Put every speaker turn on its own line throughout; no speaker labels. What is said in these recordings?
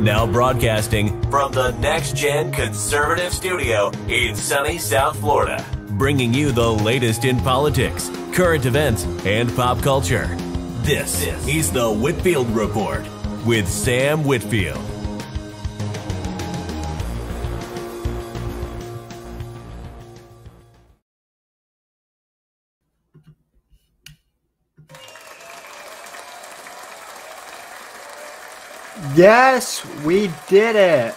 Now broadcasting from the Next Gen Conservative Studio in sunny South Florida, bringing you the latest in politics, current events, and pop culture. This is the Whitfield Report with Sam Whitfield.
Yes, we did it.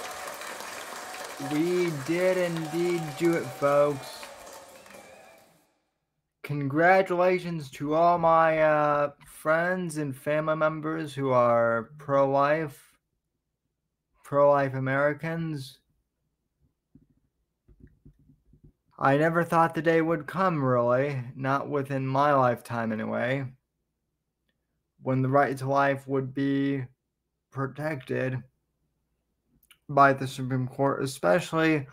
We did indeed do it, folks. Congratulations to all my friends and family members who are pro-life Americans. I never thought the day would come, really, not within my lifetime anyway, when the right to life would be protected by the Supreme Court, especially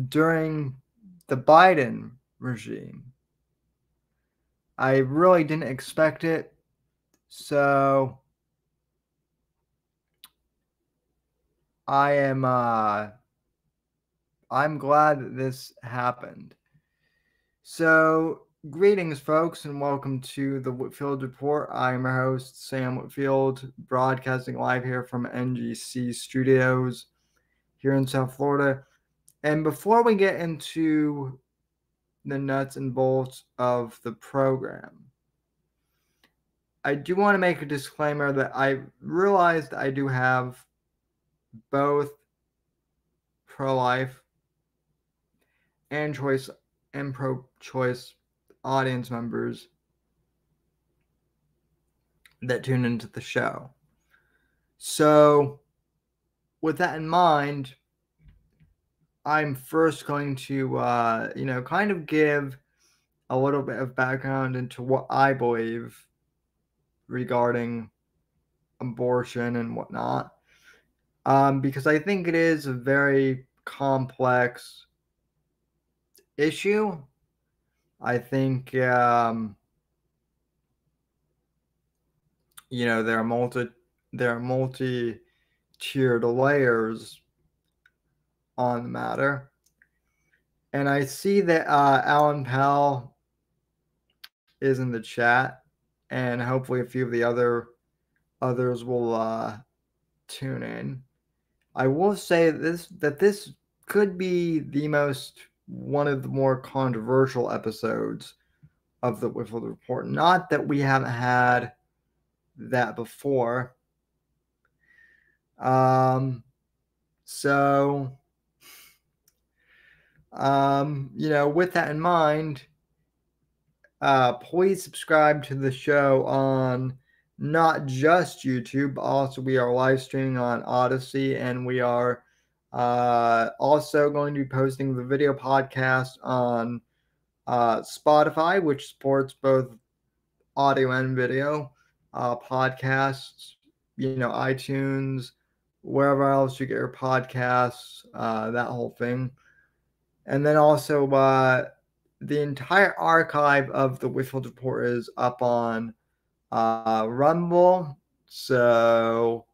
during the Biden regime. I really didn't expect it, so I'm glad that this happened. So, greetings, folks, and welcome to the Whitfield Report. I'm your host, Sam Whitfield, broadcasting live here from NGC Studios here in South Florida. And before we get into the nuts and bolts of the program, I do want to make a disclaimer that I realized I do have both pro-life and pro-choice audience members that tune into the show. So, with that in mind, I'm first going to, kind of give a little bit of background into what I believe regarding abortion and whatnot, because I think it is a very complex issue. I think, there are multi-tiered layers on the matter. And I see that Alan Powell is in the chat, and hopefully a few of the others will tune in. I will say that this could be one of the more controversial episodes of the Whitfield Report. Not that we haven't had that before. With that in mind, please subscribe to the show on not just YouTube, but also we are live streaming on Odyssey, and we are also going to be posting the video podcast on Spotify, which supports both audio and video podcasts, iTunes, wherever else you get your podcasts, that whole thing. And then also the entire archive of the Whitfield Report is up on Rumble. So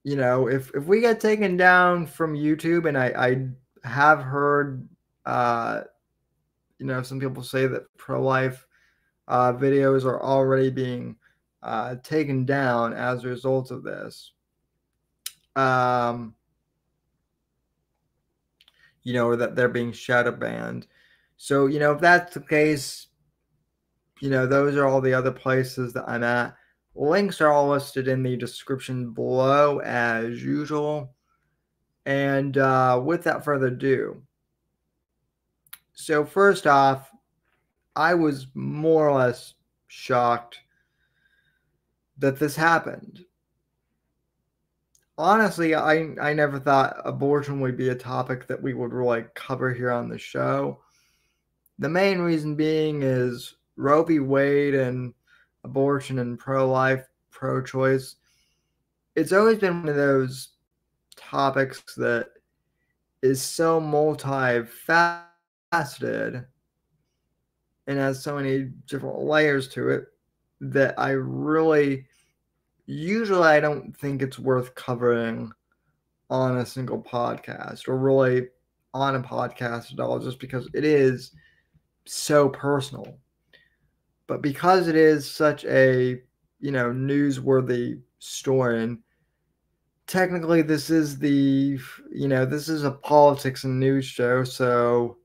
if we get taken down from YouTube, and I have heard some people say that pro-life videos are already being taken down as a result of this. That they're being shadow banned. So, if that's the case, those are all the other places that I'm at. Links are all listed in the description below as usual. And without further ado, so first off, I was more or less shocked that this happened. Honestly, I never thought abortion would be a topic that we would really cover here on the show. The main reason being is Roe v. Wade and abortion and pro-life, pro-choice. It's always been one of those topics that is so multifaceted and has so many different layers to it that I really, usually I don't think it's worth covering on a single podcast, or really on a podcast at all, just because it is so personal. But because it is such a, newsworthy story, and technically this is this is a politics and news show, so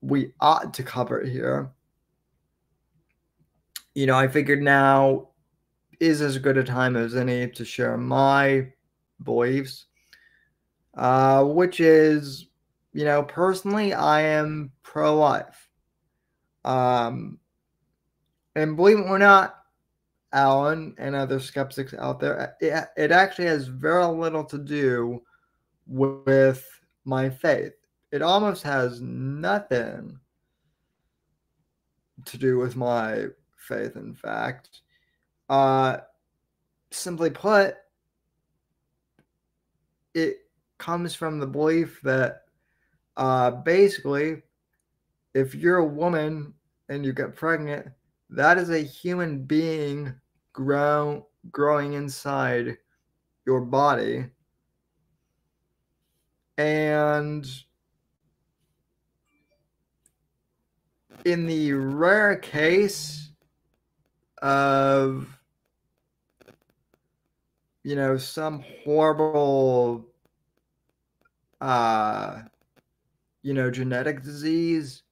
we ought to cover it here. I figured now is as good a time as any to share my beliefs, which is, personally, I am pro-life. Um, and believe it or not, Alan and other skeptics out there, it actually has very little to do with my faith. It almost has nothing to do with my faith, in fact. Uh, Simply put, it comes from the belief that basically, if you're a woman and you get pregnant, that is a human being growing inside your body. And in the rare case of, some horrible, uh, genetic disease,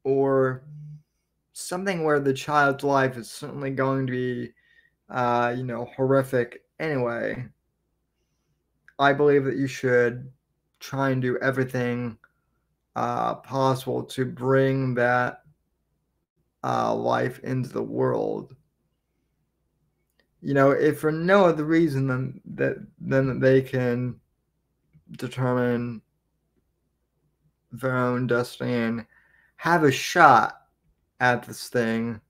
or something where the child's life is certainly going to be, horrific anyway, I believe that you should try and do everything possible to bring that life into the world. If for no other reason than that they can determine their own destiny and have a shot at this thing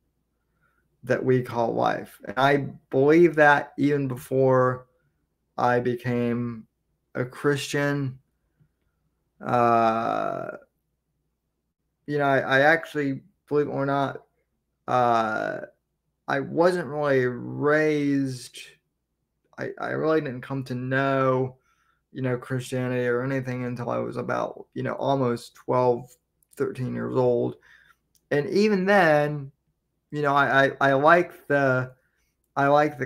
that we call life. And I believe that even before I became a Christian. Uh, I actually, believe it or not, uh, I wasn't really raised, I really didn't come to know, Christianity or anything until I was about, almost 12, 13 years old. And even then, I like the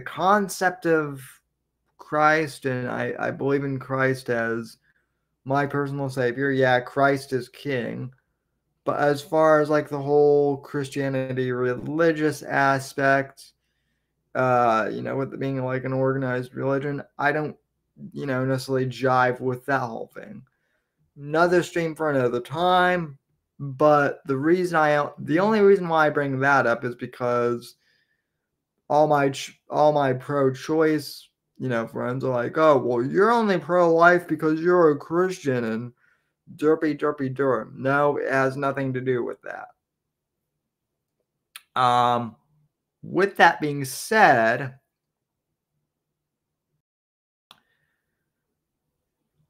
concept of Christ, and I believe in Christ as my personal savior. Yeah, Christ is king. But as far as like the whole Christianity religious aspect, with it being like an organized religion, I don't, necessarily jive with that whole thing. Another stream for another time. But the only reason why I bring that up is because all my pro-choice, friends are like, oh, well, you're only pro-life because you're a Christian, and derpy derpy derp. No, it has nothing to do with that. With that being said,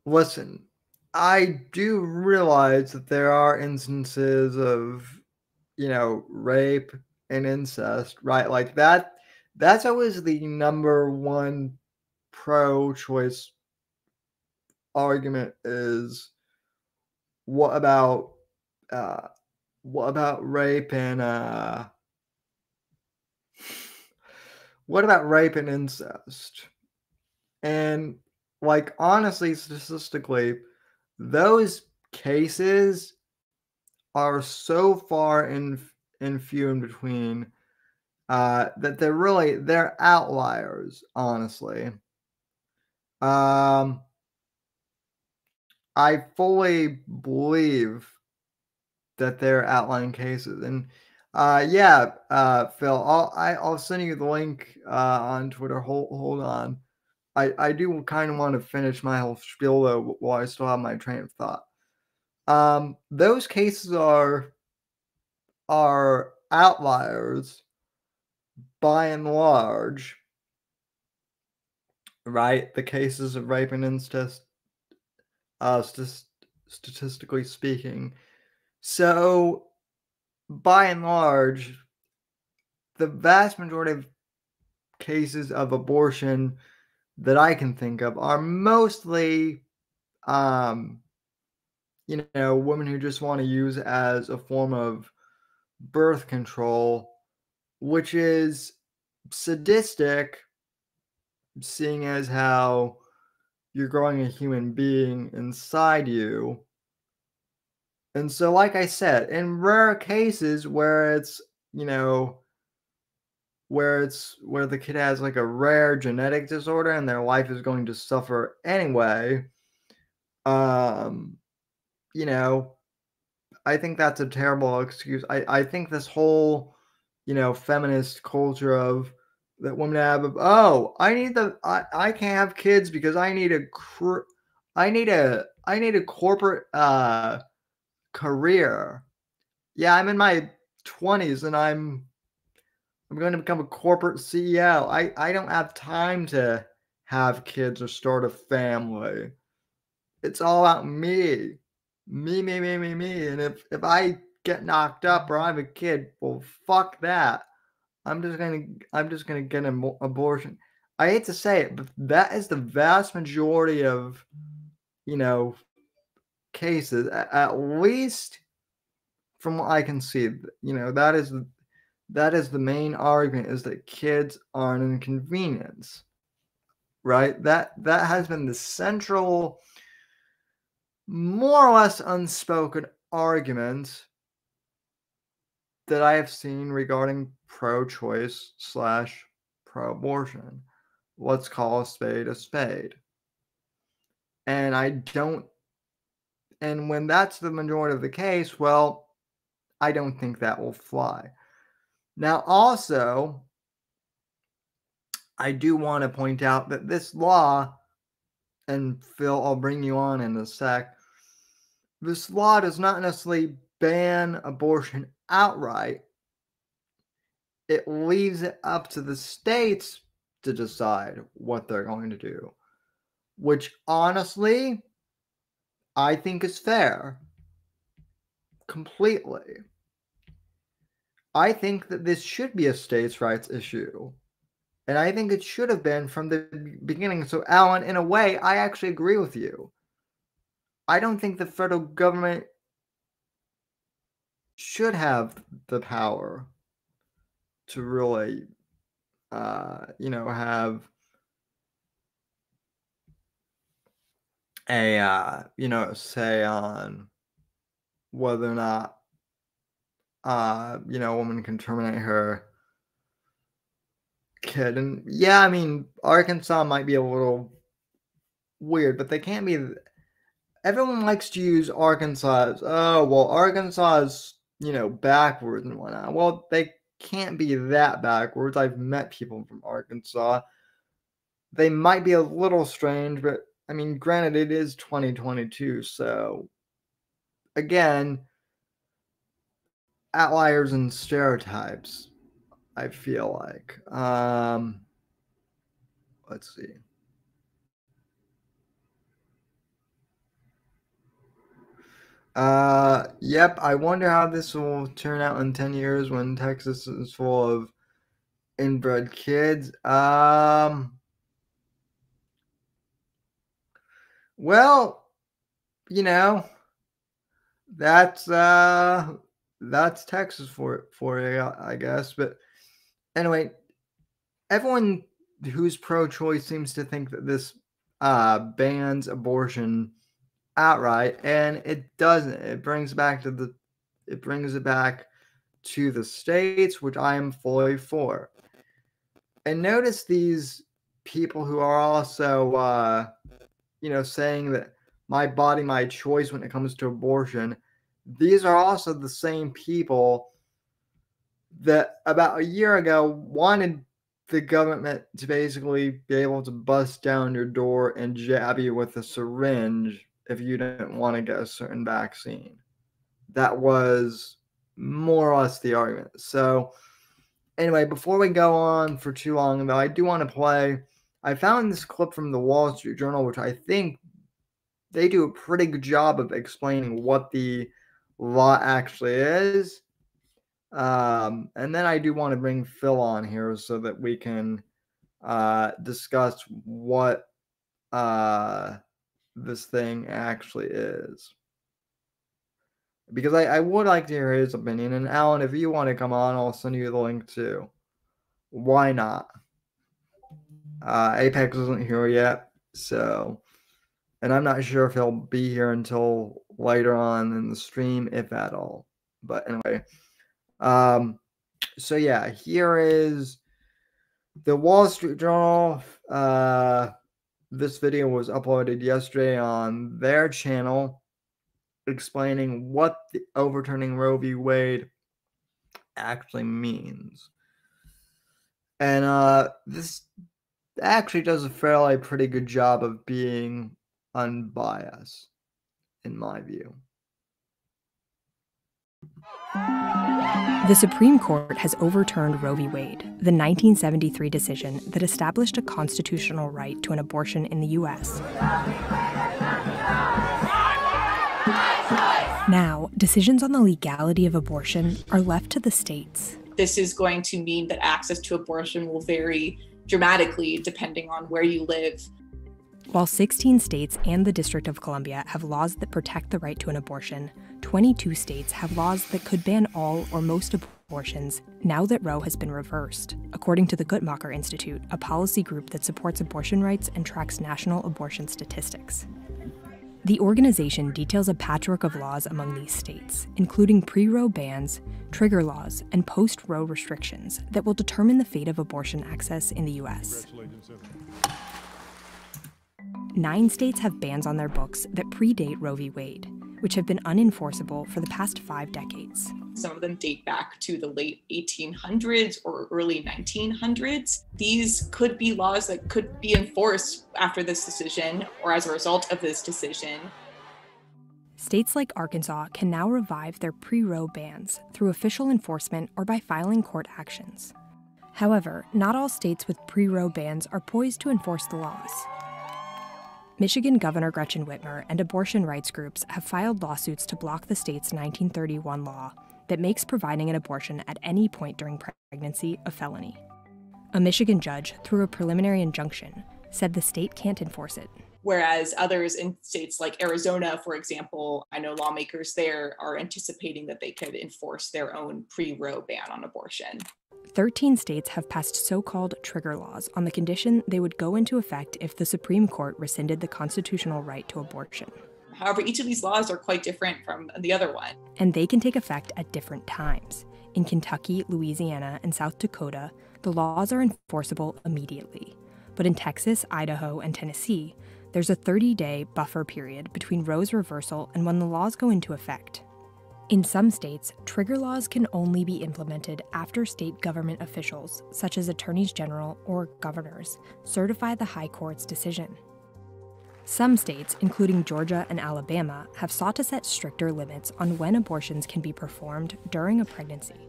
listen, I do realize that there are instances of, rape and incest, right? Like that's always the number one pro-choice argument is what about uh rape and what about rape and incest? And like honestly, statistically, those cases are so far in few in between that they're outliers, honestly. Um I fully believe that they're outlying cases. And yeah, Phil, I'll send you the link on Twitter. Hold on. I do kind of want to finish my whole spiel though while I still have my train of thought. Those cases are outliers by and large, right? The cases of rape and incest, statistically speaking. So by and large, the vast majority of cases of abortion that I can think of are mostly, women who just want to use it as a form of birth control, which is sadistic, seeing as how you're growing a human being inside you. And so, like I said, in rare cases where it's, where the kid has like a rare genetic disorder and their life is going to suffer anyway, um, you know, I think that's a terrible excuse. I think this whole, feminist culture of that women have of, oh, I can't have kids because I need a corporate career. Yeah, I'm in my 20s and I'm going to become a corporate CEO. I don't have time to have kids or start a family. It's all about me. Me. And if I get knocked up or I have a kid, well, fuck that. I'm just gonna get an abortion. I hate to say it, but that is the vast majority of, cases. At least from what I can see, that is the main argument, is that kids are an inconvenience, right? That has been the central, more or less unspoken argument that I have seen regarding pro-choice / pro-abortion. Let's call a spade a spade. And and when that's the majority of the case, well, I don't think that will fly. Now, also, I do want to point out that this law, and Phil, I'll bring you on in a sec, this law does not necessarily ban abortion outright. It leaves it up to the states to decide what they're going to do, which honestly, I think is fair. Completely. I think that this should be a states' rights issue. And I think it should have been from the beginning. So, Alan, in a way, I actually agree with you. I don't think the federal government should have the power to really, have a, say on whether or not, a woman can terminate her kid. And yeah, I mean, Arkansas might be a little weird, but they can't be. Everyone likes to use Arkansas as, oh, well, Arkansas is, backwards and whatnot. Well, they can't be that backwards. I've met people from Arkansas. They might be a little strange, but I mean, granted, it is 2022, so again, outliers and stereotypes, I feel like. Let's see. Yep, I wonder how this will turn out in 10 years when Texas is full of inbred kids. Well, that's Texas for you, I guess. But anyway, everyone who's pro-choice seems to think that this bans abortion outright, and it doesn't. It brings it back to the states, which I am fully for. And notice these people who are also saying that my body, my choice when it comes to abortion. These are also the same people that about a year ago wanted the government to basically be able to bust down your door and jab you with a syringe if you didn't want to get a certain vaccine. That was more or less the argument. So anyway, before we go on for too long, though, I do want to play. I found this clip from the Wall Street Journal, which I think they do a pretty good job of explaining what the law actually is. And then I do want to bring Phil on here so that we can discuss what this thing actually is. Because I would like to hear his opinion. And Alan, if you want to come on, I'll send you the link too. Why not? Apex isn't here yet, so, and I'm not sure if he'll be here until later on in the stream, if at all. But anyway, so yeah, here is the Wall Street Journal. This video was uploaded yesterday on their channel, explaining what the overturning Roe v. Wade actually means. And this actually does a fairly pretty good job of being unbiased, in my view.
The Supreme Court has overturned Roe v. Wade, the 1973 decision that established a constitutional right to an abortion in the U.S. Now, decisions on the legality of abortion are left to the states.
This is going to mean that access to abortion will vary dramatically depending on where you live.
While 16 states and the District of Columbia have laws that protect the right to an abortion, 22 states have laws that could ban all or most abortions now that Roe has been reversed, according to the Guttmacher Institute, a policy group that supports abortion rights and tracks national abortion statistics. The organization details a patchwork of laws among these states, including pre-Roe bans, trigger laws, and post-Roe restrictions that will determine the fate of abortion access in the U.S. 9 states have bans on their books that predate Roe v. Wade, which have been unenforceable for the past 5 decades.
Some of them date back to the late 1800s or early 1900s. These could be laws that could be enforced after this decision or as a result of this decision.
States like Arkansas can now revive their pre-Roe bans through official enforcement or by filing court actions. However, not all states with pre-Roe bans are poised to enforce the laws. Michigan Governor Gretchen Whitmer and abortion rights groups have filed lawsuits to block the state's 1931 law that makes providing an abortion at any point during pregnancy a felony. A Michigan judge, through a preliminary injunction, said the state can't enforce it.
Whereas others in states like Arizona, for example, I know lawmakers there are anticipating that they could enforce their own pre-Roe ban on abortion.
13 states have passed so-called trigger laws on the condition they would go into effect if the Supreme Court rescinded the constitutional right to abortion.
However, each of these laws are quite different from the other one.
And they can take effect at different times. In Kentucky, Louisiana, and South Dakota, the laws are enforceable immediately. But in Texas, Idaho, and Tennessee, there's a 30-day buffer period between Roe's reversal and when the laws go into effect. In some states, trigger laws can only be implemented after state government officials, such as attorneys general or governors, certify the high court's decision. Some states, including Georgia and Alabama, have sought to set stricter limits on when abortions can be performed during a pregnancy.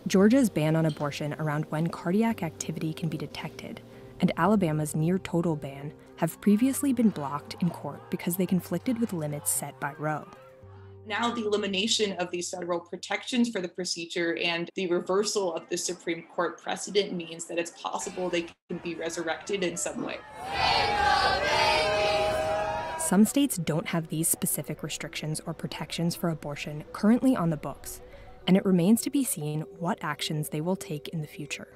Georgia's ban on abortion around when cardiac activity can be detected, and Alabama's near-total ban have previously been blocked in court because they conflicted with limits set by Roe.
Now the elimination of these federal protections for the procedure and the reversal of the Supreme Court precedent means that it's possible they can be resurrected in some way.
Some states don't have these specific restrictions or protections for abortion currently on the books, and it remains to be seen what actions they will take in the future.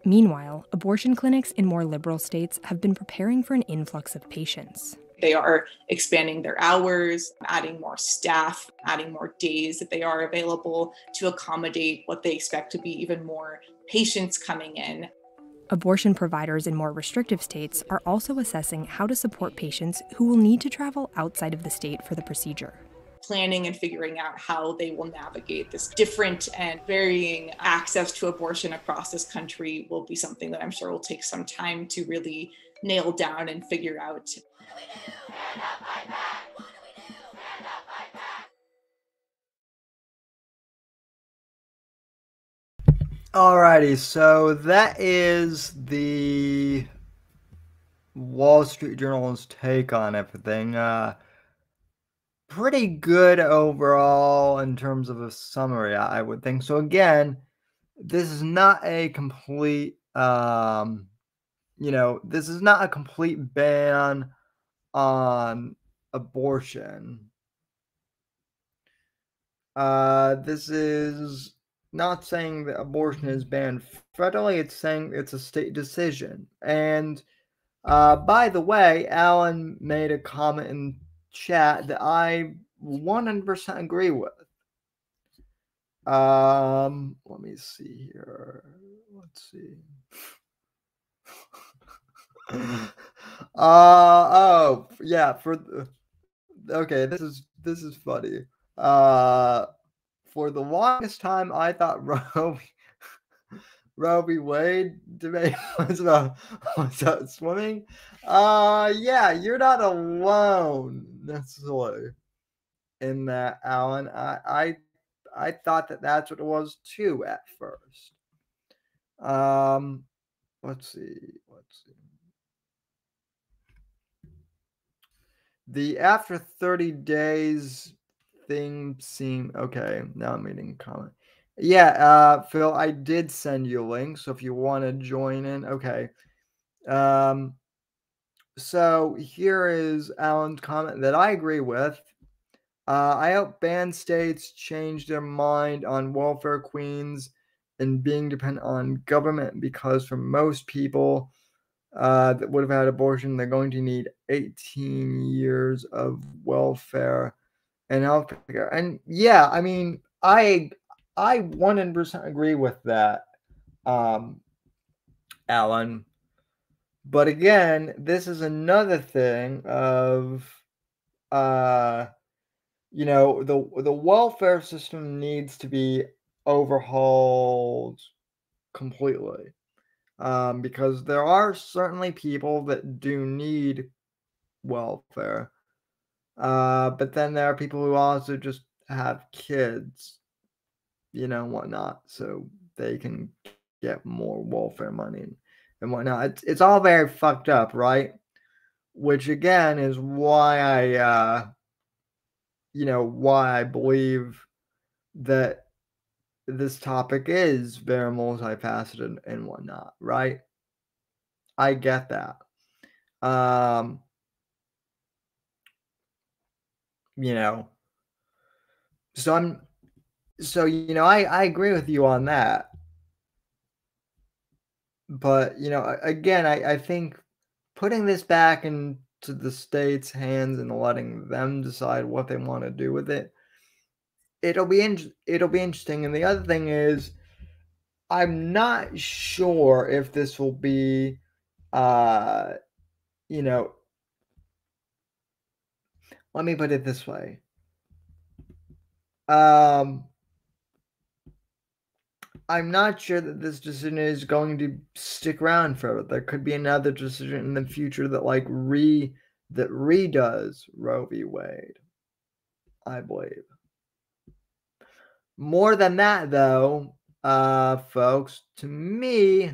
Meanwhile, abortion clinics in more liberal states have been preparing for an influx of patients.
They are expanding their hours, adding more staff, adding more days that they are available to accommodate what they expect to be even more patients coming in.
Abortion providers in more restrictive states are also assessing how to support patients who will need to travel outside of the state for the procedure.
Planning and figuring out how they will navigate this different and varying access to abortion across this country will be something that I'm sure will take some time to really nail down and figure out.
Alrighty, so that is the Wall Street Journal's take on everything. pretty good overall in terms of a summary, I would think. So again, this is not a complete, this is not a complete ban on abortion. This is not saying that abortion is banned federally. It's saying it's a state decision. And by the way, Alan made a comment in chat that I 100% agree with. Let me see here. Let's see. Oh yeah. Okay, this is funny. For the longest time, I thought Roe v. Wade debate was about swimming. Yeah, you're not alone necessarily in that, Alan. I thought that that's what it was too at first. Let's see. The after 30 days thing seemed okay. Now I'm reading a comment. Yeah, Phil, I did send you a link, so if you want to join in, okay. So here is Alan's comment that I agree with. I hope banned states change their mind on welfare queens and being dependent on government, because for most people that would have had abortion, they're going to need 18 years of welfare and healthcare. And yeah, I mean, I 100% agree with that, Alan. But again, this is another thing of the welfare system needs to be overhauled completely, because there are certainly people that do need welfare, but then there are people who also just have kids, whatnot, so they can get more welfare money and whatnot. It's all very fucked up, right? Which again is why I believe that this topic is very multifaceted and whatnot, right? I get that. Um, you know, so I agree with you on that. But, again, I think putting this back into the state's hands and letting them decide what they want to do with it, it'll be interesting. And the other thing is, I'm not sure if this will be, you know, let me put it this way. I'm not sure that this decision is going to stick around forever. There could be another decision in the future that redoes Roe v. Wade, I believe. More than that, though, folks, to me,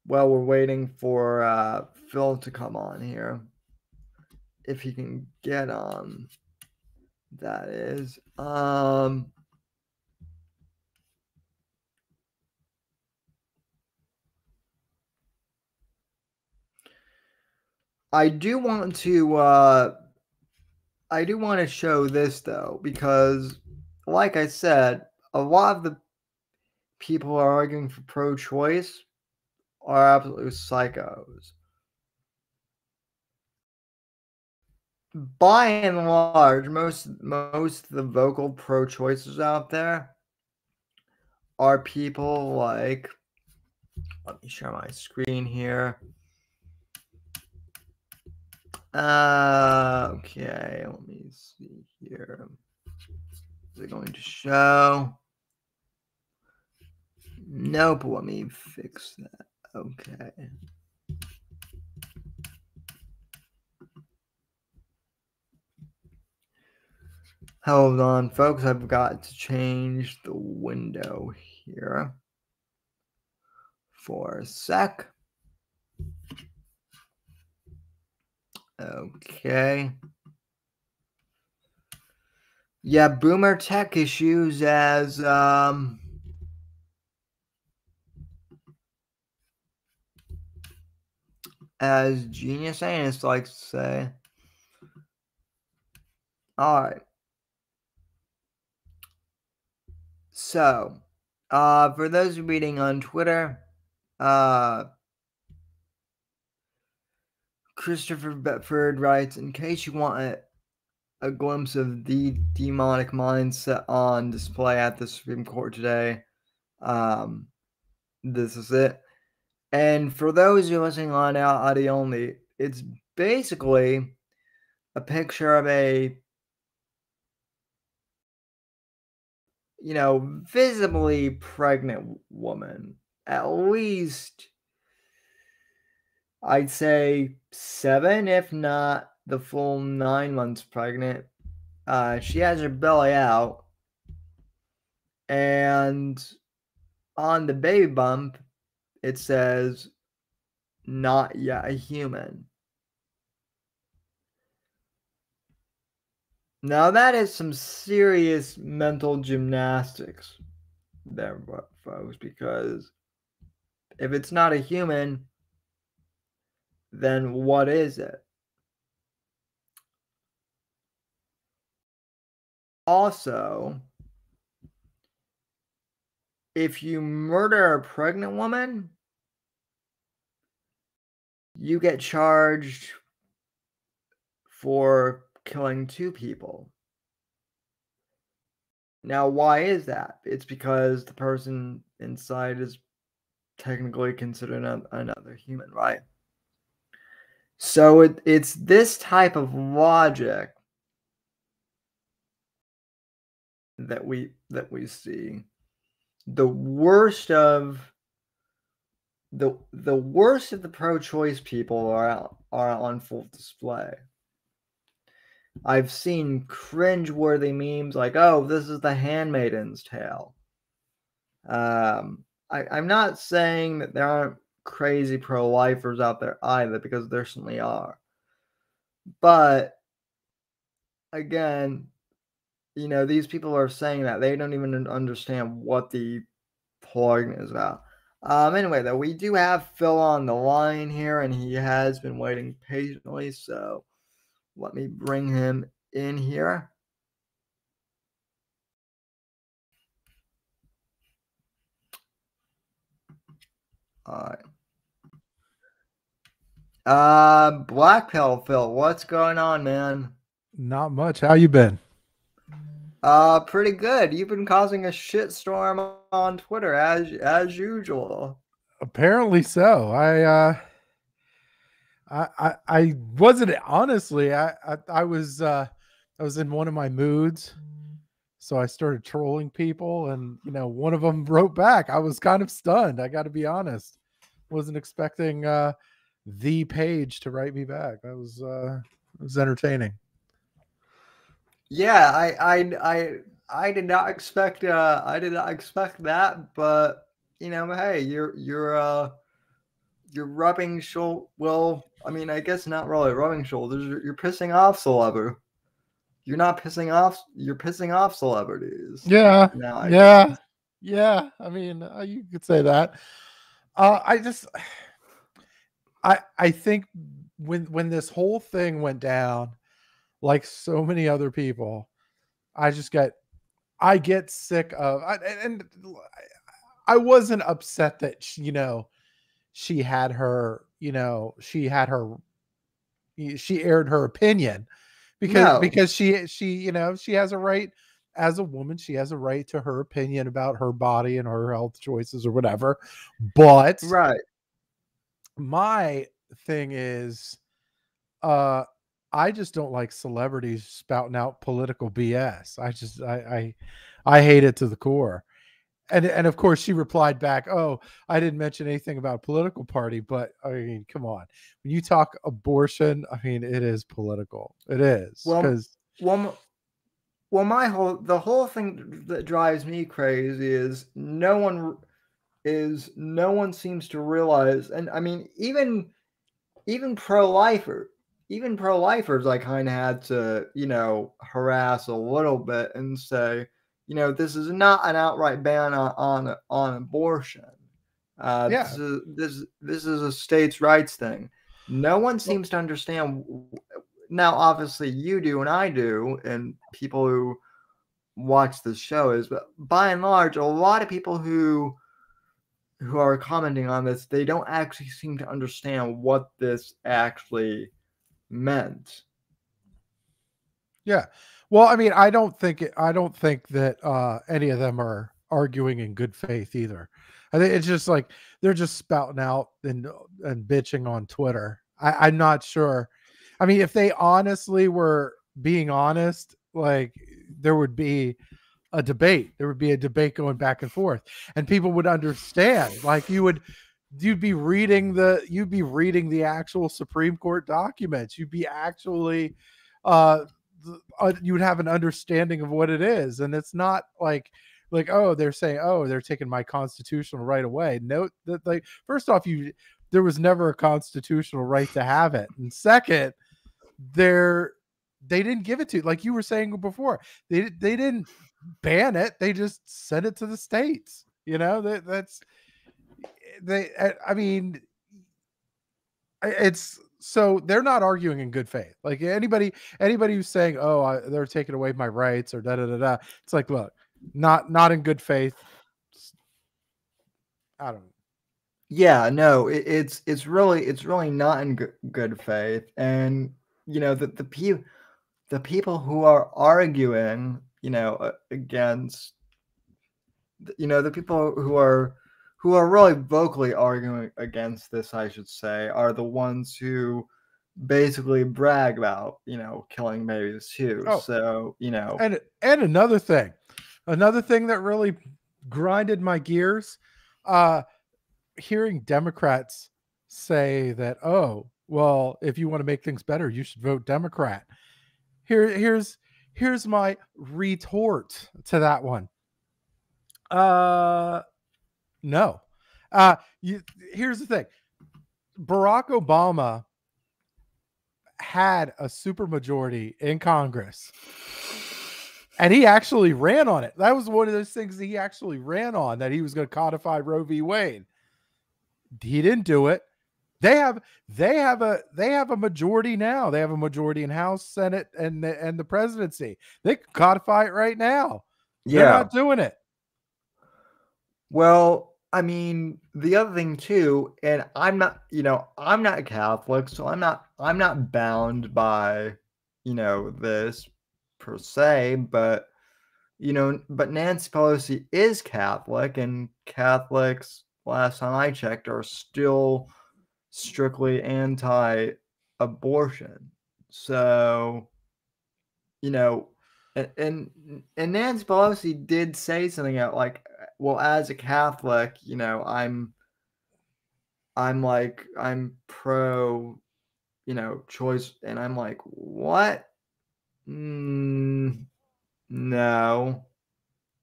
well, we're waiting for Phil to come on here. If he can get on, that is. I do want to show this though, because like I said, a lot of the people who are arguing for pro-choice are absolutely psychos. By and large, most of the vocal pro-choicers out there are people like, let me share my screen here. Okay, let me see here. Is it going to show? Nope, let me fix that. Okay. Hold on, folks. I've got to change the window here for a sec. Okay. Yeah, boomer tech issues as Genius Anus likes to say. All right. So, for those reading on Twitter, Christopher Bedford writes, in case you want a glimpse of the demonic mindset on display at the Supreme Court today, this is it. And for those who are listening on audio only, it's basically a picture of a, visibly pregnant woman. At least, I'd say 7, if not the full 9 months pregnant. She has her belly out. And on the baby bump, it says, not yet a human. Now that is some serious mental gymnastics there, folks, because if it's not a human, then what is it? Also, if you murder a pregnant woman, you get charged for killing 2 people. Now, why is that? It's because the person inside is technically considered another human, right? So it's this type of logic that we see. The worst of the pro-choice people are on full display. I've seen cringe-worthy memes like, "Oh, this is the Handmaid's Tale." I'm not saying that there aren't crazy pro-lifers out there either, because there certainly are. But again, these people are saying that they don't even understand what the whole argument is about. Anyway, though, we do have Phil on the line here, and he has been waiting patiently, so let me bring him in here. All right. Black Pill Phil, what's going on, man?
Not much. How you been?
Pretty good. You've been causing a shitstorm on Twitter as usual.
Apparently so. I wasn't, honestly. I was in one of my moods, so I started trolling people, and one of them wrote back. I was kind of stunned. I got to be honest. Wasn't expecting the page to write me back. That was it was entertaining.
Yeah, I did not expect that, but hey, you're rubbing shoulders. Well, I mean, I guess not really rubbing shoulders. You're pissing off celebrities. You're not pissing off. You're pissing off celebrities.
Yeah,
nowadays.
yeah. I mean, you could say that. I think when this whole thing went down, like so many other people, I get sick of, and I wasn't upset that she had her, she aired her opinion, because she has a right as a woman. She has a right to her opinion about her body and her health choices or whatever. But
right.
My thing is, I just don't like celebrities spouting out political BS. I hate it to the core. And of course she replied back, "Oh, I didn't mention anything about a political party, but I mean, come on. When you talk abortion, I mean, it is political. It is."
Well, the whole thing that drives me crazy is no one seems to realize, and I mean, even pro-lifer, even pro-lifers, I kind of had to, harass a little bit and say, this is not an outright ban on abortion.
Yeah.
This is a states' rights thing. No one
Well,
seems to understand. Now, obviously, you do and I do, and people who watch the show is, but by and large, a lot of people who are commenting on this, they don't actually seem to understand what this actually meant.
yeah. Well, I mean, I don't think that any of them are arguing in good faith either. I think it's just like they're just spouting out and bitching on Twitter. I'm not sure. I mean, if they honestly were being honest, like there would be a debate. There would be a debate going back and forth, and people would understand. Like you'd be reading the actual Supreme Court documents. You'd be actually uh you would have an understanding of what it is, and it's not like oh, they're saying, oh, they're taking my constitutional right away. Note that, like, first off, there was never a constitutional right to have it, and second, they didn't give it to you, like you were saying before. They didn't ban it, they just sent it to the states. That's they I mean, it's so they're not arguing in good faith. Like anybody who's saying, oh, they're taking away my rights or da da da da, it's like, look, not in good faith. I don't know.
Yeah, no, it's really not in good faith, and the people who are arguing, against, the people who are really vocally arguing against this, I should say, are the ones who basically brag about, killing babies too.
Oh,
So,
and another thing that really grinded my gears, hearing Democrats say that, oh, well, if you want to make things better, you should vote Democrat. Here's my retort to that one. No. Here's the thing. Barack Obama had a supermajority in Congress, and he actually ran on it. That was one of those things that he actually ran on, that he was going to codify Roe v. Wade. He didn't do it. They have a majority now. They have a majority in House, Senate, and the presidency. They can codify it right now.
yeah.
They're not doing it.
Well, I mean, the other thing too, and I'm not a Catholic, so I'm not bound by, this per se, but Nancy Pelosi is Catholic, and Catholics, last time I checked, are still strictly anti-abortion. So, and Nancy Pelosi did say something like, well, as a Catholic, I'm pro, choice, and I'm like, what? No,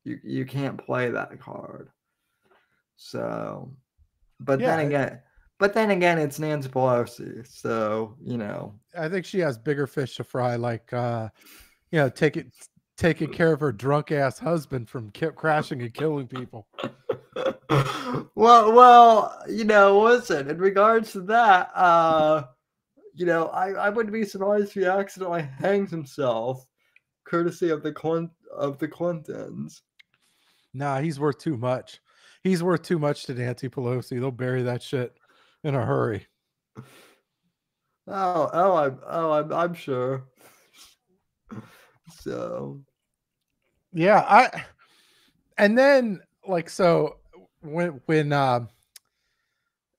you can't play that card. So, but then again, it's Nancy Pelosi, so
I think she has bigger fish to fry, like taking care of her drunk ass husband from crashing and killing people.
well, listen, in regards to that, I wouldn't be surprised if he accidentally hangs himself, courtesy of the Clintons.
Nah, he's worth too much. He's worth too much to Nancy Pelosi. They'll bury that shit in a hurry.
I'm sure. So,
yeah, and then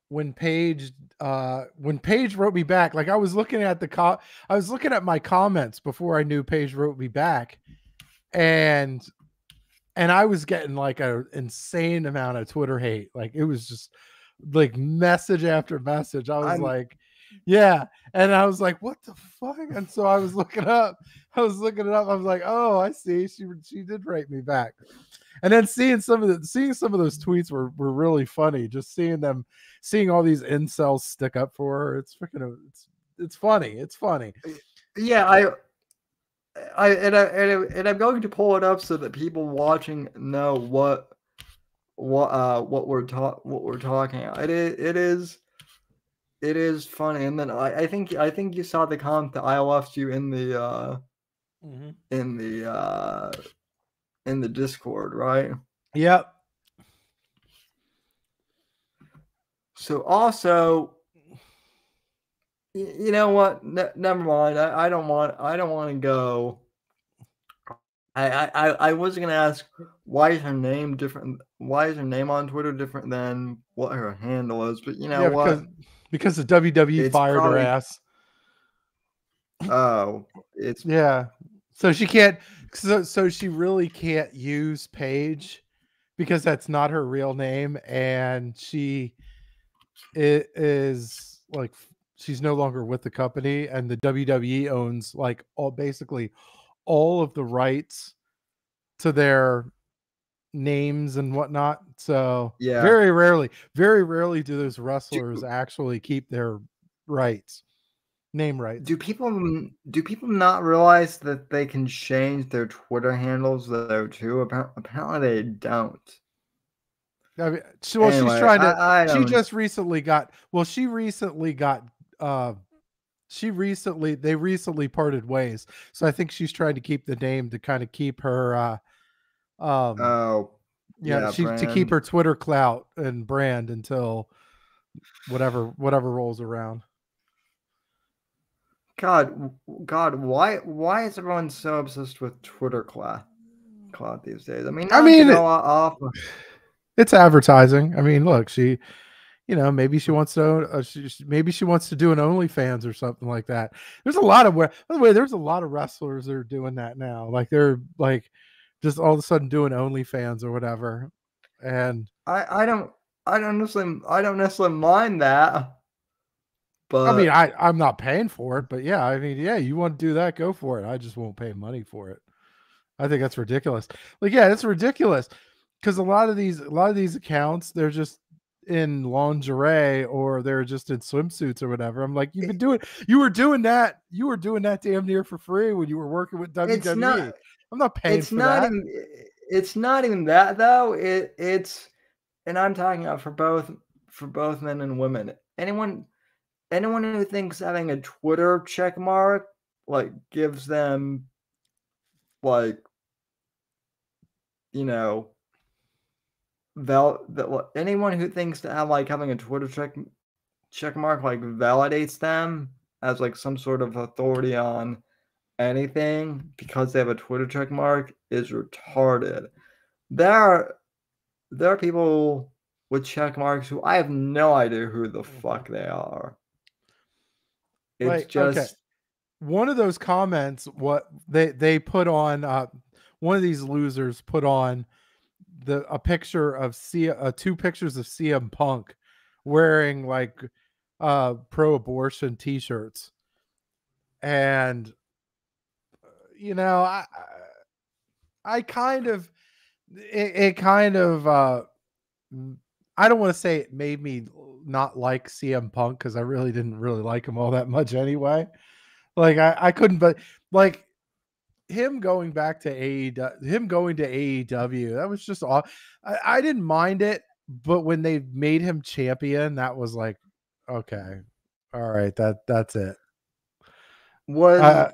when Paige wrote me back, like I was looking at my comments before I knew Paige wrote me back, and I was getting like an insane amount of Twitter hate. Like it was just like message after message. I was like, yeah. And I was like, what the fuck? And so I was looking it up. I was like, oh, I see. She did write me back. And then seeing some of those tweets were really funny. Just seeing all these incels stick up for her. It's it's funny. It's funny.
Yeah, I'm going to pull it up so that people watching know what we're talking about. It is funny, and then I think you saw the comment that I left you in the in the Discord, right?
Yep.
So also, you know what? Never mind. I don't want to go. I was gonna ask, why is her name different? Why is her name on Twitter different than what her handle is? But you know
Yeah,
what?
because the WWE
It's
fired her
probably
ass.
oh, it's
Yeah. So she can't. So she really can't use Paige because that's not her real name, and she is like she's no longer with the company, and the WWE owns like basically all of the rights to their names and whatnot. So
yeah.
very rarely do those wrestlers actually keep their rights, name rights.
Do people not realize that they can change their Twitter handles though too? Apparently they don't.
I mean, she's
Anyway,
trying to.
I
She
don't.
just recently got. Well, she recently got. They recently parted ways, so I think she's trying to keep the name to kind of keep her.
Oh, yeah,
She to keep
brand.
her Twitter clout and brand until whatever rolls around.
God, why is everyone so obsessed with Twitter clout these days? I mean, not to go off.
It's advertising. I mean, look, she, maybe she wants to, maybe she wants to do an OnlyFans or something like that. There's a lot of by the way, there's a lot of wrestlers that are doing that now. Like they're like just all of a sudden doing OnlyFans or whatever. And
I don't necessarily mind that. But
I mean, I'm not paying for it, but yeah, I mean, yeah, you want to do that, go for it. I just won't pay money for it. I think that's ridiculous. Like, yeah, it's ridiculous because a lot of these accounts, they're just in lingerie or they're just in swimsuits or whatever. I'm like, you were doing that damn near for free when you were working with WWE. I'm not paying for that.
It's not even that though. It's, and I'm talking about for both men and women. Anyone who thinks having a Twitter check mark like gives them like, you know, anyone who thinks that having a Twitter check mark like validates them as like some sort of authority on anything because they have a Twitter check mark is retarded. There are people with check marks who I have no idea who the fuck they are. It's
like,
just
okay. One of those comments, what they put on, one of these losers put on a picture of two pictures of CM Punk wearing like pro-abortion t-shirts, and I kind of it kind of I don't want to say it made me not like CM Punk because I really didn't really like him all that much anyway. Like I couldn't, but like him going back to AEW, that was just all. I didn't mind it, but when they made him champion, that was like, okay, all right, that's it.
was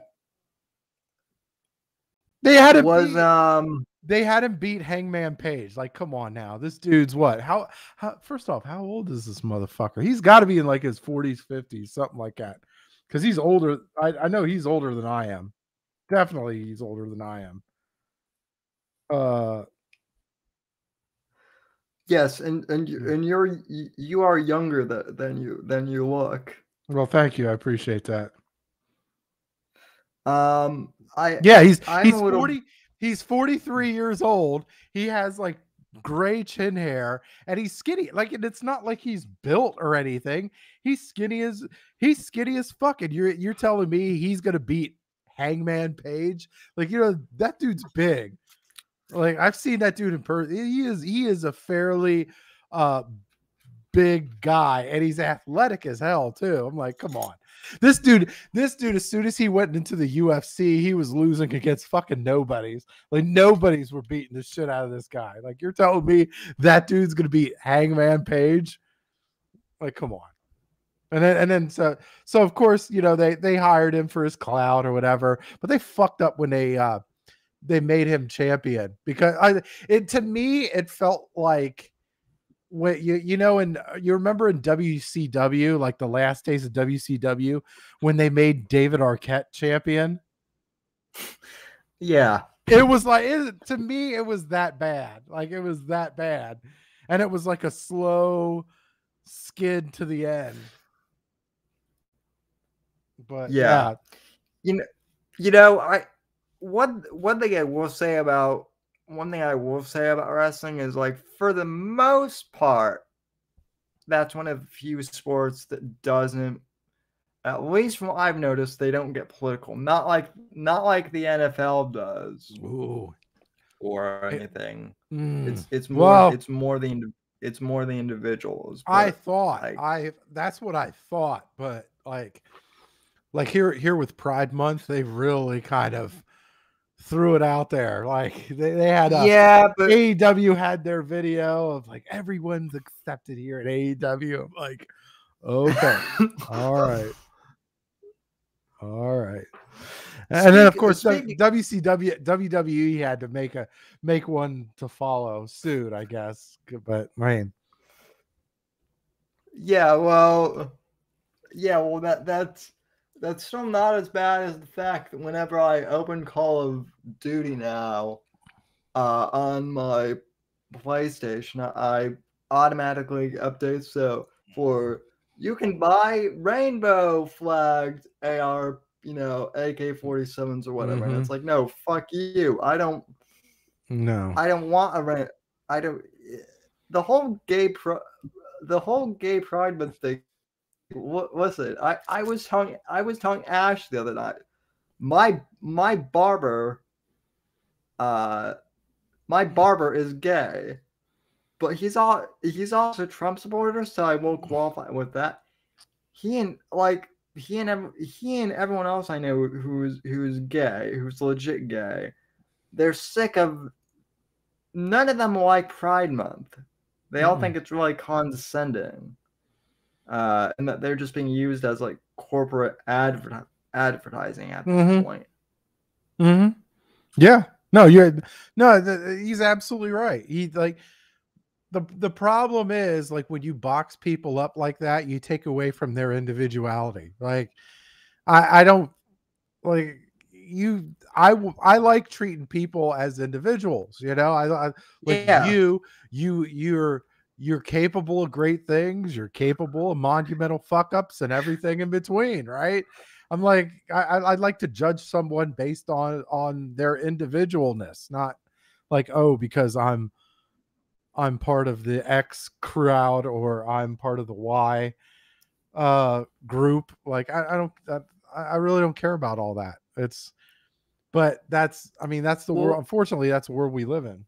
they had him
was
they had him beat Hangman Page. Like, come on now, this dude's what? How first off, how old is this motherfucker? He's got to be in like his 40s, 50s, something like that, because he's older. I know he's older than I am. Definitely, he's older than I am.
Yes, and you are younger than you look.
Well, thank you. I appreciate that.
He's
40. He's 43 years old. He has like gray chin hair, and he's skinny. Like, and it's not like he's built or anything. He's skinny as fuck. And you're telling me he's gonna beat Hangman Page? Like, that dude's big. Like, I've seen that dude in person. He is a fairly big guy, and he's athletic as hell too. I'm like, come on. This dude, as soon as he went into the UFC, he was losing against fucking nobodies. Like nobodies were beating the shit out of this guy. Like you're telling me that dude's gonna beat Hangman Page? Like, come on. And then so of course, they hired him for his clout or whatever, but they fucked up when they made him champion because to me it felt like when and you remember in WCW, like the last days of WCW, when they made David Arquette champion.
Yeah,
it was like to me it was that bad. Like it was that bad, and it was like a slow skid to the end. But yeah.
One thing I will say about wrestling is, like, for the most part, that's one of the few sports that doesn't, at least from what I've noticed, they don't get political. Not like the NFL does.
Ooh.
Or anything. It's more the individuals.
That's what I thought, but like here with Pride Month, they really kind of threw it out there. Like they had but AEW had their video of like everyone's accepted here at AEW. I'm like, okay, all right. And then of course WWE had to make one to follow suit, I guess. But man,
that's still not as bad as the fact that whenever I open Call of Duty now on my PlayStation, I automatically update. So you can buy rainbow flagged AR, AK-47s or whatever. And it's like, no, fuck you. I don't want a the whole gay pride thing. What was it? I was telling Ash the other night. My barber is gay, but he's also a Trump supporter, so I will qualify with that. He and everyone else I know who's gay, who's legit gay, they're sick of. None of them like Pride Month. They all think it's really condescending. And that they're just being used as like corporate advertising at this point.
Mm-hmm. Yeah. No, he's absolutely right. He like the problem is like when you box people up like that, you take away from their individuality. Like I don't like you. I like treating people as individuals. I you're capable of great things. You're capable of monumental fuck ups and everything in between, right? I'm like, I'd like to judge someone based on their individualness, not like, oh, because I'm part of the X crowd or I'm part of the Y group. Like, I really don't care about all that. But that's the world. Unfortunately, that's the world we live in.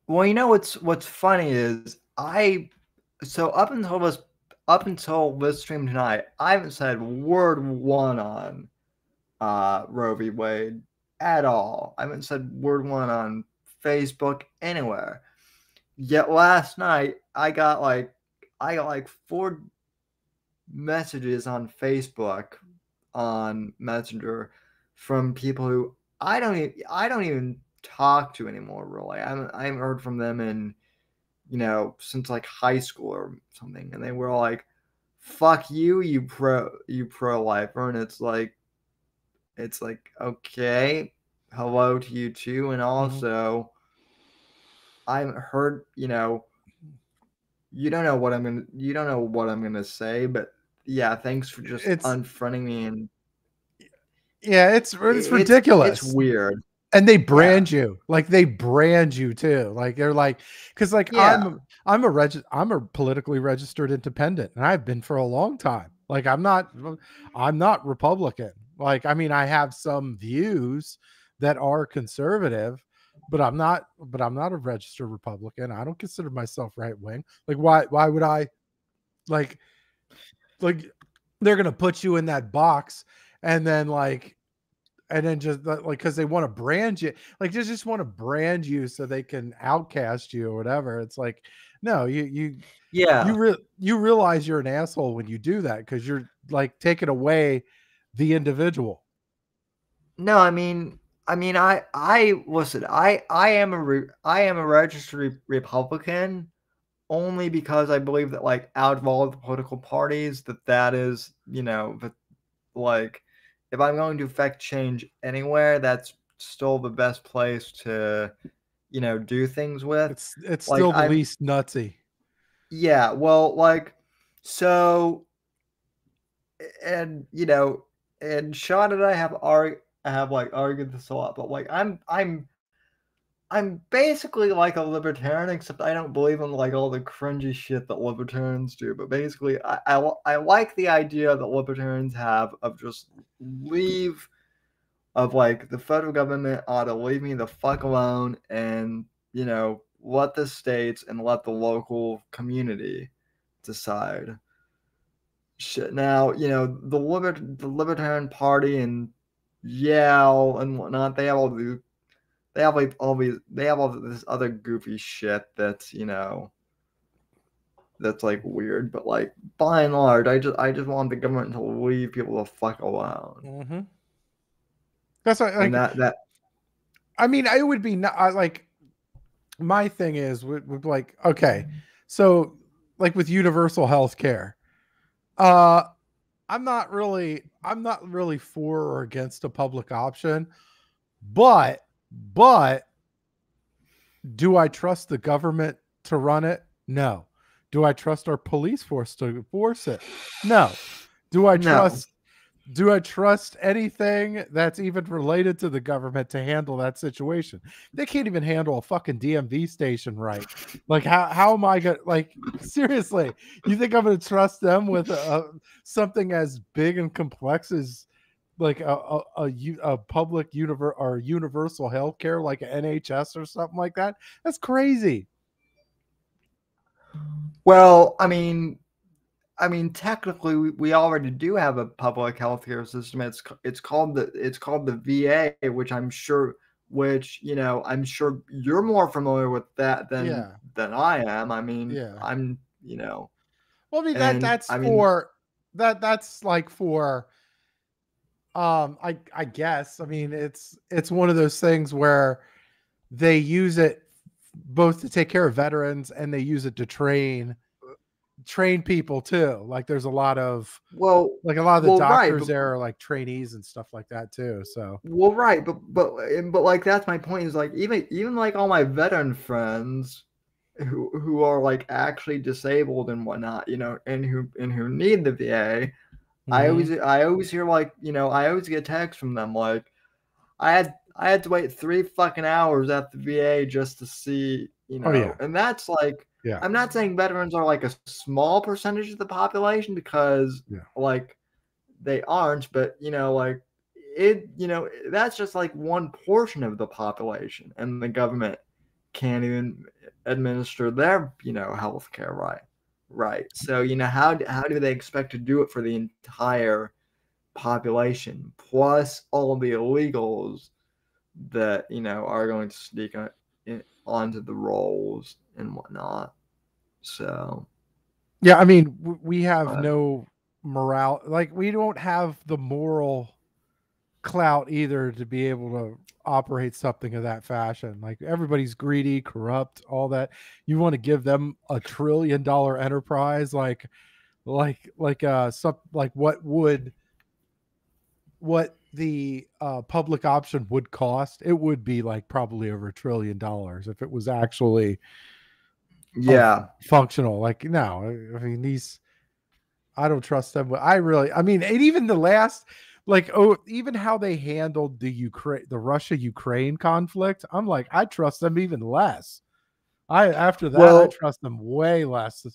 Well, what's funny is up until this stream tonight, I haven't said word one on Roe v. Wade at all. I haven't said word one on Facebook anywhere. Yet last night I got like 4 messages on Facebook on Messenger from people who I don't even talk to anymore, really. I haven't heard from them in since like high school or something, and they were like, fuck you pro-lifer. And it's like okay, hello to you too. And also I haven't heard, you don't know what I'm gonna say, but yeah, thanks for just unfriending me. And
yeah, it's ridiculous.
It's weird.
And they brand you, like they brand you too. Like they're like, because like I'm a politically registered independent, and I've been for a long time. Like I'm not Republican. Like I mean, I have some views that are conservative, but I'm not a registered Republican. I don't consider myself right wing. Like why would I like they're gonna put you in that box, and then just like because they want to brand you, like they just want to brand you so they can outcast you or whatever. It's like, no,
Yeah.
you realize you're an asshole when you do that, because you're like taking away the individual.
No, I listen. I am I am a registered Republican only because I believe that like out of all the political parties that is, that like if I'm going to affect change anywhere, that's still the best place to, do things with.
It's
Like
still the
I'm
least nutsy.
Yeah, well, like so and and Sean and I have like argued this a lot, but like I'm basically like a libertarian, except I don't believe in like all the cringy shit that libertarians do. But basically, I like the idea that libertarians have of just leave of like the federal government ought to leave me the fuck alone and let the states and let the local community decide shit. Now the Libertarian Party and Yale and whatnot, they have like they have all this other goofy shit that's that's like weird, but like by and large, I just want the government to leave people the fuck alone.
Mm-hmm. That's like,
And that
I mean, it would be not like, my thing is with like, okay, so like with universal health care, I'm not really for or against a public option, but do I trust the government to run it? No. Do I trust our police force to enforce it? No. Do I
no.
trust anything that's even related to the government to handle that situation? They can't even handle a fucking DMV station right. Like how am I gonna, like, seriously, you think I'm gonna trust them with something as big and complex as like a public or universal healthcare, like an NHS or something like that? That's crazy.
Well, technically, we already do have a public healthcare system. It's called the VA, which I'm sure you're more familiar with that than I am.
Yeah.
I'm
Well, I mean
and
that's like for I guess, I mean, it's one of those things where they use it both to take care of veterans and they use it to train people too. Like there's a lot of like a lot of the doctors there are like trainees and stuff like that too. So
right, but like that's my point, is like even like all my veteran friends who are like actually disabled and whatnot, and who need the VA. I always hear like, I always get texts from them like I had to wait 3 fucking hours at the VA just to see, and that's like, I'm not saying veterans are like a small percentage of the population, because like they aren't, but like that's just like one portion of the population, and the government can't even administer their, healthcare right. So, how do they expect to do it for the entire population, plus all the illegals that are going to sneak onto the rolls and whatnot? So
yeah, I mean, we have no morale, like we don't have the moral clout either to be able to operate something of that fashion. Like everybody's greedy, corrupt, all that. You want to give them a $1 trillion enterprise, like what the public option would cost? It would be like probably over $1 trillion if it was actually functional. Like, no, I mean, I don't trust them. But I mean, and even the last, like, even how they handled the Russia-Ukraine conflict, I'm like, I trust them even less. After that, I trust them way less.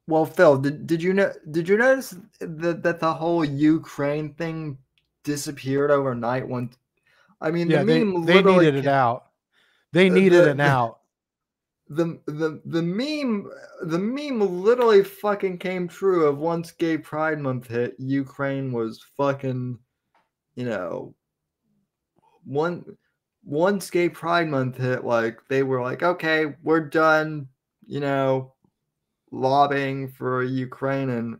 Well, Phil, did you notice that the whole Ukraine thing disappeared overnight? The meme
they needed it out. They needed an out.
the meme literally fucking came true of once Gay Pride Month hit, Ukraine was fucking, you know, once Gay Pride Month hit, like they were like, okay, we're done, you know, lobbying for Ukraine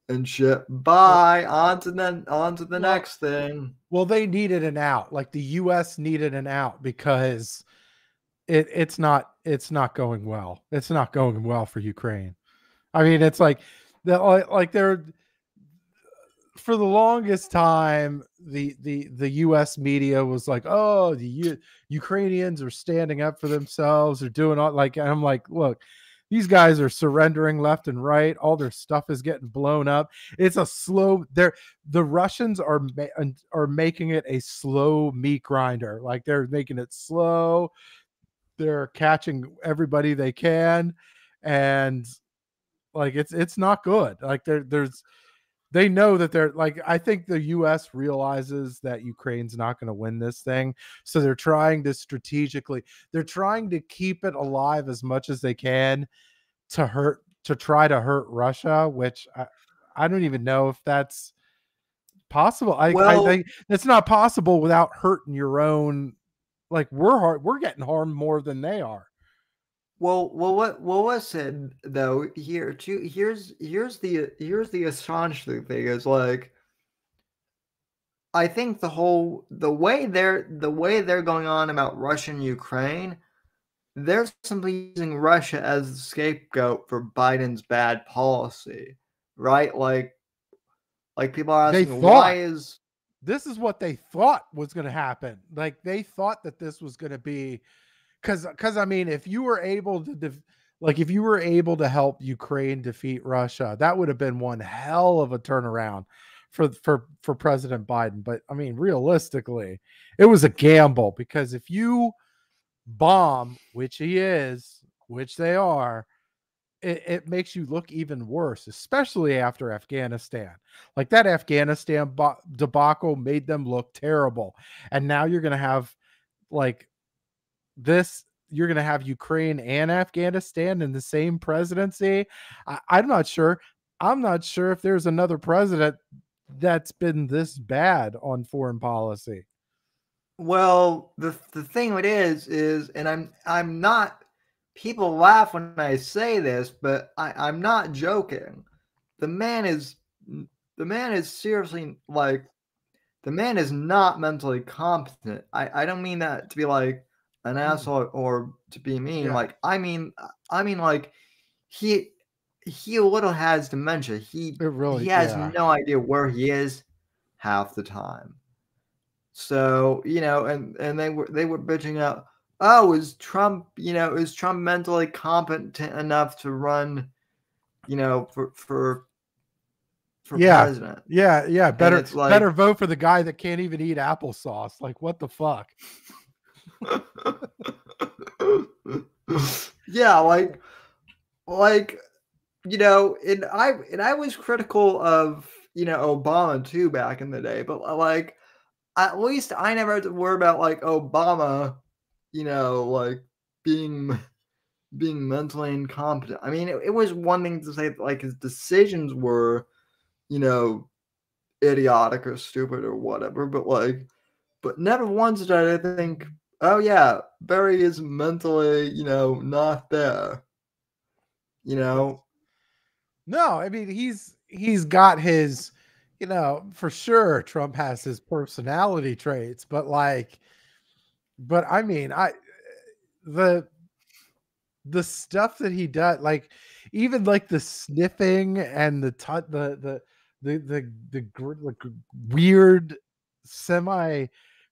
and shit. Bye. On to the next thing.
Well, they needed an out. Like the US needed an out because it's not going well. It's not going well for Ukraine. I mean, it's like they're for the longest time the US media was like, "Oh, Ukrainians are standing up for themselves. They're doing all like," and I'm like, "Look, these guys are surrendering left and right. All their stuff is getting blown up. It's a slow. The Russians are making it a slow meat grinder. Like they're making it slow. They're catching everybody they can, and like it's not good. Like they know that they're like, I think the US realizes that Ukraine's not going to win this thing. So they're trying to strategically, they're trying to keep it alive as much as they can to try to hurt Russia, which I don't even know if that's possible. I think it's not possible without hurting your own. Like we're getting harmed more than they are.
Well, what's it though? Here's the astonishing thing is like, I think the way they're going on about Russia and Ukraine, they're simply using Russia as the scapegoat for Biden's bad policy, right? Like people are asking, why is
this is what they thought was going to happen? Like they thought that this was going to be because I mean, if you were able to help Ukraine defeat Russia, that would have been one hell of a turnaround for President Biden. But I mean, realistically, it was a gamble because if you bomb, which they are, it makes you look even worse, especially after Afghanistan. Like that Afghanistan debacle made them look terrible, and now you're going to have like you're going to have Ukraine and Afghanistan in the same presidency. I'm not sure. I'm not sure if there's another president that's been this bad on foreign policy.
Well, the thing it is, and I'm not. People laugh when I say this, but I'm not joking. The man is seriously like, the man is not mentally competent. I don't mean that to be like an asshole or to be mean. Yeah. Like I mean like he a little has dementia. He has no idea where he is half the time. So, you know, and they were bitching out, oh, is Trump mentally competent enough to run, you know, for president?
Yeah. Better vote for the guy that can't even eat applesauce. Like, what the fuck?
Yeah, like, you know, and I was critical of, you know, Obama too back in the day, but like, at least I never had to worry about like Obama, you know, like being mentally incompetent. I mean, it was one thing to say like his decisions were, you know, idiotic or stupid or whatever, but never once did I think, oh yeah, Barry is mentally, you know, not there. You know?
No, I mean he's got his, you know, for sure Trump has his personality traits, but I mean, the stuff that he does, like even like the sniffing and the weird semi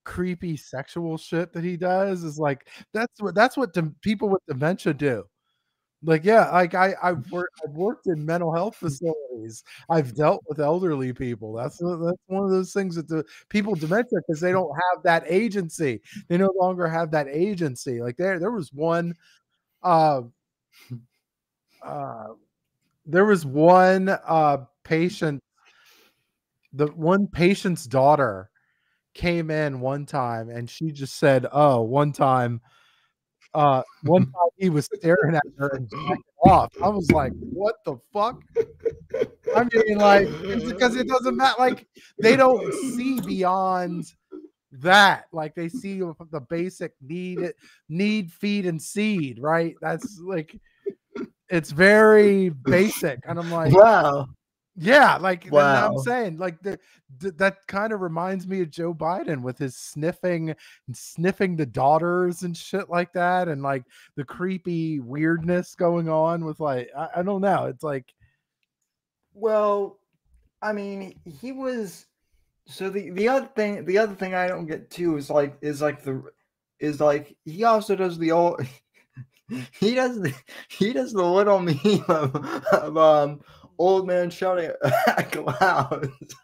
creepy sexual shit that he does is like that's what people with dementia do. Like, yeah, like I've worked in mental health facilities. I've dealt with elderly people. That's one of those things that the people with dementia, because they don't have that agency. They no longer have that agency. Like there was one patient, the one patient's daughter came in one time and she just said, oh, one time One time he was staring at her and jacking off. I was like, what the fuck? I mean, like, it's because it doesn't matter. Like, they don't see beyond that. Like, they see the basic need, feed, and seed, right? That's like, it's very basic. And I'm like,
Wow.
yeah, like, and I'm
Wow.
saying, like, that kind of reminds me of Joe Biden with his sniffing the daughters and shit like that, and like the creepy weirdness going on with, like, I don't know. It's like,
Well, I mean, he was. So the other thing I don't get too is like he also does the old he does the little meme of old man shouting at clouds.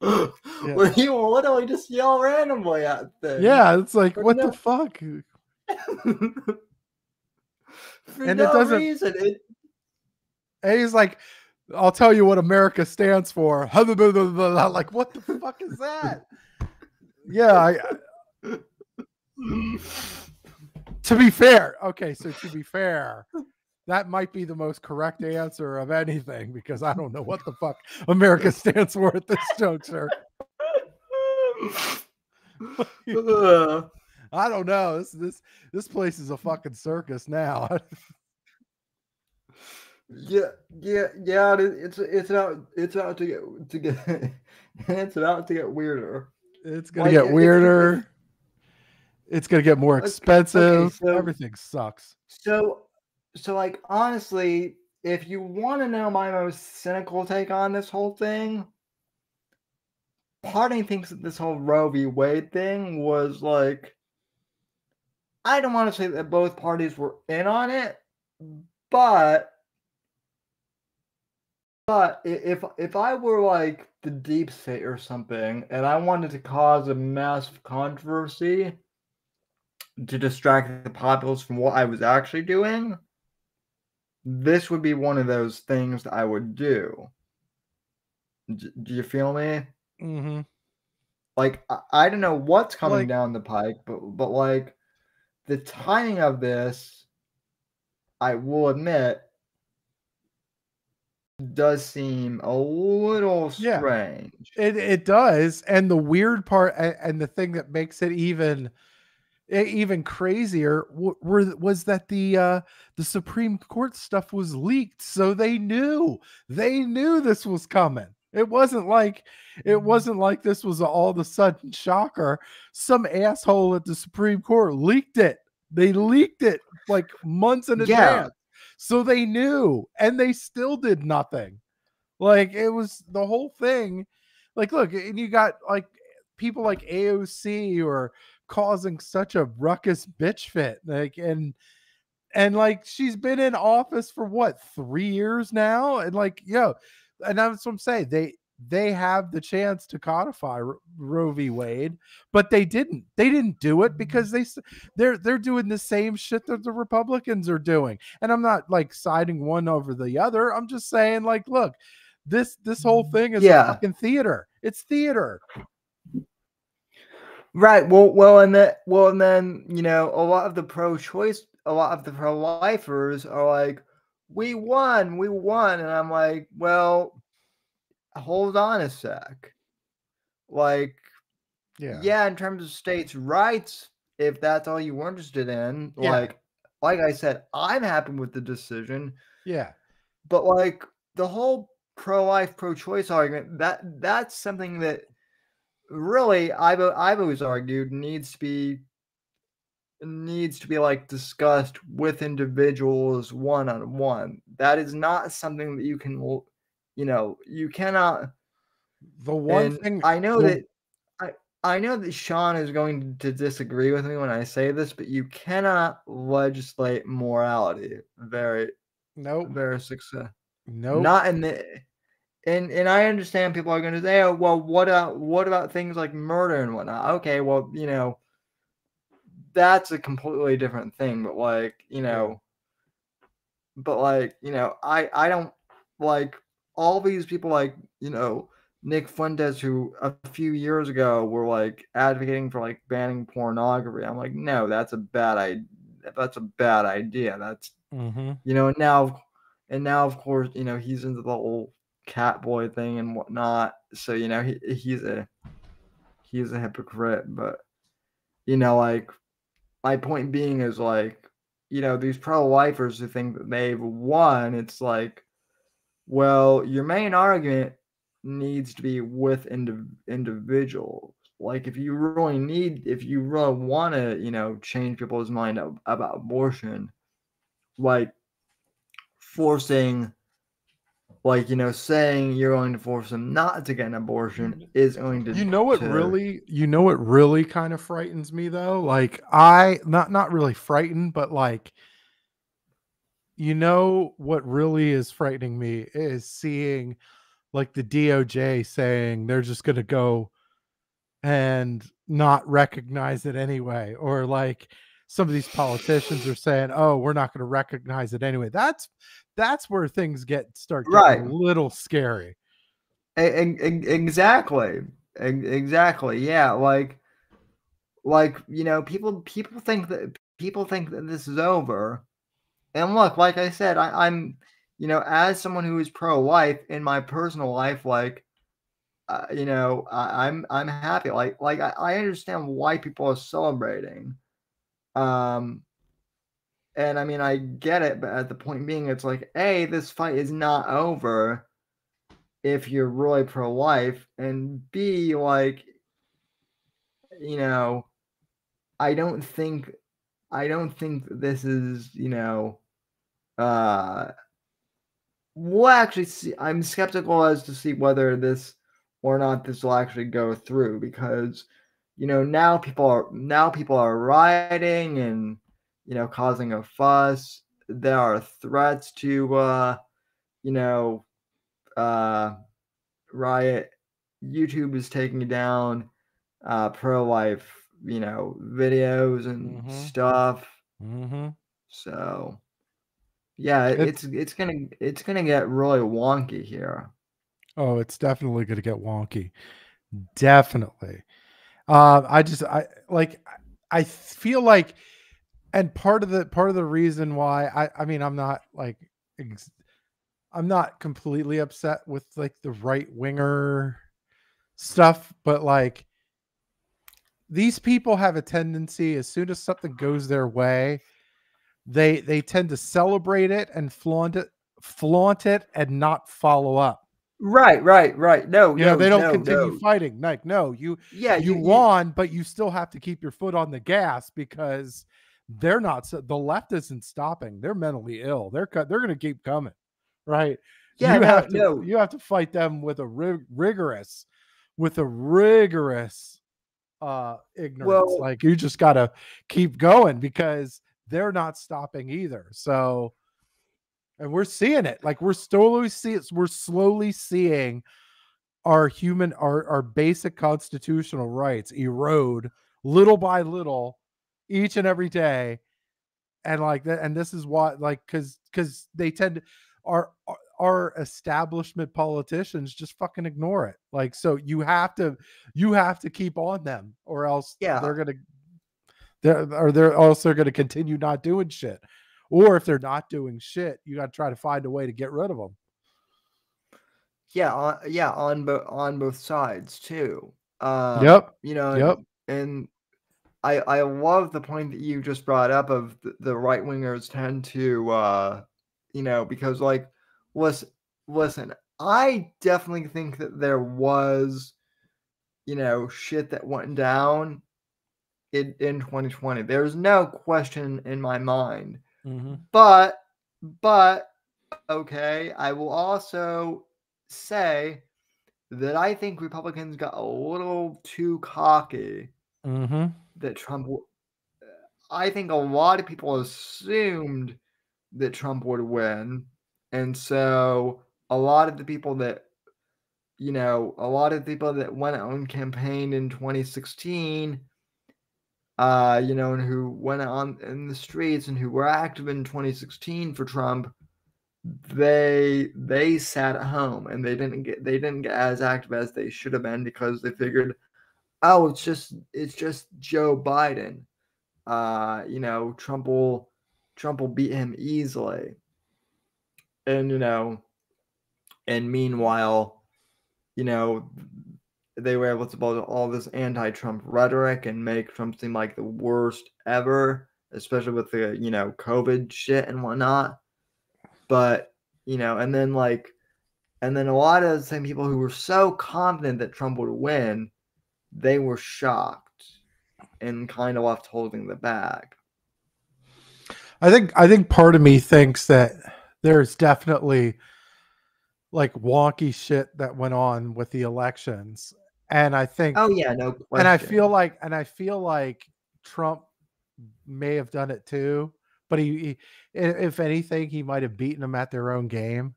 yeah,
Where he will literally just yell randomly at things.
yeah, it's like,
For
what
no,
the fuck?
for
And it
no
doesn't.
reason.
And he's like, I'll tell you what America stands for. Like, what the fuck is that? Yeah, to be fair, okay, so to be fair, that might be the most correct answer of anything, because I don't know what the fuck America stands for at this juncture. I don't know. This place is a fucking circus now.
Yeah. It's about to get it's about to get weirder.
It's gonna get weirder. It's gonna get more expensive. Okay, everything sucks.
So like, honestly, if you want to know my most cynical take on this whole thing, part of me thinks that this whole Roe v. Wade thing was like, I don't want to say that both parties were in on it, but if I were like the deep state or something, and I wanted to cause a massive controversy to distract the populace from what I was actually doing, this would be one of those things that I would do. Do you feel me?
Mm-hmm.
Like, I don't know what's coming
Like,
down the pike, but like, the timing of this, I will admit, does seem a little strange.
It does. And the weird part, and the thing that makes it even crazier, was that the Supreme Court stuff was leaked, so they knew this was coming. It wasn't like this was all of a sudden shocker. Some asshole at the Supreme Court leaked it. They leaked it like months in advance, so they knew, and they still did nothing. Like, it was the whole thing. Like, look, and you got like people like AOC who are causing such a ruckus bitch fit. Like, and like, she's been in office for what, 3 years now? And like, and that's what I'm saying. They have the chance to codify Roe v. Wade, but they didn't. They didn't do it because they're doing the same shit that the Republicans are doing. And I'm not like siding one over the other. I'm just saying, like, look, this whole thing is a fucking theater. It's theater.
Right. Well, and then, you know, a lot of the pro-lifers are like, we won, and I'm like, well, hold on a sec. Like, yeah, in terms of states' rights, if that's all you were interested in, like I said, I'm happy with the decision.
Yeah.
But like, the whole pro-life, pro-choice argument, that's something that really I've always argued needs to be like discussed with individuals one-on-one. That is not something that you can, you know, you cannot.
The one thing
I know that I know that Sean is going to disagree with me when I say this, but you cannot legislate morality. Very success.
Nope.
Not in the. And I understand people are going to say, oh, well, what about things like murder and whatnot? Okay, well, you know, that's a completely different thing. But like, you know, I don't like all these people like, you know, Nick Fuentes, who a few years ago were like advocating for like banning pornography. I'm like, no, that's a bad idea. that's a bad idea. That's
Mm-hmm.
and now of course, he's into the whole cat boy thing and whatnot. So, he's a hypocrite. But, like, my point being is, like, these pro-lifers who think that they've won, it's like, well, your main argument needs to be with individuals. Like, if you really want to, change people's mind about abortion, like forcing, like, saying you're going to force them not to get an abortion is going to,
what really kind of frightens me though? Like I not really frightened, but like what really is frightening me is seeing like the DOJ saying they're just going to go and not recognize it anyway, or like some of these politicians are saying, "Oh, we're not going to recognize it anyway." That's where things start getting
right.
a little scary.
Exactly. Exactly. Yeah. Like, people think that this is over. And look, like I said, I'm, as someone who is pro-life in my personal life, like, I'm happy. Like I understand why people are celebrating. Um, and I mean, I get it, but at the point being, it's like, A, this fight is not over if you're really pro-life, and B, like, I don't think this is, uh we'll actually see. I'm skeptical as to see whether this will actually go through, because now people are rioting and causing a fuss. There are threats to you know riot. YouTube is taking down pro-life videos and stuff.
Mm-hmm.
So yeah, it's gonna get really wonky here.
Oh, it's definitely going to get wonky. Definitely. I feel like, and part of the reason why I mean, I'm not like, I'm not completely upset with like the right winger stuff, but like these people have a tendency, as soon as something goes their way, they tend to celebrate it and flaunt it and not follow up.
Right. No,
They don't
no,
continue
no.
fighting. Like, no, you
Yeah,
won, but you still have to keep your foot on the gas, because they're not, the left isn't stopping. They're mentally ill. They're going to keep coming. Right.
yeah,
You have to fight them with a rigorous ignorance.
Well,
Like, you just got to keep going, because they're not stopping either. So, and we're seeing it. Like, we're slowly seeing our basic constitutional rights erode little by little, each and every day. And like that, and this is what, like, because they tend to, our establishment politicians just fucking ignore it. Like, so you have to keep on them, or else
yeah,
they're also going to continue not doing shit. Or if they're not doing shit, you got to try to find a way to get rid of them.
yeah, on both sides too.
Yep.
And I love the point that you just brought up of the right wingers tend to because, like, listen, I definitely think that there was shit that went down in 2020. There's no question in my mind.
Mm-hmm.
But okay, I will also say that I think Republicans got a little too cocky.
Mm-hmm.
That Trump, I think a lot of people assumed that Trump would win, and so a lot of the people that went out and campaigned in 2016, and who went on in the streets and who were active in 2016 for Trump, they sat at home and they didn't get as active as they should have been, because they figured, oh, it's just Joe Biden. Trump will beat him easily. And and meanwhile, they were able to build all this anti-Trump rhetoric and make Trump seem like the worst ever, especially with the COVID shit and whatnot. But and then a lot of the same people who were so confident that Trump would win, they were shocked and kind of left holding the bag.
I think part of me thinks that there's definitely like wonky shit that went on with the elections. And I think,
oh yeah, no question.
And I feel like Trump may have done it too, but he if anything, he might have beaten them at their own game.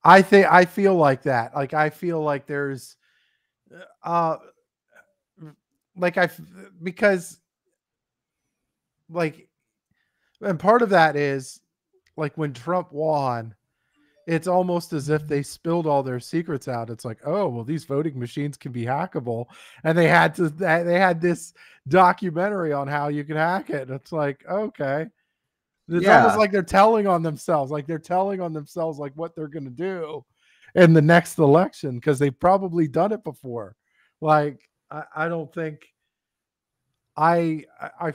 I feel like that. Like, I feel like there's, because like, and part of that is like when Trump won, it's almost as if they spilled all their secrets out. It's like, oh, well, these voting machines can be hackable. And they had this documentary on how you can hack it. And it's like, okay. It's almost like they're telling on themselves. Like they're telling on themselves like what they're going to do in the next election, because they've probably done it before. Like, I don't think I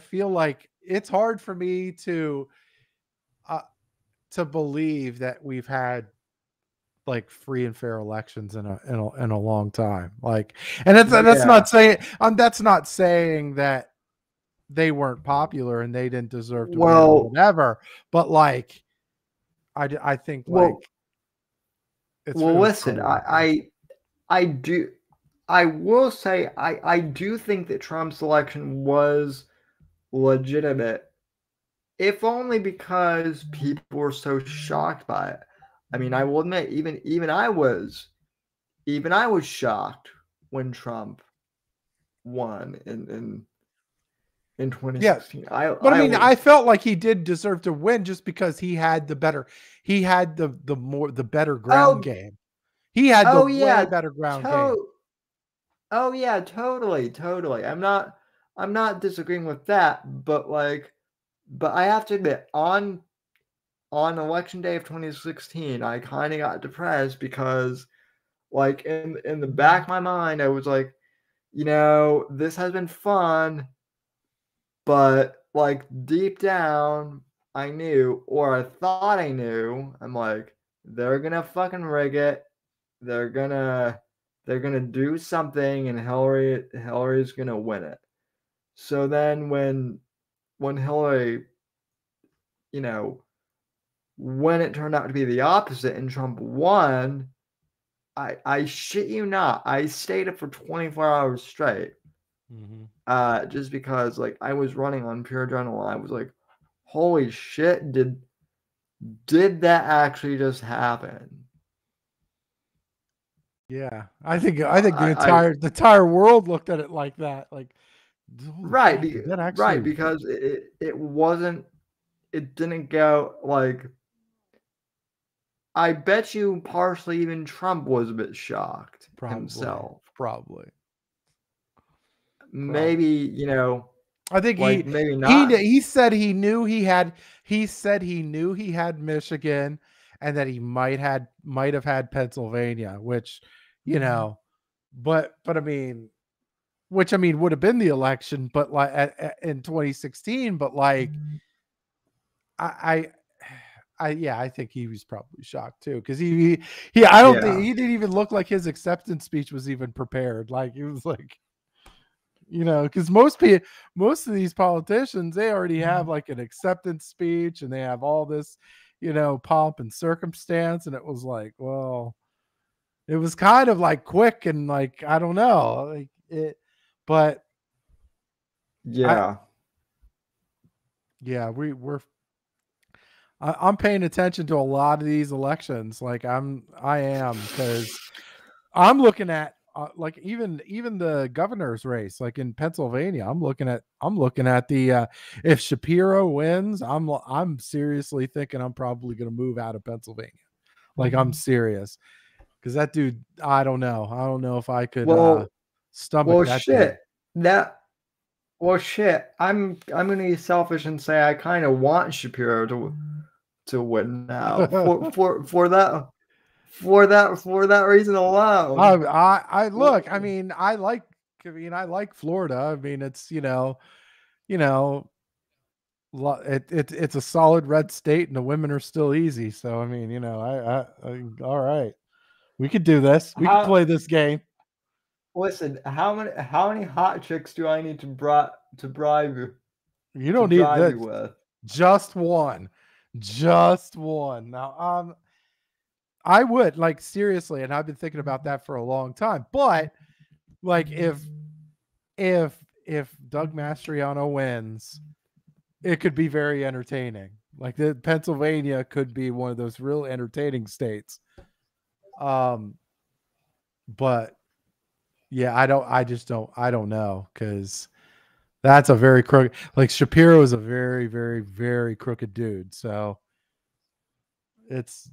feel like it's hard for me to believe that we've had like free and fair elections in a long time. Like, and that's not saying that they weren't popular and they didn't deserve to win or whatever. But like, I think like, it's
listen, I will say I do think that Trump's election was legitimate, if only because people were so shocked by it. I mean, I will admit, even I was shocked when Trump won in 2016.
Yeah. I felt like he did deserve to win just because he had the better ground game. He had way better ground game.
Oh yeah, totally. I'm not disagreeing with that, but I have to admit, on election day of 2016, I kind of got depressed because, like, in the back of my mind, I was like, this has been fun, but like deep down, I knew, or I thought I knew, I'm like, they're gonna fucking rig it. They're gonna do something, and Hillary's gonna win it. So then when Hillary, when it turned out to be the opposite and Trump won, I shit you not, I stayed up for 24 hours straight. Just because like I was running on pure adrenaline. I was like, holy shit, did that actually just happen?
Yeah, I think the entire world looked at it like that. Like,
right, because it didn't go like. I bet you partially even Trump was a bit shocked himself.
Probably.
Maybe,
I think
maybe not.
He said he knew he had Michigan, and that he might have had Pennsylvania, which, but I mean, would have been the election, but like in 2016, but like, I think he was probably shocked too, because he I don't think he didn't even look like his acceptance speech was even prepared. Like, it was like, because most of these politicians, they already have like an acceptance speech and they have all this, pomp and circumstance, and it was like, well, it was kind of like quick and like, I don't know, like it, but I'm paying attention to a lot of these elections. Like I am, because I'm looking at like even the governor's race, like in Pennsylvania. I'm looking at the if Shapiro wins, I'm seriously thinking I'm probably going to move out of Pennsylvania. Like, I'm serious, because that dude, I don't know if I could stomach that.
Shit.
Dude.
Well, shit. I'm gonna be selfish and say I kind of want Shapiro to win now for that reason alone.
I look. I like Florida. I mean, it's you know, it's a solid red state, and the women are still easy. So I mean, all right, we could do this. We could
How
play this game.
listen? How many hot chicks do I need to bribe you
You
to
don't need
bribe
that.
you with?
Just one. Now, I would like seriously, and I've been thinking about that for a long time. But like, if Doug Mastriano wins, it could be very entertaining. Like the Pennsylvania could be one of those real entertaining states. But yeah, I don't know, because that's a very crooked. Like Shapiro is a very, very, very crooked dude. So it's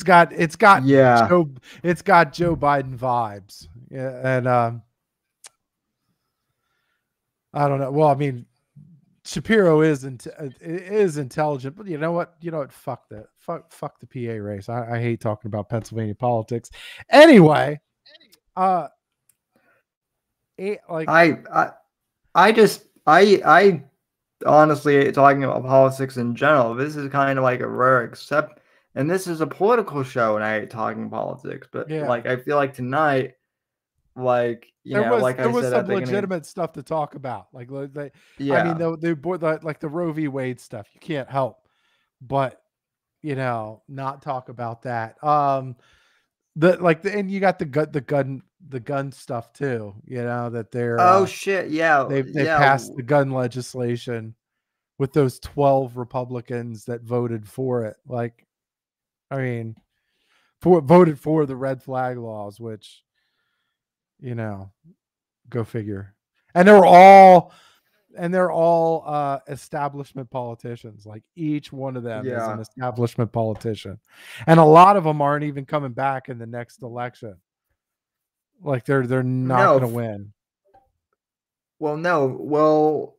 got
Yeah.
Joe Biden vibes. Yeah, and I don't know. Well, I mean, Shapiro is intelligent, but you know what? Fuck that. Fuck the PA race. I hate talking about Pennsylvania politics. Anyway, like
I honestly, talking about politics in general, this is kind of like a rare except, and this is a political show, and I hate talking politics, but
yeah,
like I feel like tonight, like like
there
I
was
said at
some
the beginning,
legitimate stuff to talk about. Like I mean,
yeah.
like the Roe v. Wade stuff, you can't help but not talk about that. And you got the gun stuff too. That
Oh shit, yeah,
they
yeah.
passed the gun legislation with those 12 Republicans that voted for it. Like, I mean, voted for the red flag laws, which go figure. And they're all establishment politicians. Like each one of them is an
Yeah.
establishment politician, and a lot of them aren't even coming back in the next election. Like they're not
No,
going to win.
well, no, well,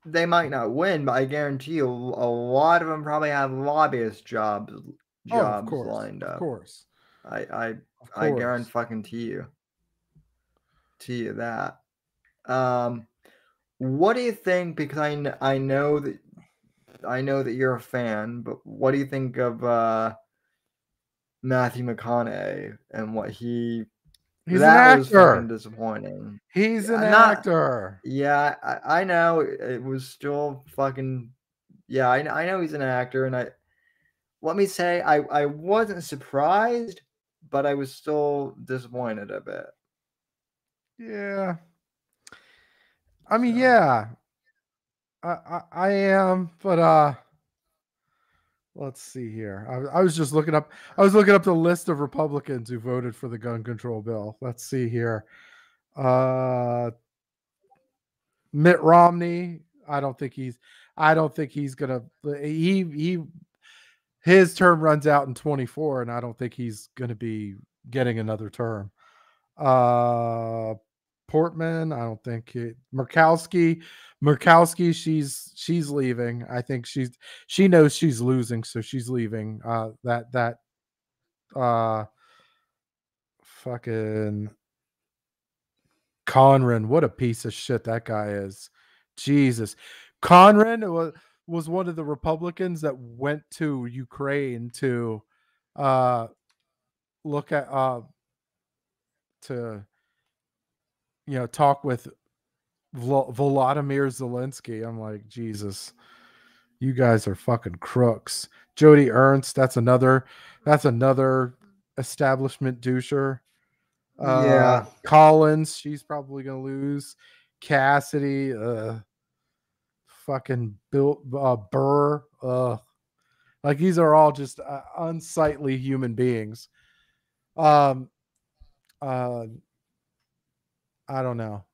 they might not win, but I guarantee you, a lot of them probably have lobbyist
Oh, of
jobs
course,
lined
of
up.
course,
I I
of
I guarantee
course.
fucking to you that. Um, what do you think? Because I know that you're a fan, but what do you think of Matthew McConaughey and what he?
He's an
That was fucking
actor.
disappointing.
He's an
Not.
actor.
Yeah, I know it was still fucking. Yeah, I know he's an actor, and let me say I wasn't surprised, but I was still disappointed a bit.
Yeah. I mean,
So
yeah. I am, but let's see here. I was just looking up. I was looking up the list of Republicans who voted for the gun control bill. Let's see here. Mitt Romney. I don't think he's gonna. His term runs out in 24, and I don't think he's gonna be getting another term. Portman. I don't think Murkowski. She's leaving. I think she knows she's losing, so she's leaving. Fucking Conran, what a piece of shit that guy is. Jesus. Conran was one of the Republicans that went to Ukraine to look at to talk with Volodymyr Zelensky. I'm like, Jesus, you guys are fucking crooks. Jody Ernst, that's another establishment doucher.
yeah,
Collins, she's probably gonna lose. Cassidy, fucking Bill Burr, like these are all just unsightly human beings. Um, I don't know.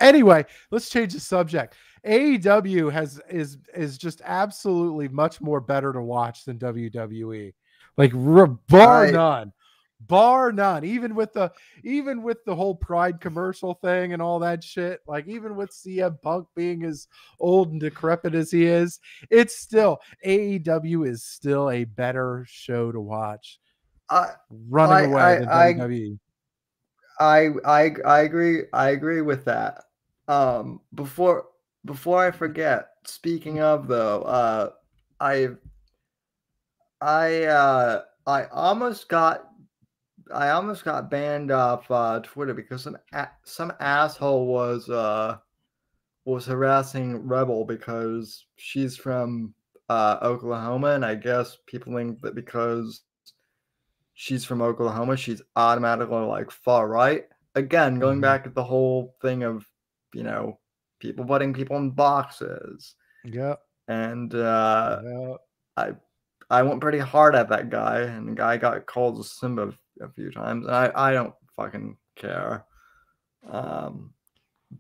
Anyway, let's change the subject. AEW is just absolutely much more better to watch than WWE. Like bar
I
none. bar none. Even with the whole Pride commercial thing and all that shit, like even with CM Punk being as old and decrepit as he is, it's still AEW is still a better show to watch
I
running away than
I
WWE.
I agree with that. Before I forget, speaking of though, I I almost got banned off Twitter because some asshole was harassing Rebel because she's from Oklahoma, and I guess people think that because she's from Oklahoma, she's automatically like far right. Again, going back to the whole thing of, you know, people putting people in boxes.
Yeah.
And I went pretty hard at that guy, and the guy got called a Simba a few times, and I don't fucking care.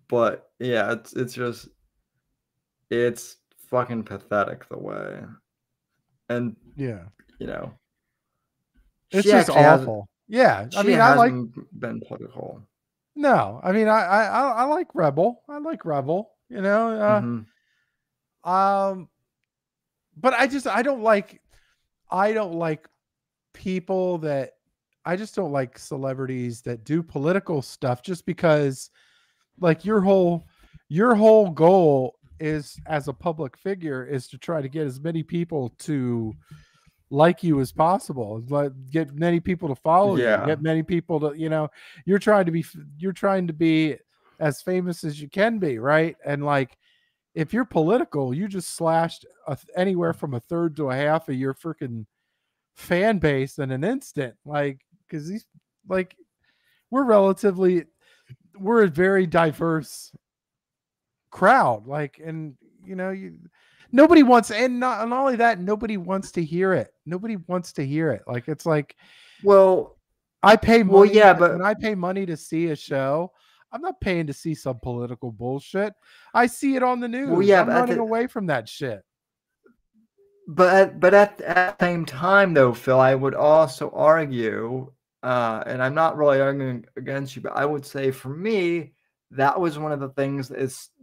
But yeah, it's fucking pathetic the way. And
yeah,
you know,
it's just awful. Yeah, I mean, I like
been political.
No, I mean, I like Rebel. I like Rebel. You know, but I don't like people that I just don't like celebrities that do political stuff just because, like, your whole goal is as a public figure is to try to get as many people to like you as possible, like get many people to follow you, get many people to, you know, you're trying to be as famous as you can be, right? And like, if you're political, you just slashed anywhere from a third to a half of your freaking fan base in an instant. Like, because these, like, we're a very diverse crowd. Like, and you know, nobody wants, and not only that, nobody wants to hear it. Nobody wants to hear it. Like, it's like,
well,
I pay money.
Well, yeah, but
when I pay money to see a show, I'm not paying to see some political bullshit. I see it on the news.
Well, yeah,
I'm running away from that shit.
But at the same time, though, Phil, I would also argue, and I'm not really arguing against you, but I would say for me, that was one of the things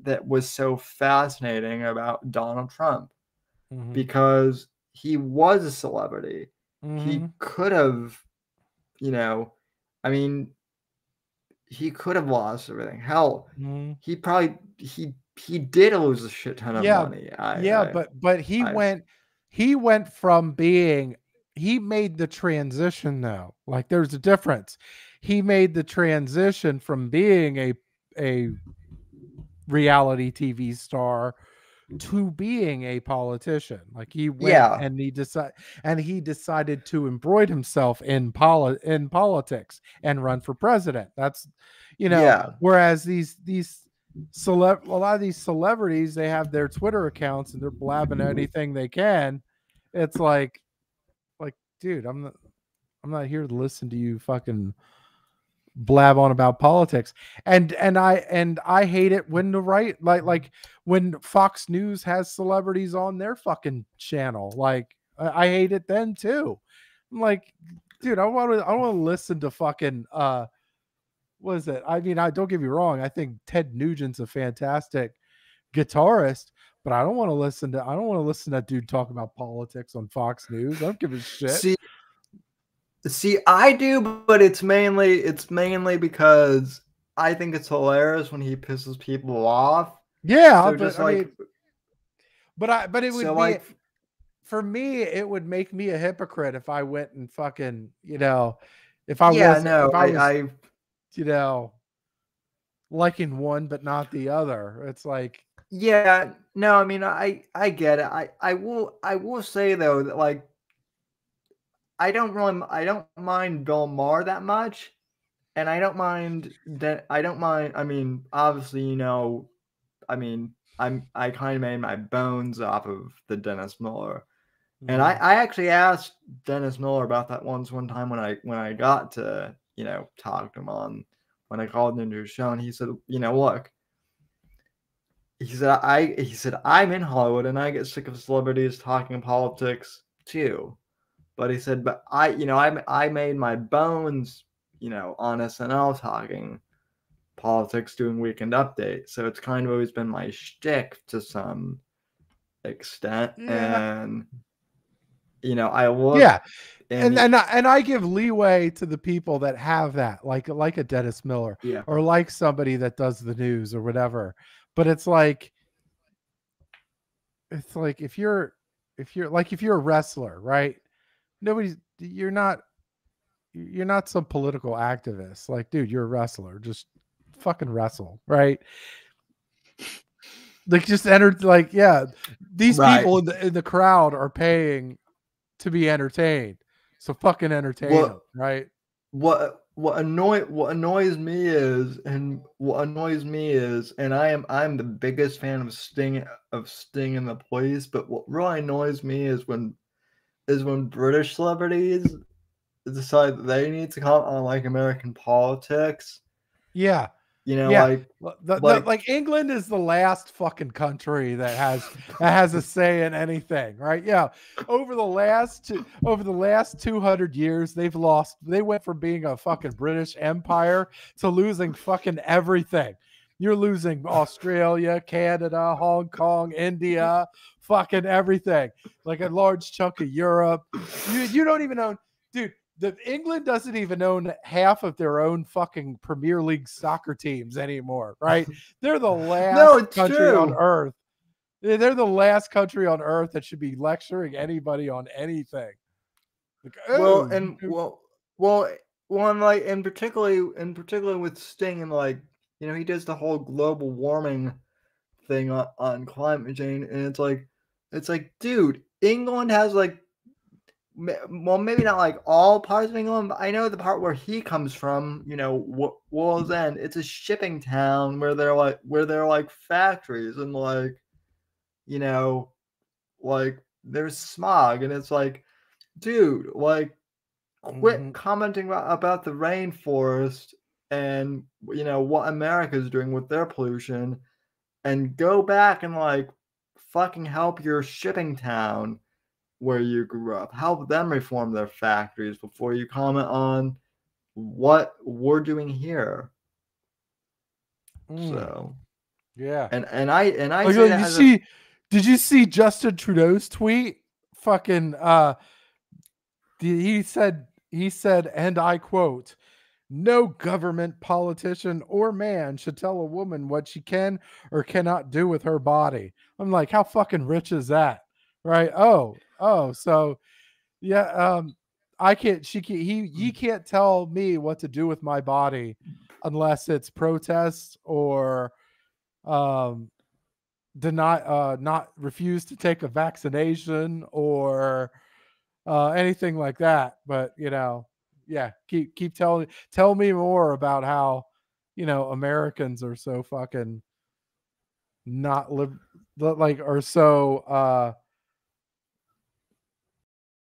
that was so fascinating about Donald Trump, because he was a celebrity. He could have, you know, I mean, he could have lost everything. Hell, he probably he did lose a shit ton of money.
But he went from being, he made the transition though. Like, there's a difference. He made the transition from being a reality TV star to being a politician. Like, he went and he decided to embroid himself in politics and run for president. That's, you know, whereas a lot of these celebrities, they have their Twitter accounts and they're blabbing anything they can. It's like, dude, I'm not here to listen to you fucking blab on about politics. And I hate it when the right, like when Fox News has celebrities on their fucking channel. Like, I hate it then too. I'm like, dude, I want to listen to fucking what is it? I mean, don't get me wrong, I think Ted Nugent's a fantastic guitarist, but I don't want to listen to that dude talk about politics on Fox News. I don't give a shit.
See, I do, but it's mainly because I think it's hilarious when he pisses people off.
Yeah,
so
but
just
but it would be, for me, it would make me a hypocrite if I went and fucking, you know, if I was, you know, liking one but not the other. It's like,
yeah, no, I mean, I get it. I will say though that, like, I don't mind Bill Maher that much, and I don't mind. I mean, obviously, you know, I mean, I kind of made my bones off of the Dennis Miller, and I actually asked Dennis Miller about that one time when I got to, you know, talk to him on, when I called into his show, and he said, you know, look, he said I'm in Hollywood and I get sick of celebrities talking politics too. But he said, but I made my bones, on SNL talking politics, doing Weekend Update. So it's kind of always been my shtick to some extent.
Yeah.
And, I look.
Yeah. And I give leeway to the people that have that, like a Dennis Miller,
Yeah.
or like somebody that does the news or whatever. But it's like if you're a wrestler, right? You're not some political activist. Like, dude, you're a wrestler. Just fucking wrestle, right? Like, just enter. Like, yeah, these people in the crowd are paying to be entertained, so fucking entertain them, right?
What annoys me is, and I'm the biggest fan of Sting in the Police, but what really annoys me is when British celebrities decide that they need to comment on like American politics.
Yeah.
Yeah.
Like England is the last fucking country that has a say in anything, right? Yeah. Over the last 200 years, they went from being a fucking British empire to losing fucking everything. You're losing Australia, Canada, Hong Kong, India, fucking everything. Like a large chunk of Europe. You don't even own, dude. England doesn't even own half of their own fucking Premier League soccer teams anymore, right? They're the last country on earth. They're the last country on earth that should be lecturing anybody on anything. Like,
and particularly with Sting, and like, he does the whole global warming thing on climate change, and it's like, dude, England has like, well, maybe not like all parts of England, but I know the part where he comes from, Wall's End. It's a shipping town where there are like factories, and like, like there's smog, and it's like, dude, like, quit commenting about the rainforest and what America's doing with their pollution, and go back and like fucking help your shipping town where you grew up. Help them reform their factories before you comment on what we're doing here. So
yeah,
and I
like,
say that
did you see Justin Trudeau's tweet? Fucking he said, and I quote, "No government, politician, or man should tell a woman what she can or cannot do with her body." I'm like, how fucking rich is that? Right? Oh, so yeah, he can't tell me what to do with my body unless it's protests or not refuse to take a vaccination or anything like that. But yeah, tell me more about how Americans are so fucking not are so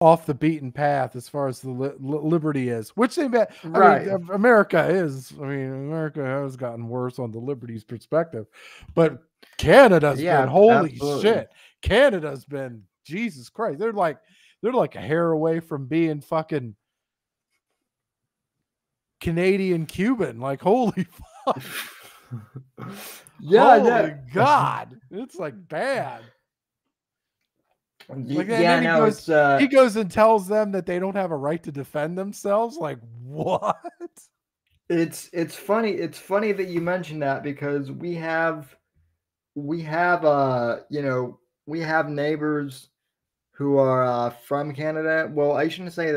off the beaten path as far as the liberty is, which they met.
right.
I mean, America is. I mean, America has gotten worse on the liberties perspective, but Canada's been holy shit. Canada's been Jesus Christ. They're like a hair away from being fucking Canadian Cuban. Like, holy fuck.
Yeah,
holy God, it's like bad. Like, he goes and tells them that they don't have a right to defend themselves. Like, what?
It's funny. It's funny that you mentioned that, because we have neighbors who are from Canada. Well, I shouldn't say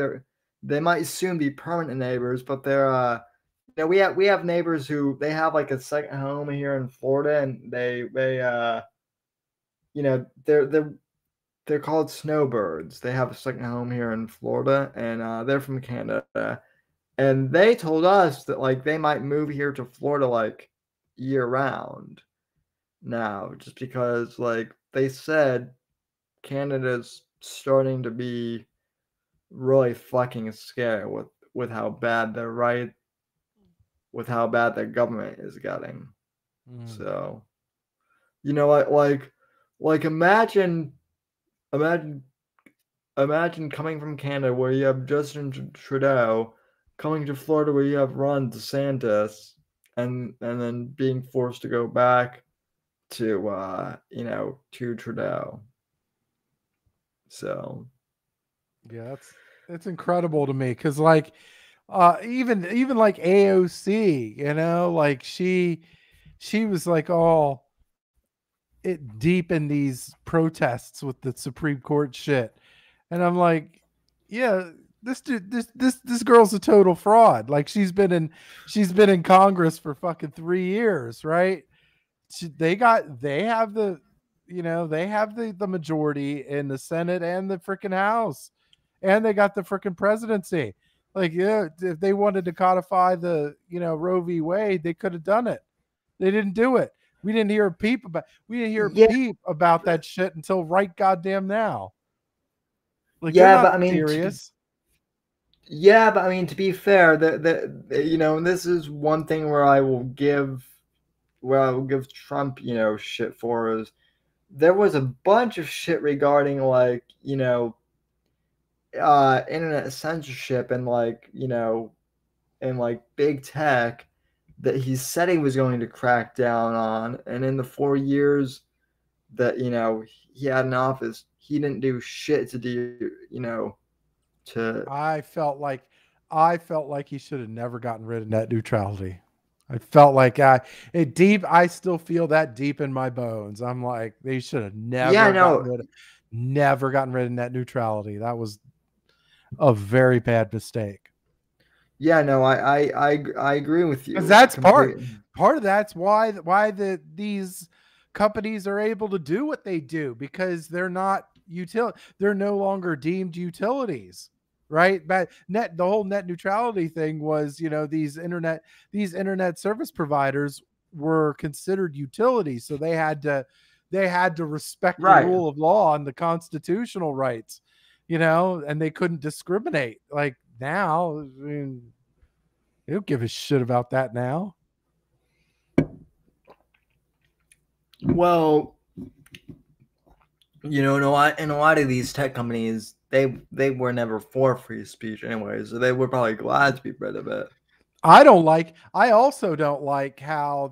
they might soon be permanent neighbors, but they're we have neighbors who they have like a second home here in Florida, and they're called snowbirds. They have a second home here in Florida, and they're from Canada. And they told us that like they might move here to Florida like year round now, just because like they said Canada's starting to be really fucking scary with how bad their government is getting. So, like imagine imagine coming from Canada where you have Justin Trudeau, coming to Florida where you have Ron DeSantis, and then being forced to go back to to Trudeau. So
Yeah, it's incredible to me because like even like AOC, like she was like all it deep in these protests with the Supreme Court shit. And I'm like, yeah, this girl's a total fraud. Like she's been in Congress for fucking 3 years, right? They have the majority in the Senate and the freaking House, and they got the freaking presidency. Like, yeah, if they wanted to codify the Roe v. Wade, they could have done it. They didn't do it. We didn't hear a peep about that shit until right goddamn now. Like they're not serious.
Yeah, but I mean, to be fair, this is one thing where I will give Trump, shit for is there was a bunch of shit regarding like, internet censorship and like, and like big tech that he said he was going to crack down on, and in the 4 years that he had in office, he didn't do shit to do to.
I felt like he should have never gotten rid of net neutrality. I felt like I still feel that deep in my bones. I'm like, they should have never gotten rid of net neutrality. That was a very bad mistake.
Yeah, no, I agree with you.
Because that's part of that's why these companies are able to do what they do, because they're not they're no longer deemed utilities, right? But the whole net neutrality thing was, these internet service providers were considered utilities, so they had to respect the rule of law and the constitutional rights, and they couldn't discriminate. Like now, I mean, they don't give a shit about that now.
Well, in a lot of these tech companies, they were never for free speech anyway, so they were probably glad to be rid of it.
I also don't like how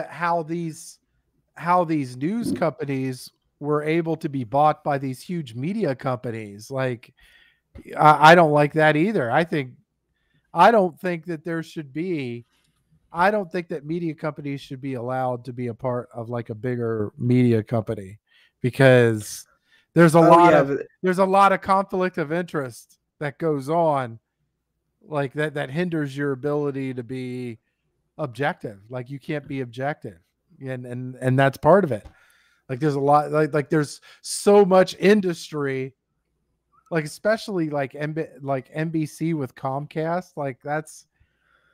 how these news companies were able to be bought by these huge media companies. Like, I don't like that either. I don't think that media companies should be allowed to be a part of like a bigger media company, because there's a lot of conflict of interest that goes on, like that hinders your ability to be objective. Like you can't be objective, and that's part of it. Like there's a lot, like there's so much industry, like especially like NBC with Comcast, like that's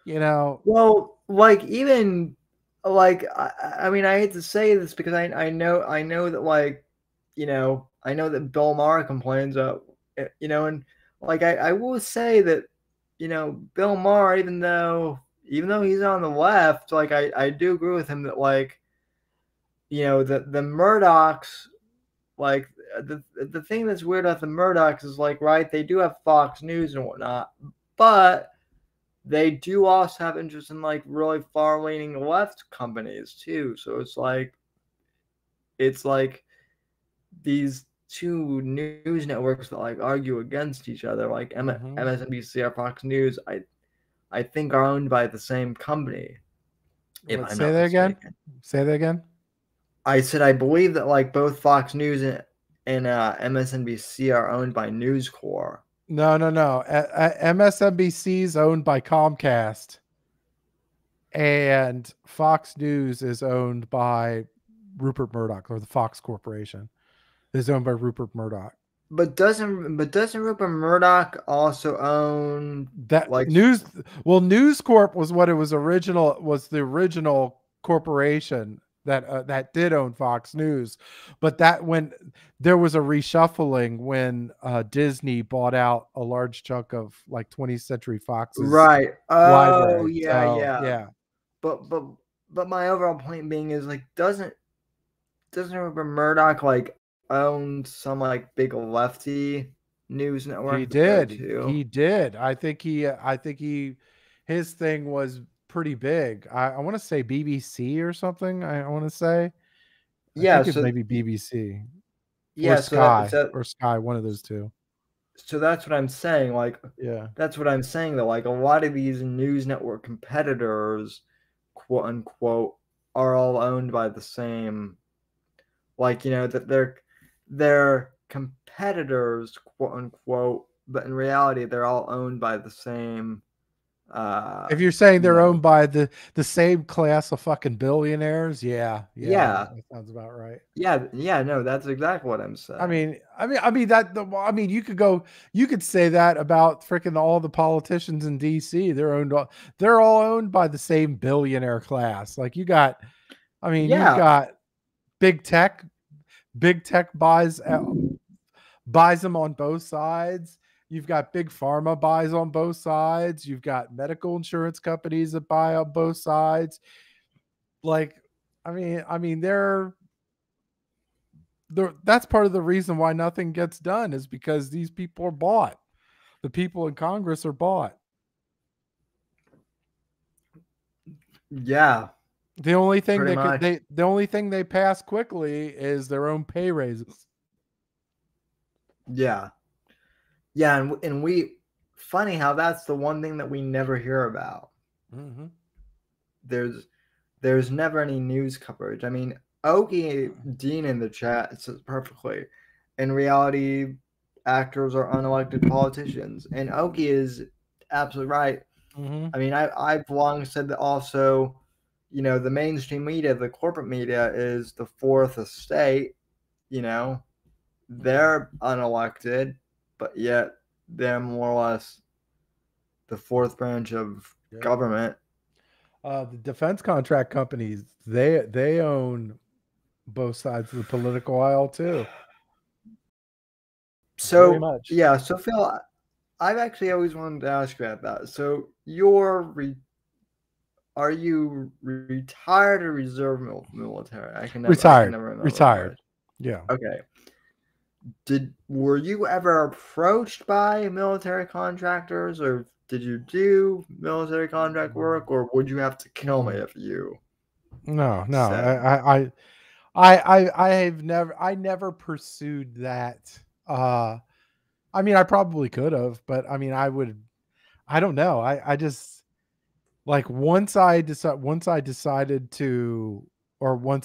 well, like even like I mean, I hate to say this because I know that like I know that Bill Maher complains and like I will say that Bill Maher, even though he's on the left, like I do agree with him that like the Murdochs, like the thing that's weird about the Murdochs is like, right, they do have Fox News and whatnot, but they do also have interest in like really far-leaning left companies too. So it's like these two news networks that like argue against each other, like MSNBC or Fox News, I think are owned by the same company.
Say that again.
I said I believe that like both Fox News and MSNBC are owned by News Corp.
No. MSNBC is owned by Comcast, and Fox News is owned by Rupert Murdoch, or the Fox Corporation is owned by Rupert Murdoch.
But doesn't Rupert Murdoch also own
that like News? Well, News Corp was the original corporation that did own Fox News, but that when there was a reshuffling when Disney bought out a large chunk of like 20th Century Fox's
right. Oh
library.
Yeah. But my overall point being is like doesn't Rupert Murdoch like owned some like big lefty news
He
network there
did.
too.
He did. His thing was pretty big. I want to say BBC or something. I want to say. I
Yeah,
think it may
so
be BBC or
yeah,
Sky or Sky, one of those two.
so that's what I'm saying. Like,
Yeah.
that's what I'm saying. That like a lot of these news network competitors, quote unquote, are all owned by the same. Like, that they're competitors, quote unquote, but in reality, they're all owned by the same.
If you're saying
You
they're
know,
owned by the same class of fucking billionaires, yeah,
yeah,
that sounds about right.
yeah. No, that's exactly what I'm saying.
You could say that about freaking all the politicians in DC. They're all owned by the same billionaire class. Like you've
Yeah,
got big tech. Big tech buys them on both sides. You've got big pharma buys on both sides. You've got medical insurance companies that buy on both sides. Like, they're that's part of the reason why nothing gets done is because these people are bought. The people in Congress are bought.
yeah,
The only thing
pretty much.
the only thing they pass quickly is their own pay raises.
Yeah, yeah, and we funny how that's the one thing that we never hear about.
Mm-hmm.
There's never any news coverage. I mean, Okie Dean in the chat says perfectly. In reality, actors are unelected politicians, and Okie is absolutely right.
Mm-hmm.
I mean, I've long said that also. The mainstream media, the corporate media, is the fourth estate. They're unelected, but yet they're more or less the fourth branch of government.
The defense contract companies, they own both sides of the political aisle too. Very
So
much.
yeah, so Phil, I've actually always wanted to ask you about that. So are you retired or reserve military? I can
Retired.
never remember
Retired.
which.
Yeah.
Okay. Were you ever approached by military contractors, or did you do military contract work, or would you have to kill me if you
No.
said?
I never pursued that. I probably could have, but I don't know. I just like once I decided to, or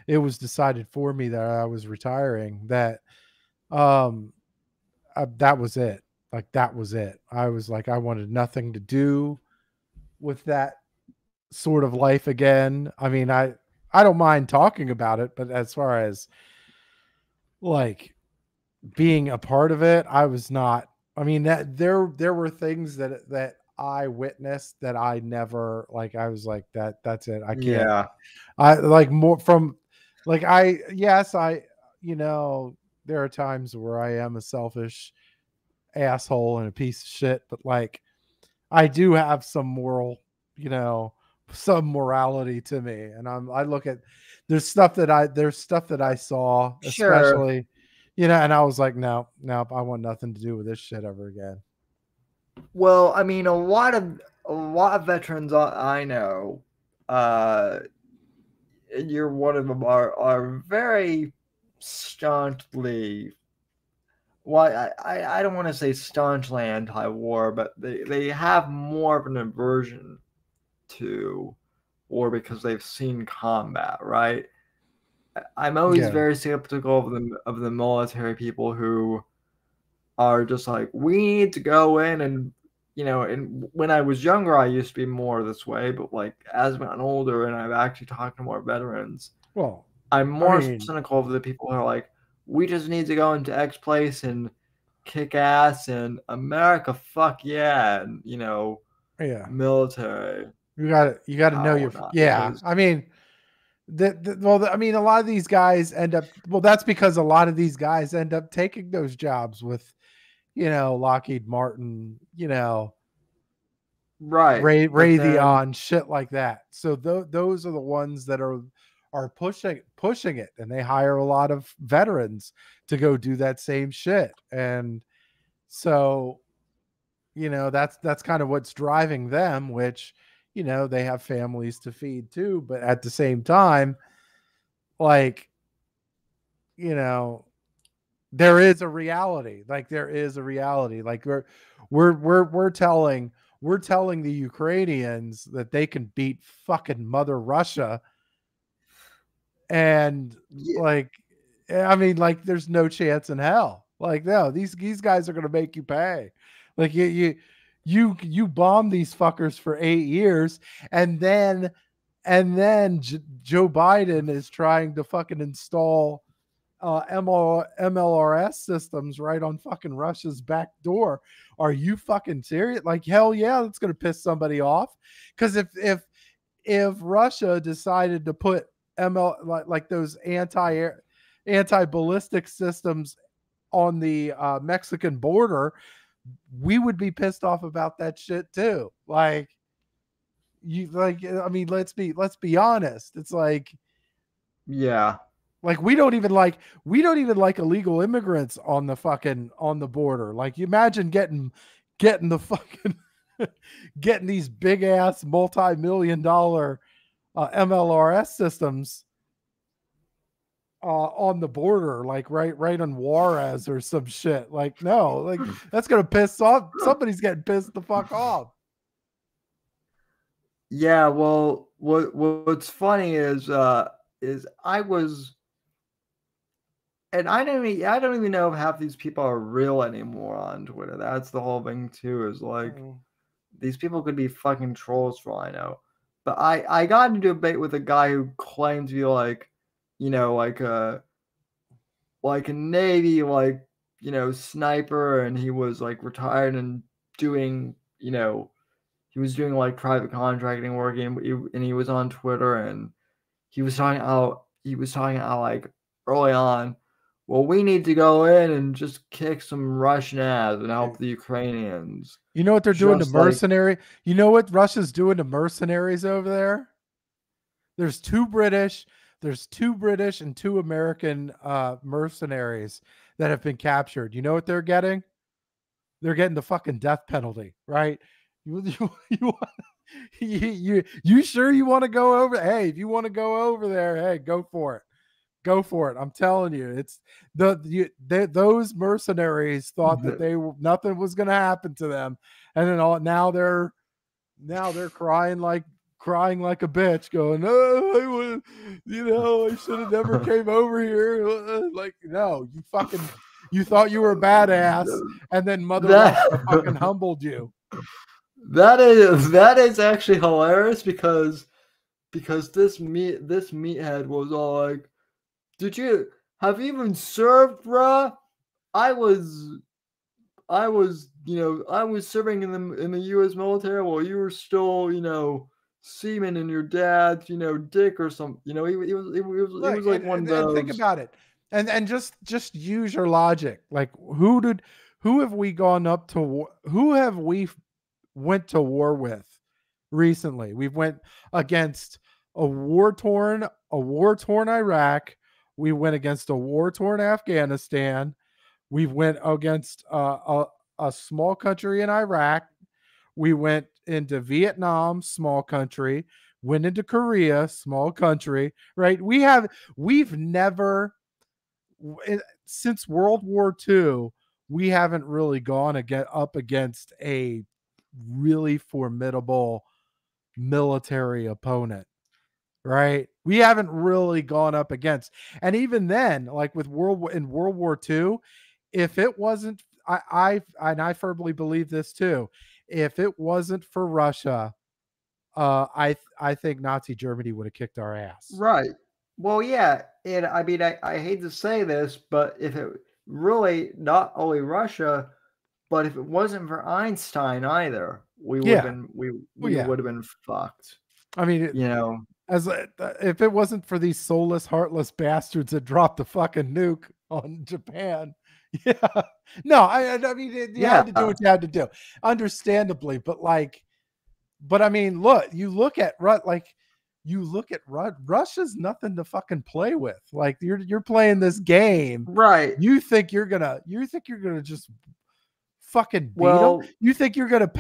it was decided for me that I was retiring, that um that was it. Like that was it. I was like, I wanted nothing to do with that sort of life again. I don't mind talking about it, but as far as like being a part of it, I was not. That there were things that I witnessed that I never, like, I was like, that's it. I can't.
Yeah.
I like more from like I yes, there are times where I am a selfish asshole and a piece of shit, but like I do have some some morality to me. And I look at there's stuff that I saw,
Sure.
especially, and I was like, no, I want nothing to do with this shit ever again.
Well, I mean, a lot of veterans I know, you're one of them, are very staunchly. Well, I don't want to say staunchly anti-war, but they have more of an aversion to war because they've seen combat, right? I'm always
Yeah.
very skeptical of the military people who are just like, we need to go in and when I was younger, I used to be more this way, but like as I've gotten older and I've actually talked to more veterans,
Well,
I'm
I
more
mean,
cynical of the people who are like, we just need to go into X place and kick ass and America, fuck yeah, and
yeah,
military
you got to know
power,
your,
not
yeah.
because
A lot of these guys end up, that's because a lot of these guys end up taking those jobs with, Lockheed Martin,
right, but then
Raytheon, shit like that. So those are the ones that are pushing it, and they hire a lot of veterans to go do that same shit. And so, that's kind of what's driving them, which, they have families to feed too. But at the same time, like, there is a reality. Like, there is a reality. Like, we're telling the Ukrainians that they can beat fucking Mother Russia. And like, I mean, like, there's no chance in hell. Like, no, these guys are going to make you pay. Like, you bomb these fuckers for 8 years, and then Joe Biden is trying to fucking install MLRS systems right on fucking Russia's back door. Are you fucking serious? Like, hell yeah, that's going to piss somebody off. Because if Russia decided to put like those anti-ballistic systems on the Mexican border, we would be pissed off about that shit too. Like, I mean, let's be honest. It's like,
yeah,
like, we don't even like illegal immigrants on the border. Like, you imagine getting the fucking getting these big ass multi-million-dollar MLRS systems on the border, like right on Juarez or some shit. Like, no, like, that's gonna piss off. Somebody's getting pissed the fuck off.
Yeah, well, what's funny is I was, and I don't even know if half these people are real anymore on Twitter. That's the whole thing too. Is like, these people could be fucking trolls for all I know. But I got into a debate with a guy who claimed to be like, like a Navy, like, sniper, and he was like retired and doing, he was doing like private contracting work, and he was on Twitter, and he was talking out like early on, well, we need to go in and just kick some Russian ass and help the Ukrainians.
You know what they're doing to mercenary? You know what Russia's doing to mercenaries over there? There's two British and 2 American mercenaries that have been captured. You know what they're getting? They're getting the fucking death penalty, right? You sure you want to go over? Hey, if you want to go over there, hey, go for it. Go for it. I'm telling you, it's those mercenaries thought that nothing was going to happen to them, and then now they're crying like a bitch, going, "Oh, I should have never came over here." Like, no, you thought you were a badass, and then Mother Russia fucking humbled you.
That is actually hilarious because this meathead was all like, have you even served, bruh? I was serving in the U.S. military while you were still, semen in your dad's, dick or something. He was like one of those.
Think about it, and just use your logic. Like, who have we gone up to war? Who have we went to war with recently? We've went against a war-torn Iraq. We went against a war-torn Afghanistan. We went against a small country in Iraq. We went into Vietnam, small country. Went into Korea, small country. Right? We've never, since World War II, we haven't really gone up against a really formidable military opponent. Right? We haven't really gone up against, and even then, like with World War II, if it wasn't, I firmly believe this too, if it wasn't for Russia, I think Nazi Germany would have kicked our ass.
Right. Well, yeah, and I mean, I hate to say this, but if it really, not only Russia, but if it wasn't for Einstein either, we would have been would have been fucked.
I mean, as if it wasn't for these soulless, heartless bastards that dropped the fucking nuke on Japan. Yeah. No, I mean, you had to do what you had to do, understandably, but I mean, look at like, you look at Russia's nothing to fucking play with. Like you're playing this game.
Right.
You think you're gonna just fucking beat them?
Well,
You think you're gonna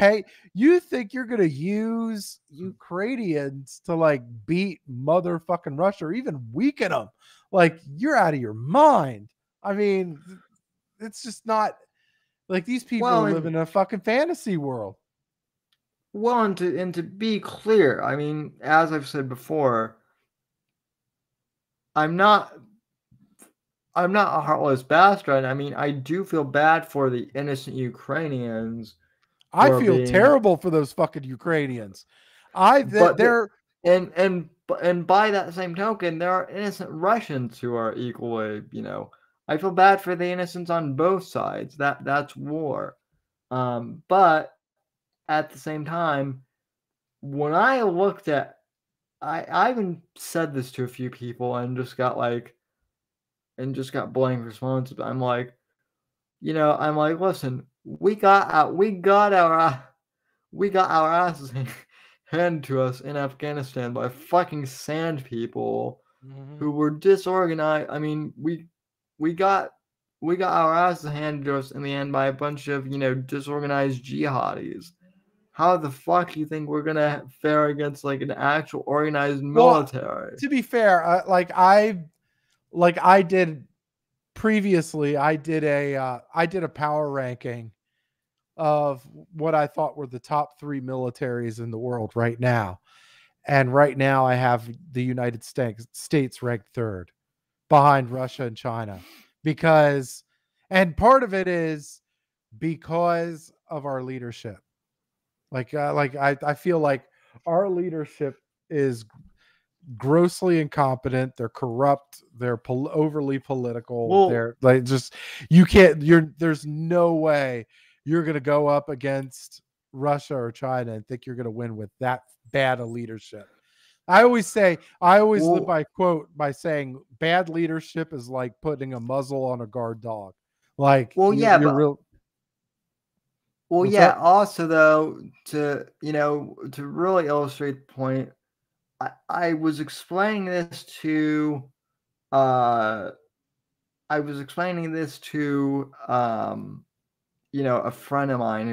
use Ukrainians to like beat motherfucking Russia or even weaken them? Like, you're out of your mind. I mean, it's just not like these people are living in a fucking fantasy world.
Well, and to be clear, I mean, as I've said before, I'm not a heartless bastard. I mean, I do feel bad for the innocent Ukrainians.
I feel terrible for those fucking Ukrainians. And
by that same token, there are innocent Russians who are equally, I feel bad for the innocents on both sides. That's war. But at the same time, when I looked at, I even said this to a few people and just got blank responses. I'm like, listen, we got our asses handed to us in Afghanistan by fucking sand people who were disorganized. I mean, we got our asses handed to us in the end by a bunch of disorganized jihadis. How the fuck do you think we're gonna fare against like an actual organized military?
Well, to be fair, I did previously, I did a power ranking of what I thought were the top 3 militaries in the world right now. And right now I have the United States ranked 3rd behind Russia and China, and part of it is because of our leadership. I feel like our leadership is grossly incompetent. They're corrupt. They're overly political. They're like, just, there's no way you're going to go up against Russia or China and think you're going to win with that bad a leadership. I always live by quote by saying bad leadership is like putting a muzzle on a guard dog. Like,
also though, to really illustrate the point, I was explaining this to a friend of mine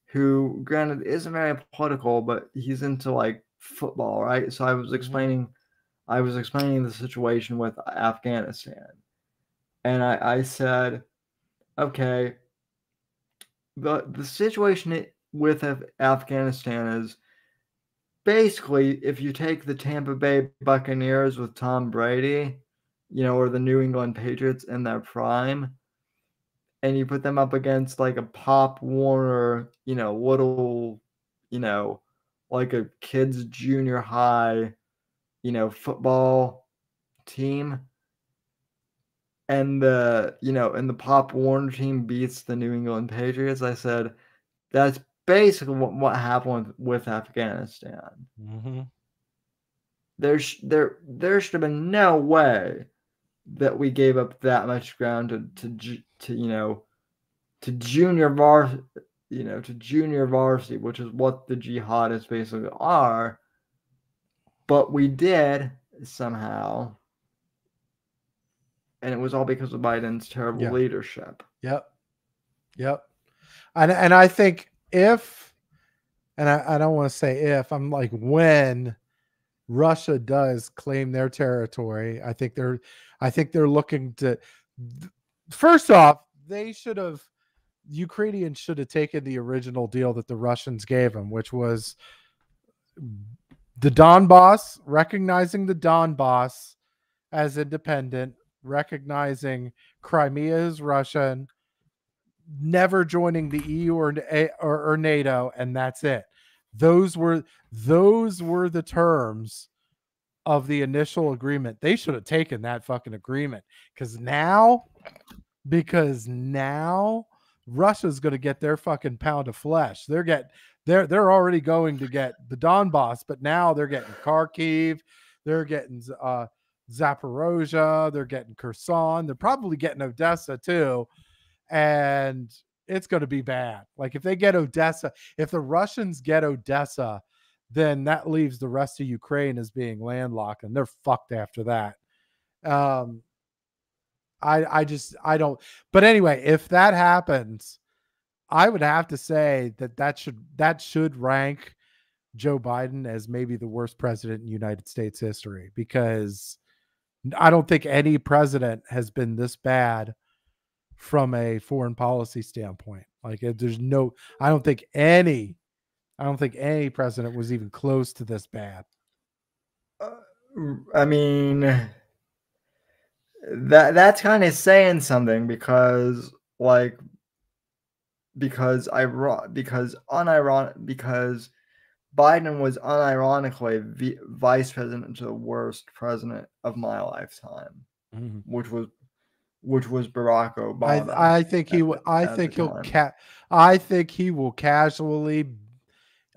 who granted isn't very political, but he's into like football, right? So I was explaining the situation with Afghanistan, and I said, okay, the situation with Afghanistan is basically if you take the Tampa Bay Buccaneers with Tom Brady, or the New England Patriots in their prime, and you put them up against like a Pop Warner, little, like a kids junior high, football team, and the Pop Warner team beats the New England Patriots, I said that's basically what happened with Afghanistan.
Mm-hmm.
There should have been no way that we gave up that much ground to junior varsity, which is what the jihadists basically are. But we did somehow, and it was all because of Biden's terrible leadership.
Yep. And I think I don't want to say if, I'm like, when Russia does claim their territory, I think they're looking to, first off, Ukrainians should have taken the original deal that the Russians gave them, which was the Donbass, recognizing the Donbass as independent, recognizing Crimea as Russian, never joining the EU or NATO, and that's it. Those were the terms of the initial agreement. They should have taken that fucking agreement, because now Russia's going to get their fucking pound of flesh. They're already going to get the Donbass, but now they're getting Kharkiv, they're getting Zaporozhye, they're getting Kherson, they're probably getting Odessa too, and it's going to be bad. Like, if they get Odessa, if the Russians get Odessa, then that leaves the rest of Ukraine as being landlocked, and they're fucked after that. Um, I don't. But anyway, if that happens, I would have to say that should rank Joe Biden as maybe the worst president in United States history, because I don't think any president has been this bad from a foreign policy standpoint. Like there's no, I don't think any president was even close to this bad.
I mean, that's kind of saying something, because like because Biden was unironically vice president to the worst president of my lifetime,
Mm-hmm.
which was Barack Obama.
I think he will. I think he will casually.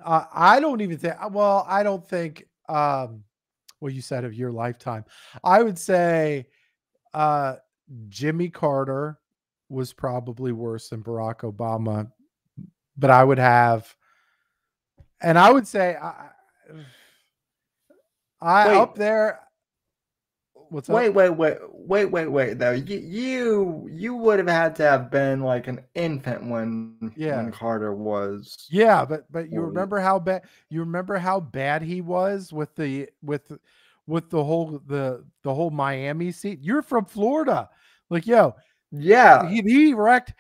I don't even think. Well, I don't think. Well, you said of your lifetime. I would say Jimmy Carter was probably worse than Barack Obama, but I would have, and I would say up there. What's up?
Wait. Though you would have had to have been like an infant when Carter was.
Yeah, but you remember how bad he was with the whole Miami seat. You're from Florida, like
yeah,
he wrecked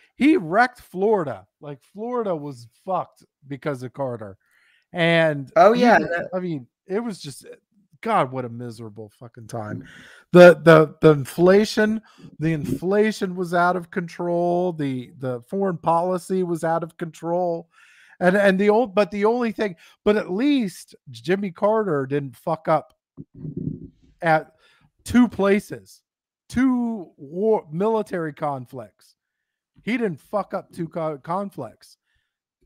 Florida. Like Florida was fucked because of Carter, and I mean it was just. God, what a miserable fucking time. The inflation was out of control. The foreign policy was out of control. But at least Jimmy Carter didn't fuck up at two places, two military conflicts. He didn't fuck up two conflicts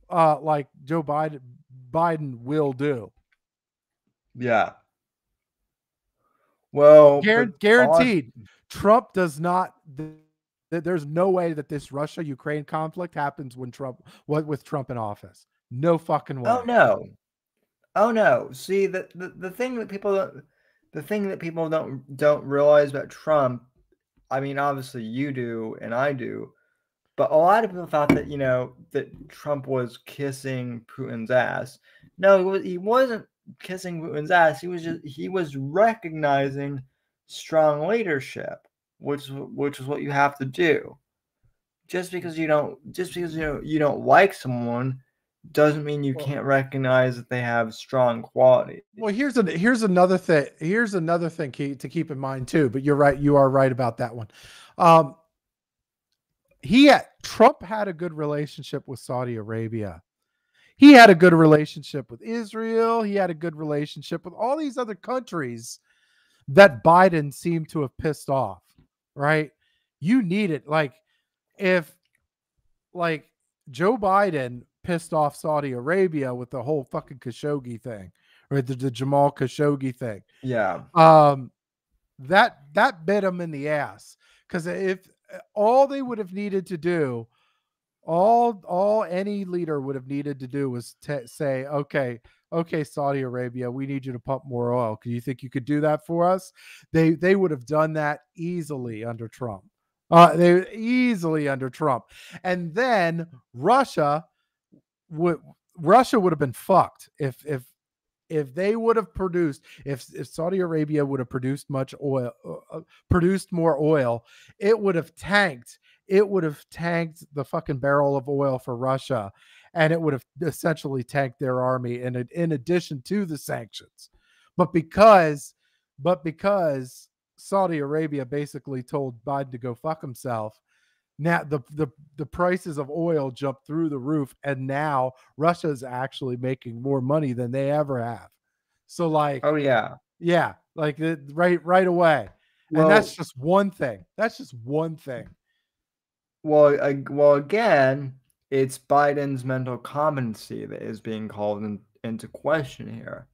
like Joe Biden will do.
Yeah. Well,
guaranteed. Trump does not. There's no way that this Russia-Ukraine conflict happens with Trump in office. No fucking way.
Oh no. See, the thing that people don't realize about Trump. I mean, obviously you do and I do, but a lot of people thought that that Trump was kissing Putin's ass. No, he wasn't kissing Putin's ass. He was recognizing strong leadership, which is what you have to do. Just because you don't like someone doesn't mean you can't recognize that they have strong qualities.
Well, here's another thing. Here's another thing to keep in mind too. But you're right. You are right about that one. Trump had a good relationship with Saudi Arabia. He had a good relationship with Israel. He had a good relationship with all these other countries that Biden seemed to have pissed off, right? You need it. If Joe Biden pissed off Saudi Arabia with the whole fucking Khashoggi thing, or the Jamal Khashoggi thing.
Yeah.
That bit him in the ass. Because if all they would have needed to do, all any leader would have needed to do was say, okay, Saudi Arabia, we need you to pump more oil. Do you think you could do that for us? They would have done that easily under Trump. Easily under Trump. And then Russia would have been fucked if they would have produced, if Saudi Arabia would have produced produced more oil, it would have tanked the fucking barrel of oil for Russia, and it would have essentially tanked their army in addition to the sanctions. But because Saudi Arabia basically told Biden to go fuck himself, now the prices of oil jumped through the roof, and now Russia is actually making more money than they ever have. So right away. Well, and that's just one thing.
Well, again, it's Biden's mental competency that is being called into question here.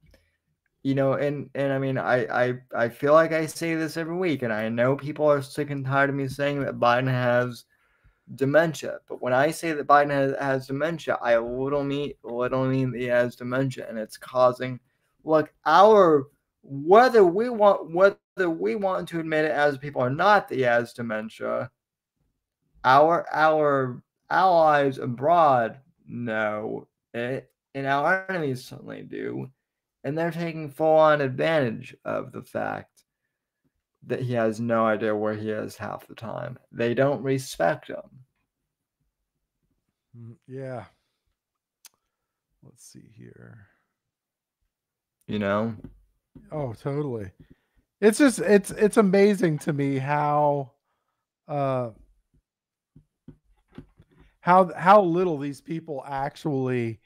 And I mean, I feel like I say this every week, and I know people are sick and tired of me saying that Biden has dementia. But when I say that Biden has dementia, I literally mean he has dementia, and it's causing, look, whether we want to admit it as people or not that he has dementia, our allies abroad know it, and our enemies certainly do, and they're taking full-on advantage of the fact that he has no idea where he is half the time. They don't respect him.
Yeah. Let's see here.
You know?
Oh, totally. It's just it's amazing to me how how little these people actually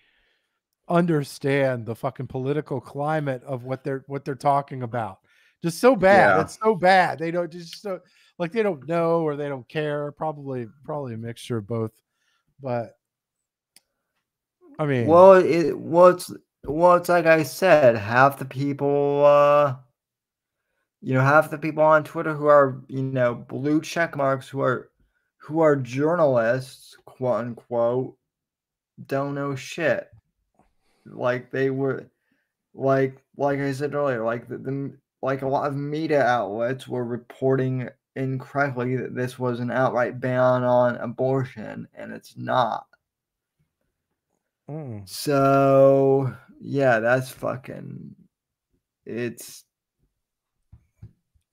understand the fucking political climate of what they're talking about. Just so bad.
Yeah.
It's so bad. They don't just so like they don't know or they don't care. Probably a mixture of both. But I mean,
it's like I said, half the people half the people on Twitter who are, blue check marks, who are journalists, quote unquote, don't know shit. Like they were, like I said earlier, like like a lot of media outlets were reporting incorrectly that this was an outright ban on abortion, and it's not. So yeah, that's fucking. It's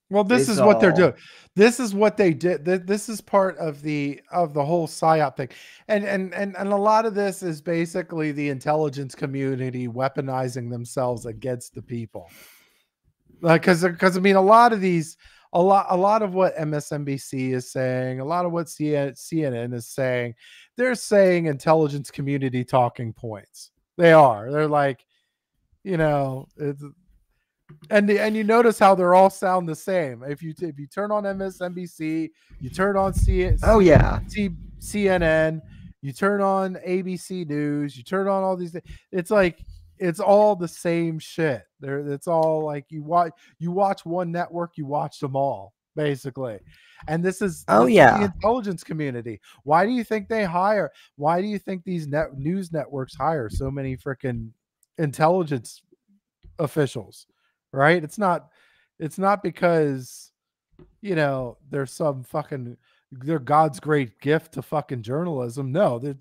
well, this
it's
is what they're
all
doing. This is what they did. This is part of the whole psyop thing, and a lot of this is basically the intelligence community weaponizing themselves against the people. Like, because I mean, a lot of what MSNBC is saying, a lot of what CNN is saying, they're saying intelligence community talking points. They're like, it's. And you notice how they're all sound the same. If you turn on MSNBC, you turn on CNN, you turn on ABC News, you turn on all these things. It's like it's all the same shit. It's all like you watch one network, you watch them all basically. And this is the intelligence community. Why do you think why do you think these news networks hire so many freaking intelligence officials? Right? It's not because there's some fucking they're God's great gift to fucking journalism. No, they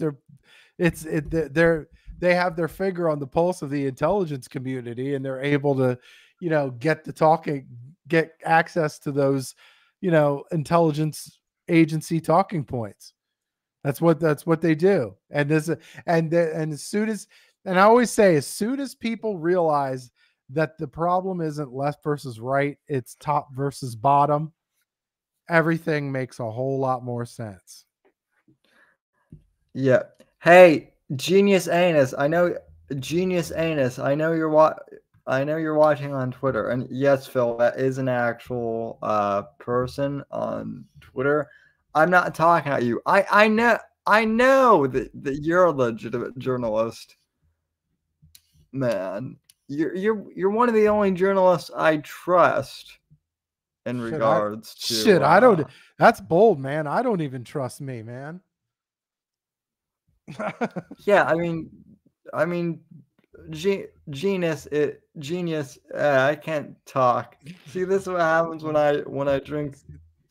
have their finger on the pulse of the intelligence community, and they're able to get access to those intelligence agency talking points. That's what they do. And as soon as, and I always say, as soon as people realize that the problem isn't left versus right, it's top versus bottom, everything makes a whole lot more sense.
Yeah. Hey, Genius Anus, I know you're watching on Twitter, and yes, Phil, that is an actual person on Twitter. I'm not talking at you. I know that you're a legitimate journalist, man. You're one of the only journalists I trust in regards to.
I don't. That's bold, man. I don't even trust me, man.
Yeah, I mean, genius. I can't talk. See, this is what happens when I drink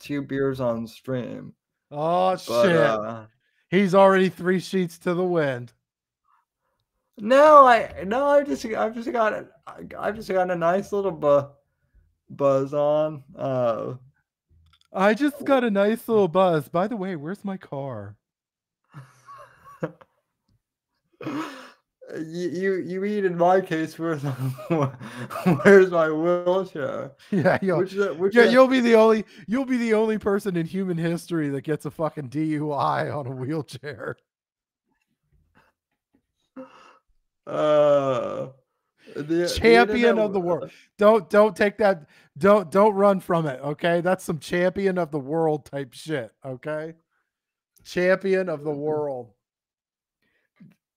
2 beers on stream.
Oh shit! He's already 3 sheets to the wind.
I've just got a nice little buzz on.
I just got a nice little buzz. By the way, where's my car?
You mean in my case, where's my wheelchair?
Yeah, you'll be the only person in human history that gets a fucking DUI on a wheelchair. Champion of the world. Don't take that. Don't run from it. Okay, that's some champion of the world type shit. Okay, champion of the world.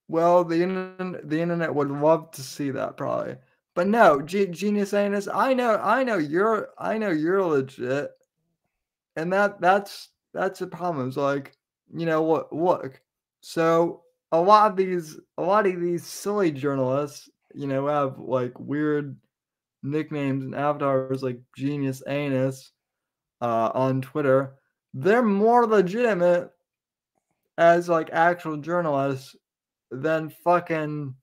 Well, the internet would love to see that probably, but no, Genius Anus. I know you're legit, and that's the problem. It's like look. So a lot of these silly journalists, have like weird nicknames and avatars like Genius Anus on Twitter. They're more legitimate as like actual journalists than fucking,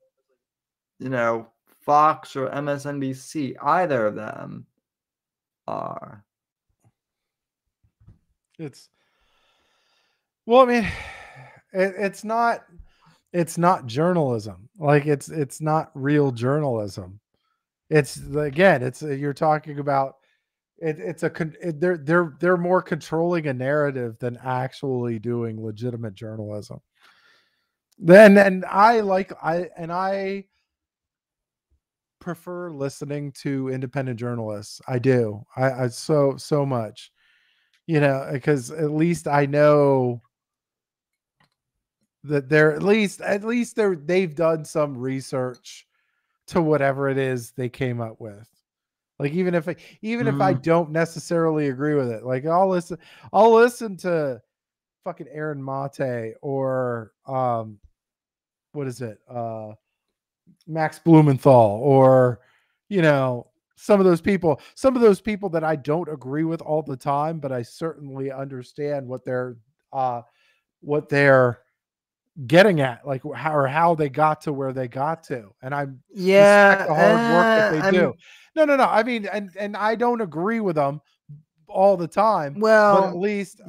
Fox or MSNBC. Either of them are.
Well, I mean, it's not journalism. Like it's not real journalism. It's again, you're talking about they're more controlling a narrative than actually doing legitimate journalism. And I prefer listening to independent journalists. I do. I so much, because at least I know that they're they've done some research to whatever it is they came up with. Like even if I don't necessarily agree with it, like I'll listen to fucking Aaron Mate or what is it? Max Blumenthal or some of those people that I don't agree with all the time, but I certainly understand what they're getting at, like how they got to where they got to, and I respect the hard work that they do. No, I mean, and I don't agree with them all the time, but at least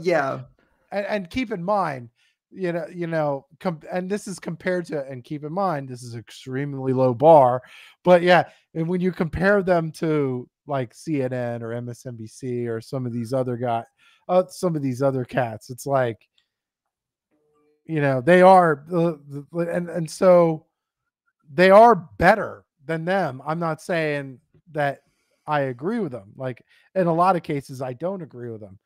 and keep in mind, and this is compared to, and keep in mind, this is extremely low bar, but yeah, and when you compare them to like CNN or MSNBC or some of these other cats, it's like, they are and so they are better than them. I'm not saying that I agree with them. Like in a lot of cases, I don't agree with them.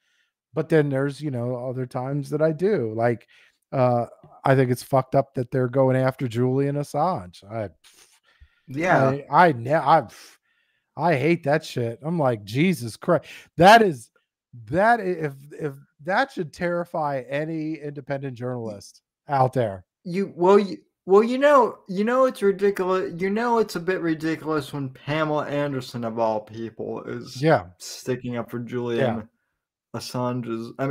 But then there's, other times that I do. Like, I think it's fucked up that they're going after Julian Assange. I hate that shit. I'm like, Jesus Christ. If that should terrify any independent journalist out there.
It's ridiculous. It's a bit ridiculous when Pamela Anderson, of all people, is sticking up for Julian Assange's. I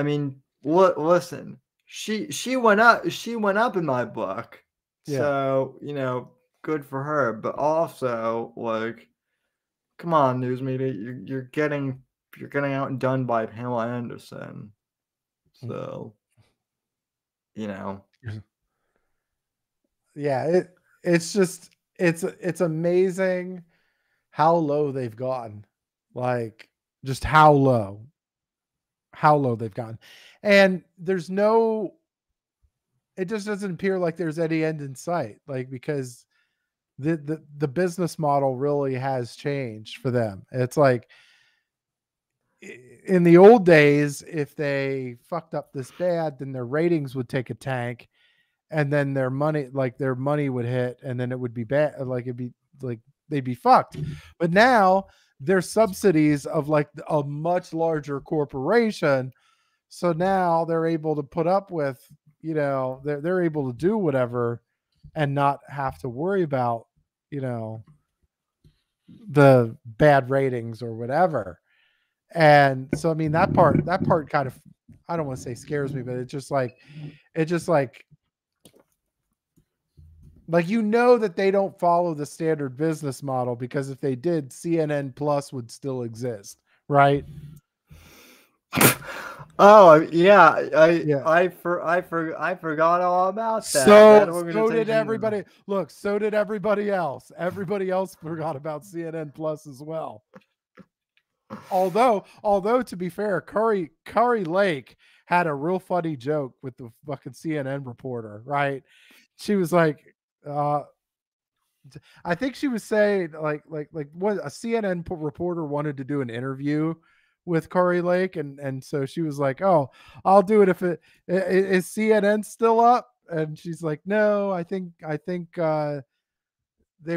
mean, listen. She went up in my book. Yeah. So, good for her. But also, like, come on, news media, you're getting outdone by Pamela Anderson. So,
Yeah, it's amazing how low they've gotten. Like just how low they've gotten. And it just doesn't appear like there's any end in sight. Like, because the business model really has changed for them. It's like in the old days, if they fucked up this bad, then their ratings would take a tank, and then their money would hit, and then it would be bad. Like it'd be like they'd be fucked. But now there's subsidies of like a much larger corporation, so now they're able to put up with, they're able to do whatever and not have to worry about, the bad ratings or whatever. And so, I mean, that part kind of, I don't want to say scares me, but it's just like that they don't follow the standard business model, because if they did, CNN Plus would still exist, right?
Oh yeah, I forgot all about that.
So did everybody. Look, so did everybody else. Everybody else forgot about CNN Plus as well. Although to be fair, Curry Lake had a real funny joke with the fucking CNN reporter, right? She was like, I think she was saying like what a CNN reporter wanted to do an interview with Curry Lake, and so she was like, "Oh, I'll do it if it is CNN still up?" And she's like, "No, I think they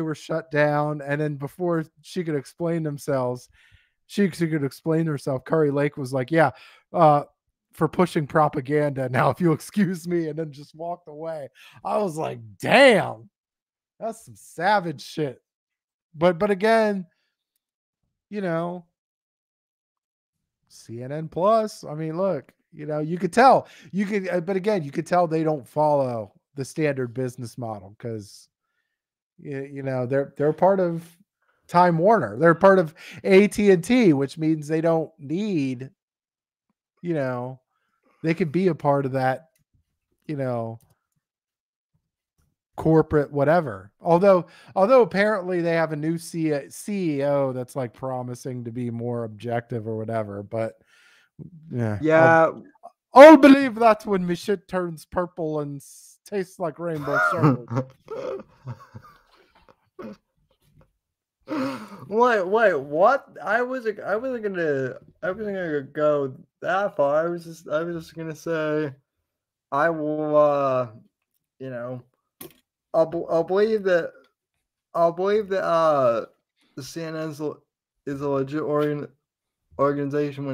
were shut down." And then before she could explain herself, Curry Lake was like, "Yeah, for pushing propaganda. Now, if you'll excuse me, and then just walked away. I was like, damn, that's some savage shit. But again, you know, CNN Plus. I mean, look, you know, you could tell. But again, you could tell they don't follow the standard business model because you know they're part of Time Warner. They're part of AT&T, which means they don't need, you know, they could be a part of that, you know, corporate whatever. Although apparently they have a new CEO that's like promising to be more objective or whatever. But
Yeah.
I'll believe that when my shit turns purple and tastes like rainbow syrup.
Wait, what? I wasn't gonna go that far. I was just gonna say, I will, you know, I'll believe that the CNN is a legit organization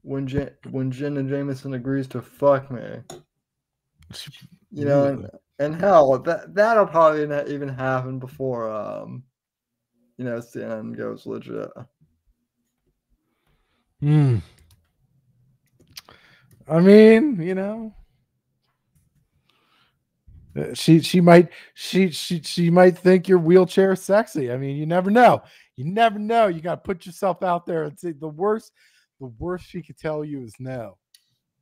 when Jen and Jameson agrees to fuck me. You know, and hell, that'll probably not even happen before you know, CNN goes legit.
I mean, you know, she might think your wheelchair sexy. I mean, you never know. You never know. You got to put yourself out there and say the worst she could tell you is no.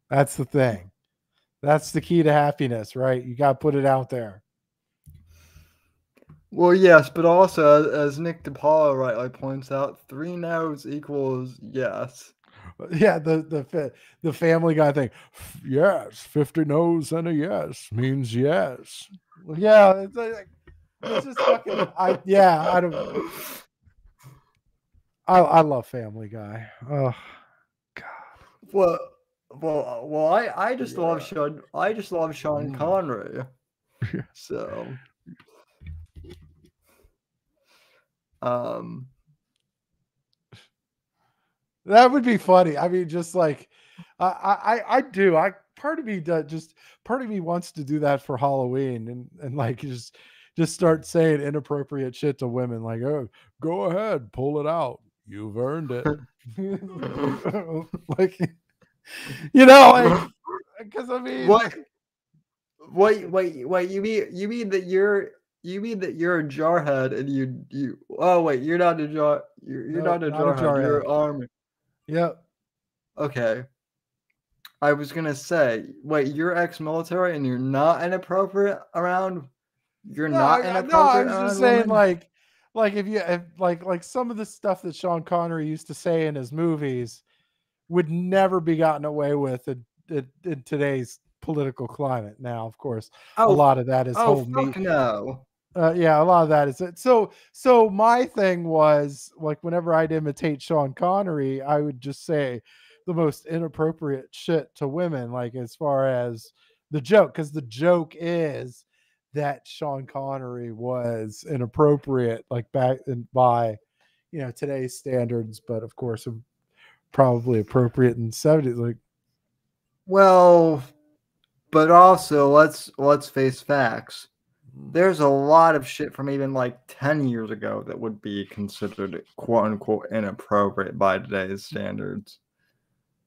That's the thing. That's the key to happiness, right? You got to put it out there.
Well, yes, but also as Nick DiPaolo rightly points out, 3 no's equals yes.
Yeah, the Family Guy thing. Yes, 50 no's and a yes means yes. Well, yeah, it's just fucking. I don't. I love Family Guy. Oh God.
Well, I just love Sean. I just love Sean Connery. So,
that would be funny. I mean, just like I do. Part of me wants to do that for Halloween and like just start saying inappropriate shit to women, like, oh, go ahead, pull it out. You've earned it. Like, you know, like, because I mean,
wait. You mean that you're a jarhead and you? Oh wait, you're not a jar. You're not a jarhead. You're army.
Yep.
Okay. I was gonna say, wait, you're ex-military and you're not inappropriate around. You're not inappropriate.
No, I was just saying, like if like some of the stuff that Sean Connery used to say in his movies would never be gotten away with in today's political climate. Now, of course, a lot of that is
no.
Yeah, a lot of that is it. So my thing was like whenever I'd imitate Sean Connery, I would just say the most inappropriate shit to women, like as far as the joke, because the joke is that Sean Connery was inappropriate, like back by, you know, today's standards, but of course probably appropriate in the 70s. Like,
well, but also let's face facts. There's a lot of shit from even like 10 years ago that would be considered quote unquote inappropriate by today's standards.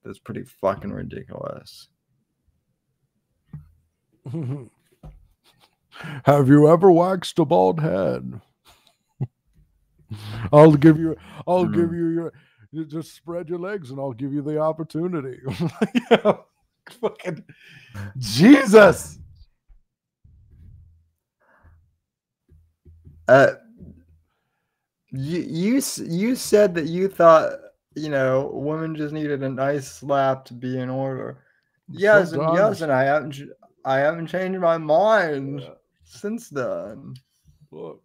That's pretty fucking ridiculous.
Have you ever waxed a bald head? I'll give you your, you just spread your legs and I'll give you the opportunity. You know, fucking Jesus.
You said that you thought, you know, women just needed a nice slap to be in order. Yes, and I haven't changed my mind since then.
Look,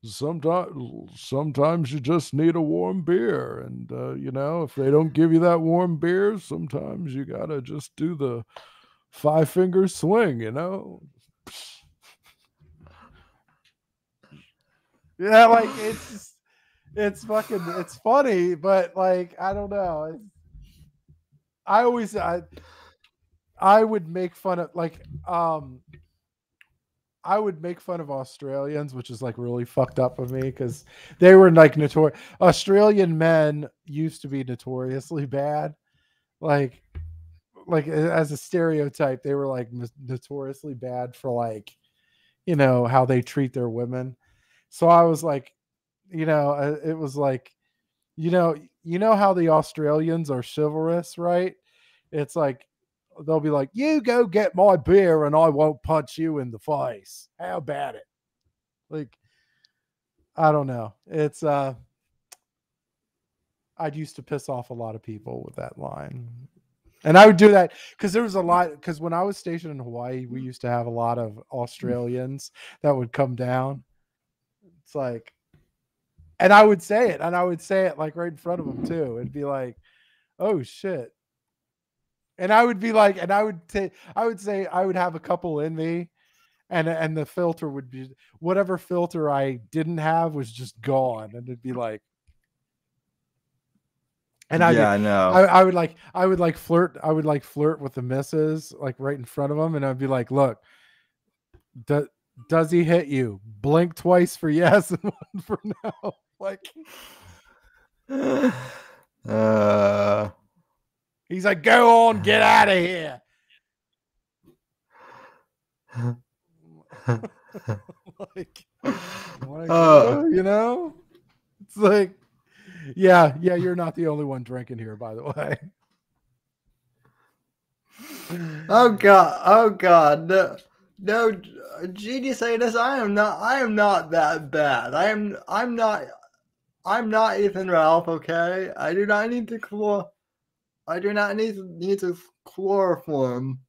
sometimes you just need a warm beer, and you know, if they don't give you that warm beer, sometimes you gotta just do the 5-finger swing, you know. Yeah, like it's fucking, it's funny, but like I don't know. I would make fun of I would make fun of Australians, which is like really fucked up of me because they were like notorious. Australian men used to be notoriously bad, like as a stereotype, they were like notoriously bad for like how they treat their women. So I was like, it was like, how the Australians are chivalrous, right? It's like they'll be like, "You go get my beer, and I won't punch you in the face." How about it? Like, I don't know. It's I'd used to piss off a lot of people with that line. And I would do that because there was a lot. Because when I was stationed in Hawaii, we used to have a lot of Australians that would come down. It's like, and I would say it like right in front of them too. It'd be like, "Oh shit." And I would be like, and I would say I would have a couple in me, and the filter would be whatever filter I didn't have was just gone, and it'd be like, and
Yeah, I know.
I would flirt with the missus like right in front of them, and I'd be like, "Look, does he hit you? Blink twice for yes and one for no." Like, he's like, "Go on, get out of here." like, it's like, yeah, you're not the only one drinking here, by the way.
Oh God, no, Genius Anus, I am not that bad. I'm not Ethan Ralph, okay? I do not need to chloroform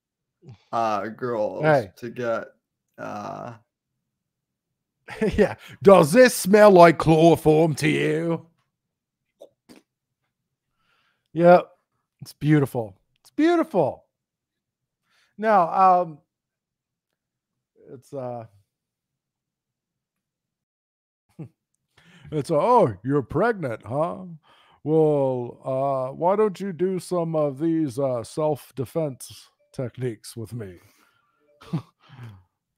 girls to get
yeah. Does this smell like chloroform to you? Yep. It's beautiful. It's beautiful. Now, it's oh, you're pregnant, huh? Well, why don't you do some of these self-defense techniques with me?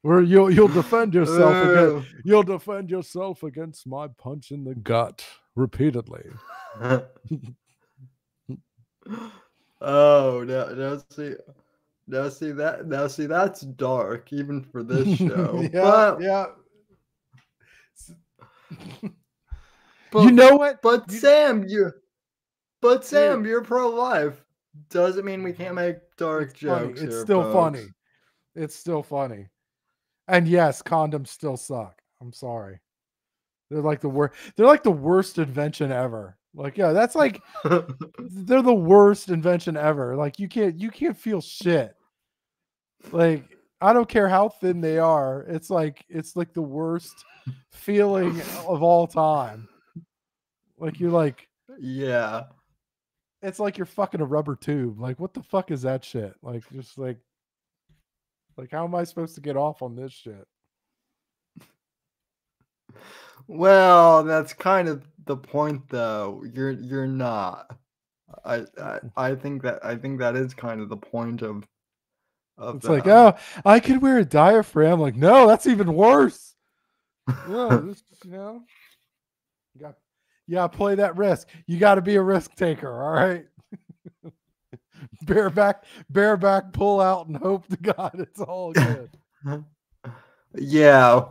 Where you'll defend yourself you'll defend yourself against my punch in the gut repeatedly.
Oh, now see that's dark even for this show.
yeah.
But
you know what?
But Sam, you're pro-life. Doesn't mean we can't make dark jokes.
It's still funny. It's still funny. And yes, condoms still suck. I'm sorry. They're like the worst. They're like the worst invention ever. Like, yeah, that's like they're the worst invention ever. Like you can't feel shit. Like, I don't care how thin they are. It's like the worst feeling of all time. Like you're like,
yeah.
It's like you're fucking a rubber tube. Like, what the fuck is that shit? Like, just like how am I supposed to get off on this shit?
Well, that's kind of the point, though. You're not. I think that is kind of the point of
it's like, oh, I could wear a diaphragm. Like, no, that's even worse. No, this, you gotta play that risk. You got to be a risk taker. All right. bareback, pull out and hope to God it's all good.
Yeah.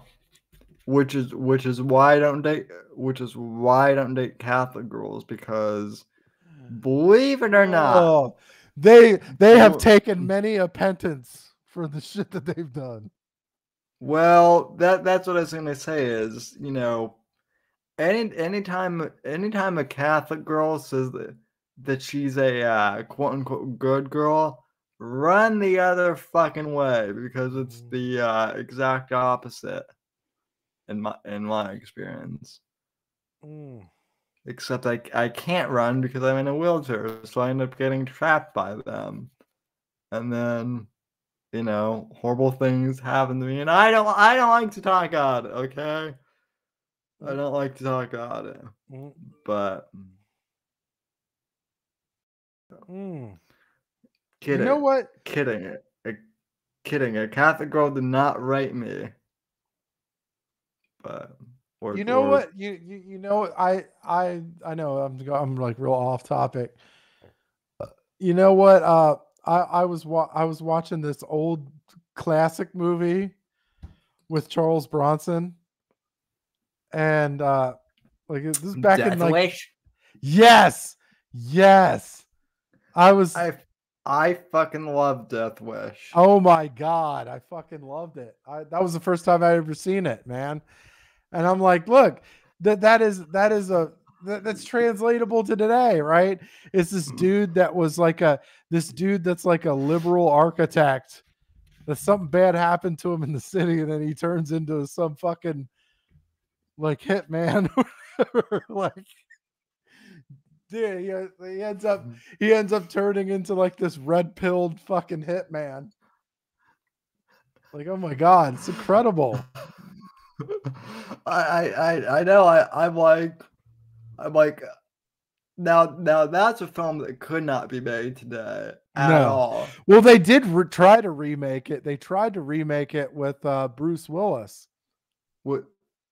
Which is why I don't date Catholic girls, because believe it or not,
they have taken many a penance for the shit that they've done.
Well, that's what I was gonna say is, anytime a Catholic girl says that she's a quote unquote good girl, run the other fucking way, because it's the exact opposite in my experience. Except I can't run because I'm in a wheelchair, so I end up getting trapped by them, and then horrible things happen to me, and I don't like to talk about it. Okay, I don't like to talk about it, but Kidding.
You know what?
Kidding. Kidding. A Catholic girl did not rape me. But
You know what? You know what? I know I'm like real off topic. You know what? I was watching this old classic movie with Charles Bronson, and like this is back in
Death
like
Wish.
yes.
I fucking love Death Wish.
Oh my god, I fucking loved it. That was the first time I ever seen it, man. And I'm like, look, that's translatable to today, right? It's this dude that was like this dude that's like a liberal architect. That something bad happened to him in the city, and then he turns into some fucking like hitman, like. Dude, he ends up turning into like this red-pilled fucking hitman. Like, oh my god, it's incredible.
I know. I'm like now that's a film that could not be made today at all.
Well, they did try to remake it. They tried to remake it with Bruce Willis.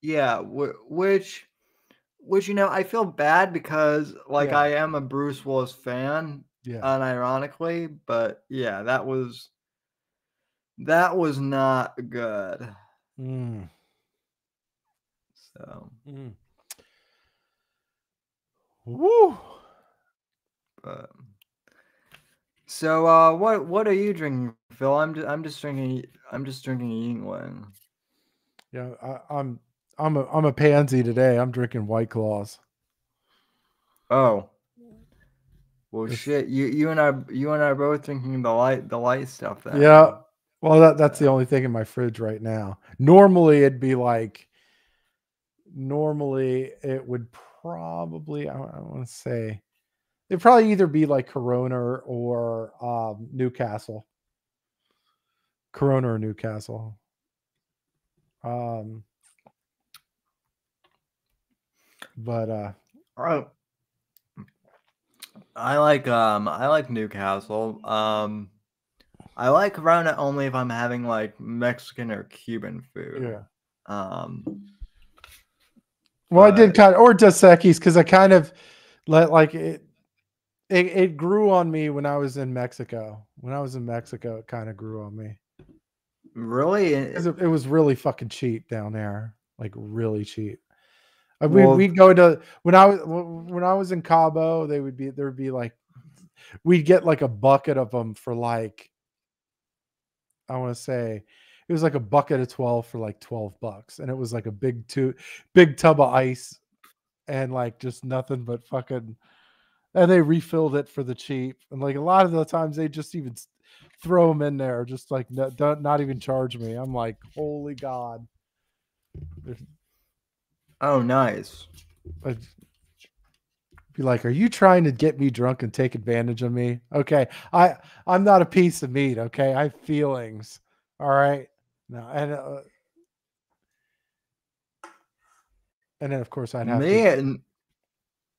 Yeah, which I feel bad because like I am a Bruce Willis fan, unironically, but yeah, that was not good. So
woo.
So what are you drinking, Phil? I'm just drinking Yingling.
Yeah, I'm a pansy today. I'm drinking White Claws.
Oh. Well, shit. You and I are both drinking the light stuff then.
Yeah. Well, that's the only thing in my fridge right now. Normally it would probably, I want to say, it'd probably either be like Corona or Newcastle. Corona or Newcastle. But
I like Newcastle. I like Corona only if I'm having like Mexican or Cuban food.
Yeah. Well, I did kind of, or Dos Equis, because I kind of let like it grew on me when I was in Mexico. When I was in Mexico, it kind of grew on me.
Really?
It was really fucking cheap down there, like really cheap. We'd go to when I was in Cabo, there'd be like we'd get like a bucket of them for like, I want to say it was like a bucket of 12 for like $12, and it was like a big tub of ice and like just nothing but fucking, and they refilled it for the cheap, and like a lot of the times they just even throw them in there, just like not even charge me. I'm like, holy god.
Oh, nice.
I'd be like, are you trying to get me drunk and take advantage of me? Okay, I'm not a piece of meat. Okay, I have feelings. All right. No, and then of course I'd have to.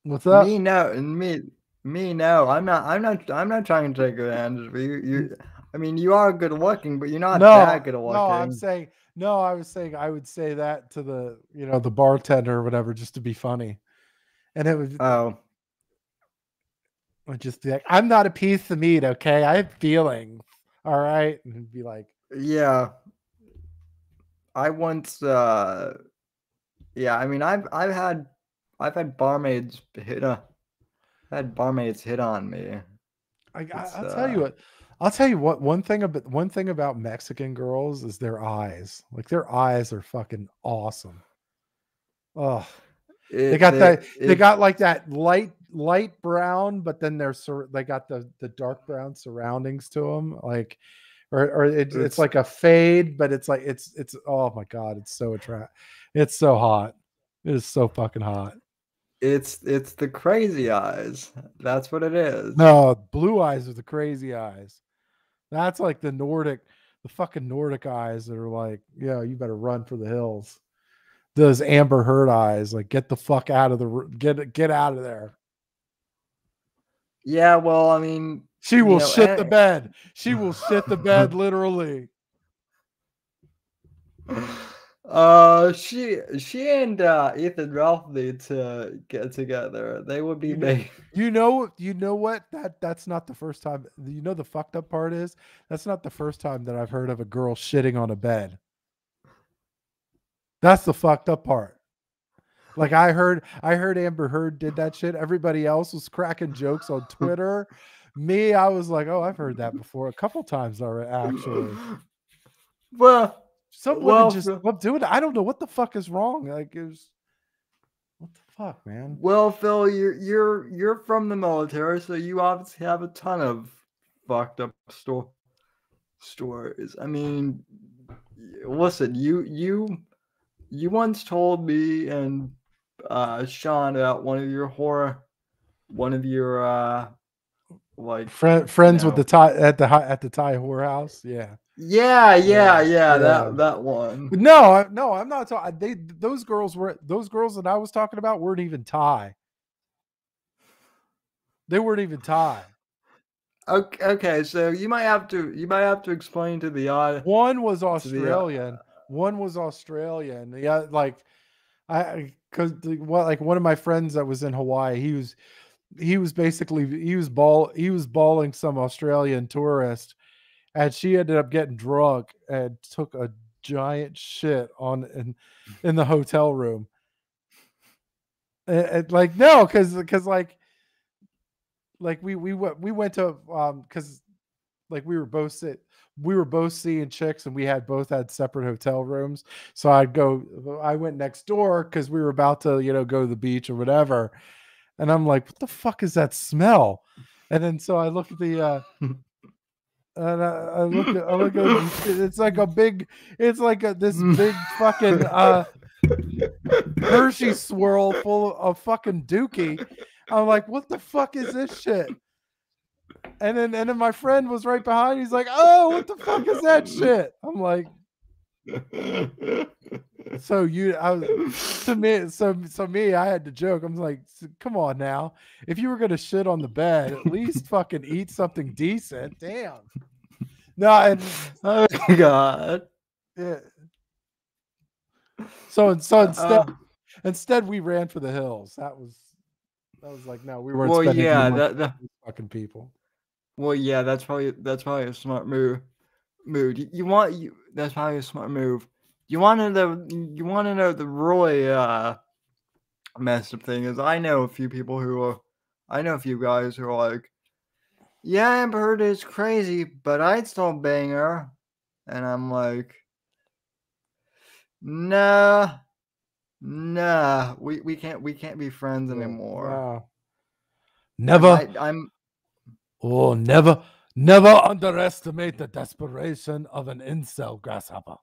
What's up?
Me no. I'm not trying to take advantage of you. I mean, you are good looking, but you're not that good looking.
I was saying I would say that to the bartender or whatever, just to be funny. And it would I'd just be like, I'm not a piece of meat, okay? I have feelings. All right. And it'd be like,
yeah. I once I mean I've had barmaids hit on me.
I'll tell you what, one thing about Mexican girls is their eyes. Like their eyes are fucking awesome. Oh, they got like that light brown, but then they got the dark brown surroundings to them. Like, or it's like a fade, but it's like, it's, oh my God. It's so attractive. It's so hot. It is so fucking hot.
It's the crazy eyes. That's what it is.
No, blue eyes are the crazy eyes. That's like the fucking Nordic eyes that are like, yeah, you better run for the hills. Those Amber Heard eyes, like get the fuck out of get out of there.
Yeah, well, I mean,
She will shit the
and
bed. She will shit the bed, literally.
She and Ethan Ralph need to get together. They would be big.
You know what? That's not the first time. You know the fucked up part is that's not the first time that I've heard of a girl shitting on a bed. That's the fucked up part. Like I heard Amber Heard did that shit. Everybody else was cracking jokes on Twitter. Me, I was like, oh, I've heard that before a couple times already, actually.
Well,
Some women just love doing it. I don't know what the fuck is wrong. Like it was, what the fuck, man?
Well, Phil, you're from the military, so you obviously have a ton of fucked up stories. I mean, listen, you once told me and Sean about one of your like
friends with the Thai at the Thai whorehouse. Yeah.
Yeah. That one.
But no, I'm not talking. Those girls that I was talking about weren't even Thai. They weren't even Thai.
Okay, so you might have to explain to the audience.
One was Australian. One was Australian. Yeah, like one of my friends that was in Hawaii, he was balling some Australian tourist, and she ended up getting drunk and took a giant shit in the hotel room. And like no, because like we went to because like we were both seeing chicks and we both had separate hotel rooms. So I went next door because we were about to go to the beach or whatever, and I'm like, what the fuck is that smell? And then so I look at the and I look at it's like this big fucking Hershey swirl full of fucking dookie. I'm like, what the fuck is this shit? And then my friend was right behind. He's like, oh, what the fuck is that shit? I'm like, me, I had to joke. I'm like, come on now. If you were gonna shit on the bed, at least fucking eat something decent. Damn. No, and
oh my god.
Yeah. So instead we ran for the hills. That was like, no, we weren't spending that fucking people.
Well, yeah, that's probably a smart move. That's probably a smart move. You want to know the really messed up thing is I know a few guys who are like, yeah, Amber Heard is crazy, but I'd still bang her, and I'm like, nah, we can't be friends anymore.
Wow. Never underestimate the desperation of an incel, grasshopper.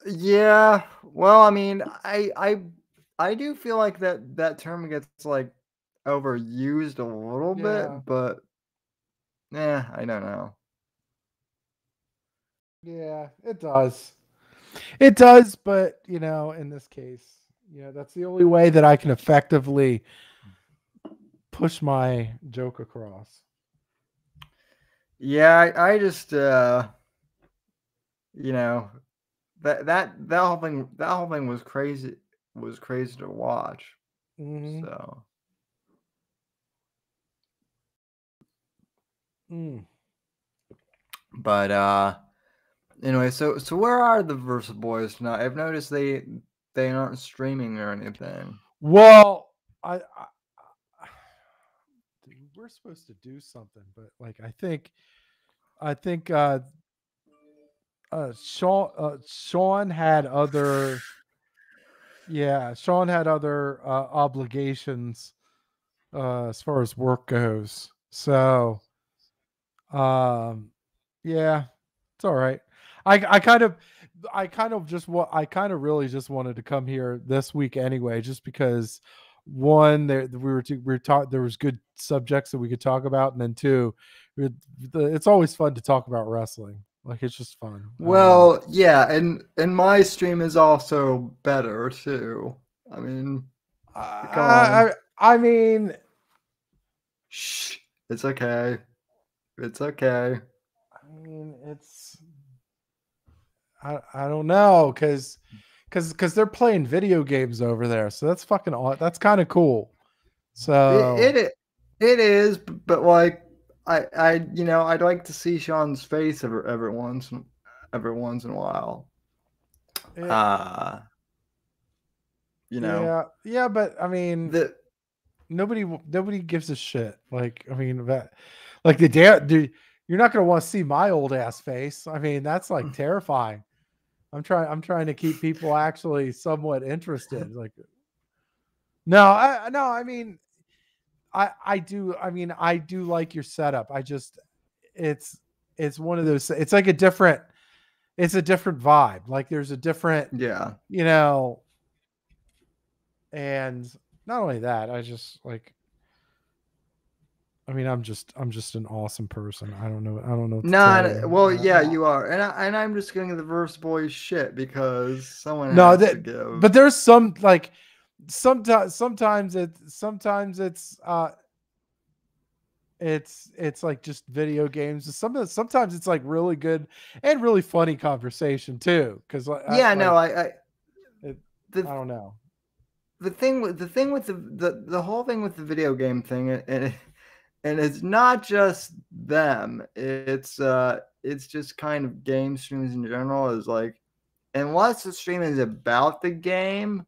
Yeah, well, I mean, I do feel like that term gets like overused a little bit, but I don't know.
Yeah, it does. It does, but in this case, that's the only way that I can effectively push my joke across.
Yeah, I just that whole thing was crazy to watch.
Mm-hmm.
So but anyway, so where are the Versa Boys now? I've noticed they aren't streaming or anything.
Well, we're supposed to do something, but like I think Sean had other obligations as far as work goes. So yeah, it's all right. I kind of really just wanted to come here this week anyway, just because one, there was good subjects that we could talk about, and then two, it's always fun to talk about wrestling. Like it's just fun.
Well, yeah, and my stream is also better too. I mean,
I mean,
It's okay. It's okay.
I mean, I don't know because they're playing video games over there, so that's fucking that's kind of cool. So
It is, but like I'd like to see Sean's face every once in a while.
it,
You know
yeah, but I mean,
the
nobody gives a shit. Like, I mean, that, like the dare, dude, you're not gonna want to see my old ass face. I mean, that's like terrifying. I'm trying to keep people actually somewhat interested. Like, no, I mean, I do. I mean, I do like your setup. I just, it's one of those. It's like it's a different vibe. Like, there's a different,
yeah.
you know, and not only that, I just like. I mean, I'm just an awesome person. I don't know what to tell
No,
you.
well, yeah, you are, and I'm just getting the verse boys shit because someone
No,
has to
that,
give.
but there's some like sometimes it's like just video games. Sometimes it's like really good and really funny conversation too. Because
Yeah, no,
I
the
don't know.
the thing with the whole thing with the video game thing, and it's not just them. It's just kind of game streams in general. Is like, unless the stream is about the game,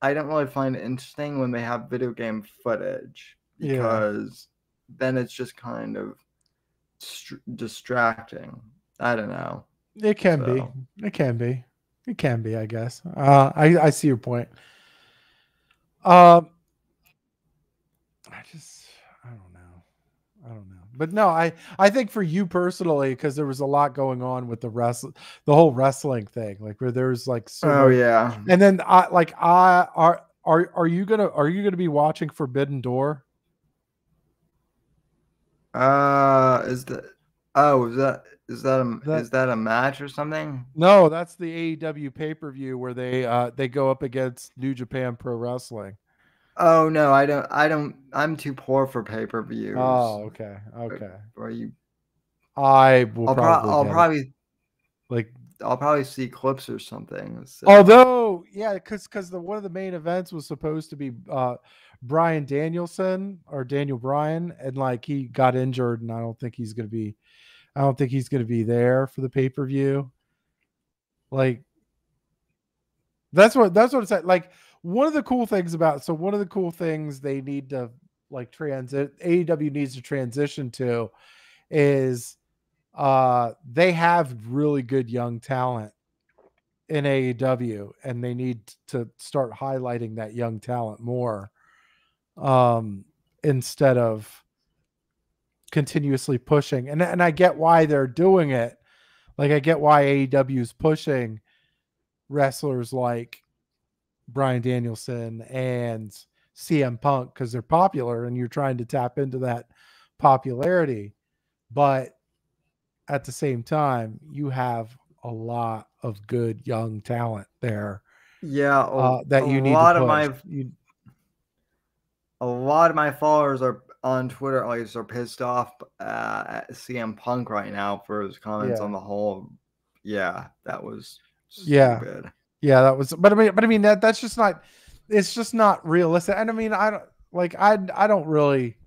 I don't really find it interesting when they have video game footage
Yeah,
because then it's just kind of distracting. I don't know.
it can be.
So
It can be. It can be. I guess. I see your point. I just I don't know. I don't know. But no, I think for you personally, because there was a lot going on with the whole wrestling thing, like where there's like so
oh
much.
yeah.
And then I are you gonna be watching Forbidden Door?
Is that oh
That
is that a match or something?
No, that's the AEW pay-per-view where they go up against New Japan Pro Wrestling.
Oh no, I don't. I'm too poor for pay-per-views.
Oh, okay. Okay.
Or you
I will probably
I'll
get it.
probably
Like,
see clips or something. So.
although, yeah, because the one of the main events was supposed to be Brian Danielson or Daniel Bryan, and like he got injured, and I don't think he's gonna be. I don't think he's gonna be there for the pay-per-view. Like, that's what it's like. Like, one of the cool things they need to like transit AEW needs to transition to is they have really good young talent in AEW, and they need to start highlighting that young talent more, instead of continuously pushing. And I get why they're doing it. Like, I get why AEW is pushing wrestlers like Brian Danielson and CM Punk, because they're popular and you're trying to tap into that popularity. But at the same time, you have a lot of good young talent there
Yeah, a
that you need to
lot of
push.
a lot of my followers are on Twitter at least are pissed off at CM Punk right now for his comments on
Yeah,
the whole. Yeah, that was
yeah,
stupid.
yeah. That was, but I mean that's just not. It's just not realistic. And I mean, I don't like. I don't really.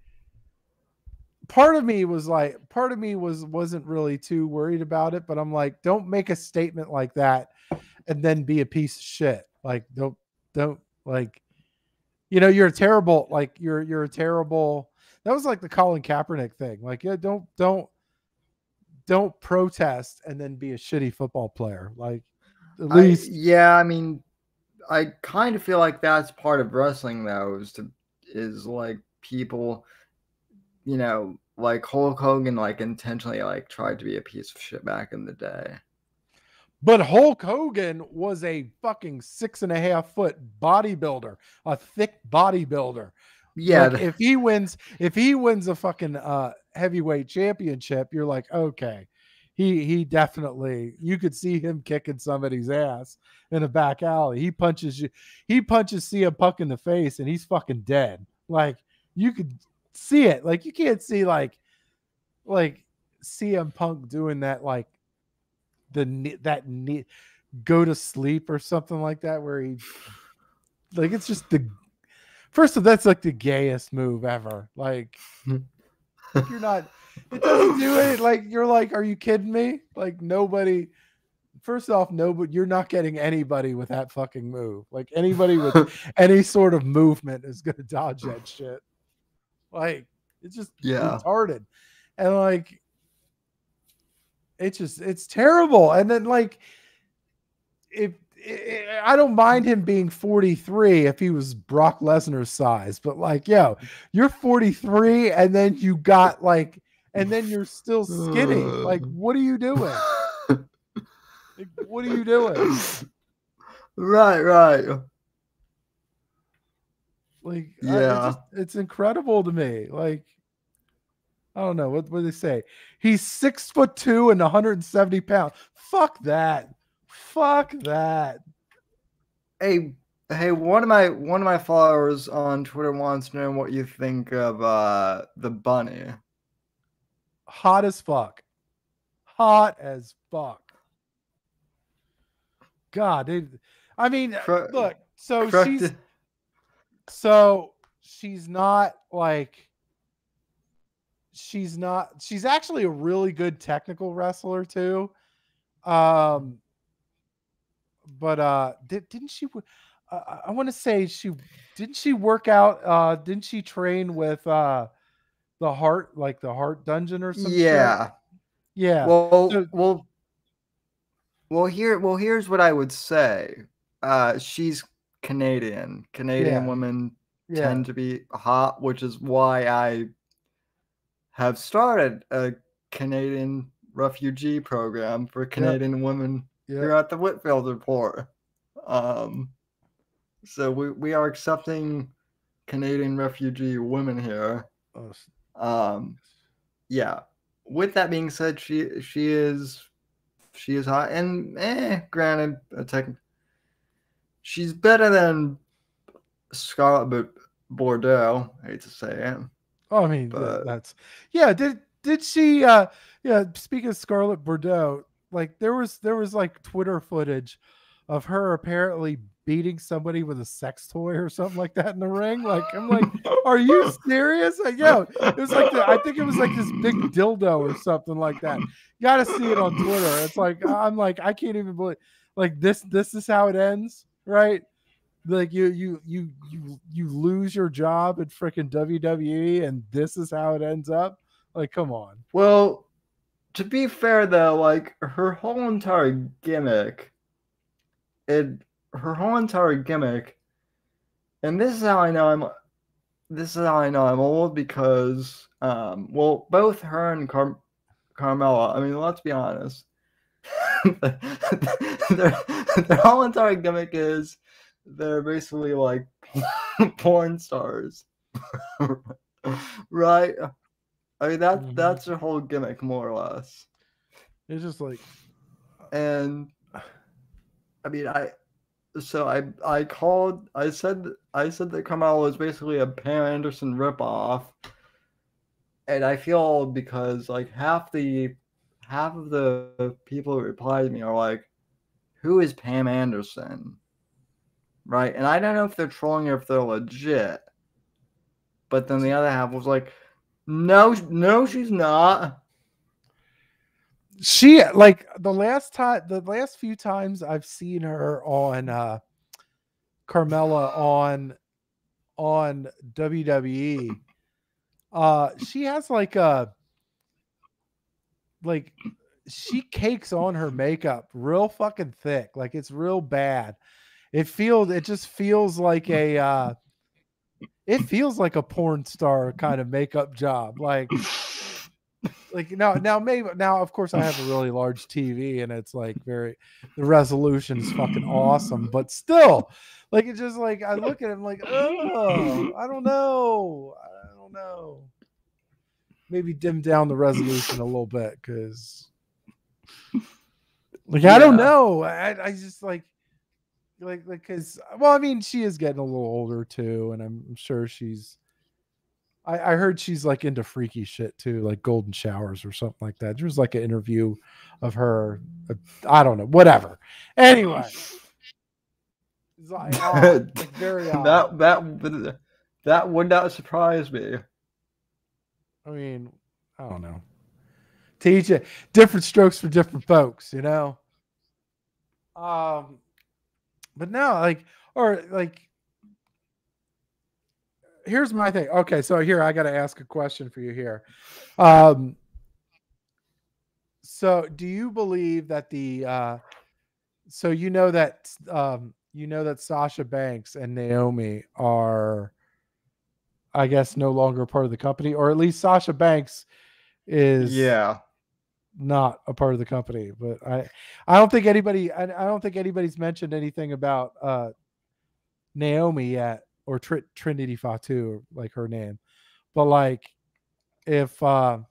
Part of me wasn't really too worried about it, but I'm like, don't make a statement like that and then be a piece of shit. Like, don't like, you're a terrible, like you're a terrible. That was like the Colin Kaepernick thing. Like, yeah, don't protest and then be a shitty football player. Like, at least,
I mean, I kind of feel like that's part of wrestling though, is like people, like Hulk Hogan, like intentionally like tried to be a piece of shit back in the day.
but Hulk Hogan was a fucking 6.5 foot bodybuilder, a thick bodybuilder.
Yeah,
Like, if he wins a fucking heavyweight championship, you're like, okay, he definitely, you could see him kicking somebody's ass in a back alley. He punches CM Punk in the face and he's fucking dead. Like, you could see it. Like you can't see like CM Punk doing that like go to sleep or something like that where he like it's just the first of that's like the gayest move ever. Like you're not it doesn't do it like you're like are you kidding me? Like nobody first off nobody you're not getting anybody with that fucking move. Like anybody with any sort of movement is going to dodge that shit. Like it's just retarded. And like it's terrible. And then like I don't mind him being 43 if he was Brock Lesnar's size, but like, yo, you're 43 and then you got like, and then you're still skinny. Like, what are you doing? Like, what are you doing?
Right.
Like, yeah, it's incredible to me. Like, I don't know what do they say. He's 6'2" and 170 pounds. Fuck that.
Hey, one of my followers on Twitter wants to know what you think of the bunny.
Hot as fuck. God, I mean, look. So she's not like. She's actually a really good technical wrestler too. But didn't she I want to say didn't she work out didn't she train with the Heart Dungeon or some shit? Yeah.
Well, here's what I would say. She's Canadian. Canadian women tend to be hot, which is why I have started a Canadian refugee program for Canadian women here at the Whitfield Report. So we are accepting Canadian refugee women here. Yeah. With that being said, she is hot and granted, she's better than Scarlett Bordeaux. I hate to say it.
Oh, I mean, that's Did she? Speaking of Scarlett Bordeaux, like there was like Twitter footage of her apparently beating somebody with a sex toy or something like that in the ring. Like I'm like, are you serious? Like, yo, it was like I think it was like this big dildo or something like that. You got to see it on Twitter. It's like I'm like I can't even believe like this is how it ends, right? Like you lose your job at freaking WWE and this is how it ends up. Like, come on.
Well, to be fair though, like her whole entire gimmick, and this is how I know I'm old because both her and Carmella, I mean, let's be honest. their whole entire gimmick is they're basically like porn stars. Right? I mean that's their whole gimmick, more or less.
It's just like,
and I mean, I said that Carmella was basically a Pam Anderson ripoff, and I feel because like half of the people who replied to me are like, "Who is Pam Anderson?" Right, and I don't know if they're trolling or if they're legit. But then the other half was like, No, she's not.
She like the last few times I've seen her on Carmella on WWE, she has she cakes on her makeup real fucking thick, like it's real bad. It just feels like a porn star kind of makeup job, like now of course I have a really large TV and it's like the resolution is fucking awesome, but still like it's just like I look at it like, oh, I don't know, maybe dim down the resolution a little bit because I don't know, I just like because well, I mean she is getting a little older too, and I'm sure she's I heard she's like into freaky shit too, like golden showers or something like that. There was like an interview of her. I don't know, whatever. Anyway, it's like odd, like very odd.
That would not surprise me.
I mean, I don't know. Teach it different strokes for different folks, you know. But no, like, or like, here's my thing. Okay, so here I got to ask a question for you here. So do you believe that so you know that Sasha Banks and Naomi are, I guess, no longer part of the company, or at least Sasha Banks is not a part of the company. But I don't think anybody's mentioned anything about Naomi yet, or Trinity Fatu, like her name. But like, if do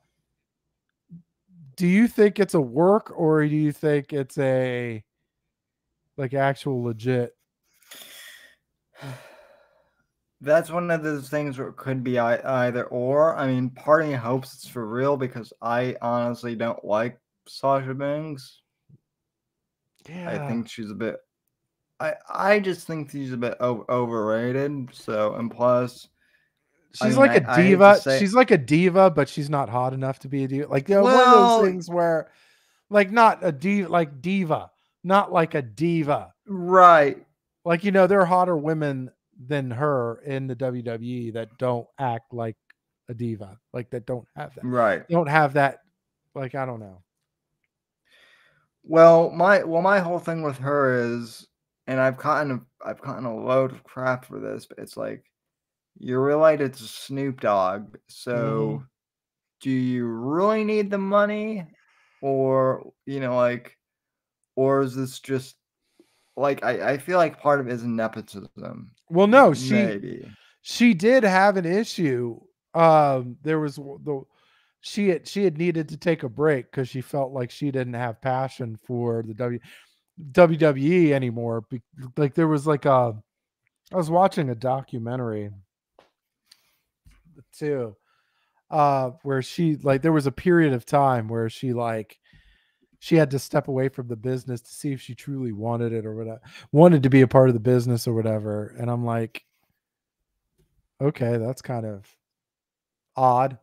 you think it's a work, or do you think it's a like actual legit?
That's one of those things where it could be either or. I mean, part of me hopes it's for real because I honestly don't like Sasha Banks.
Yeah,
I think she's a bit. I just think she's a bit overrated. So, and plus,
she's like a
I hate to
diva.
say,
She's like a diva, but she's not hot enough to be a diva. Like, you know, one of those
well,
things where, like, not a diva, like diva, not like a diva.
right.
Like, you know, there are hotter women than her in the WWE that don't act like a diva, like that don't have that,
Right.
don't have that. Like, I don't know.
Well, my whole thing with her is, and I've gotten a load of crap for this, but it's like you're related to Snoop Dogg, so do you really need the money, or like, or is this just like I feel like part of it is nepotism,
Well, no,
maybe.
she did have an issue. There was the she had needed to take a break because she felt like she didn't have passion for the WWE anymore. Like, there was like I was watching a documentary too, where she, like, there was a period of time where she had to step away from the business to see if she truly wanted it or whatever, wanted to be a part of the business or whatever. And I'm like, okay, that's kind of odd.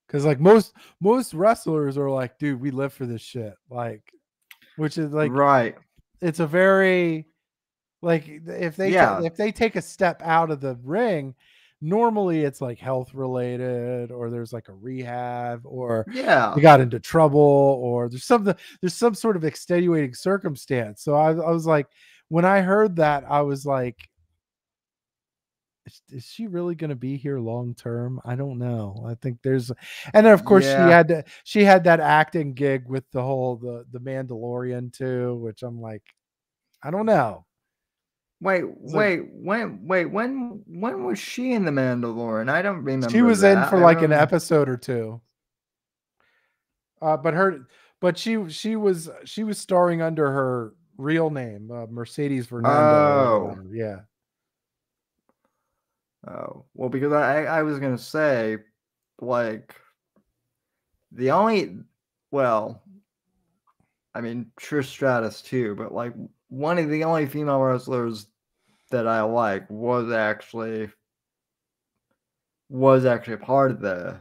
Cause like most wrestlers are like, dude, we live for this shit. Like, which is like,
Right.
it's a very, like,
Yeah.
if they take a step out of the ring, normally it's like health related, or there's like a rehab, or
Yeah.
they got into trouble, or there's some sort of extenuating circumstance. So I was like, when I heard that, I was like, is she really going to be here long term? I don't know. I think there's, and then of course
Yeah.
she had that acting gig with the whole the Mandalorian too, which I'm like, I don't know.
When was she in The Mandalorian? I don't
She
remember
was in
that.
for like an episode or two. But she was starring under her real name, Mercedes Fernando or
Oh.
whatever. Yeah.
Oh. Well, because I was gonna say, like, the only, well, I mean, Trish Stratus too, but like one of the only female wrestlers that I like was actually a part of the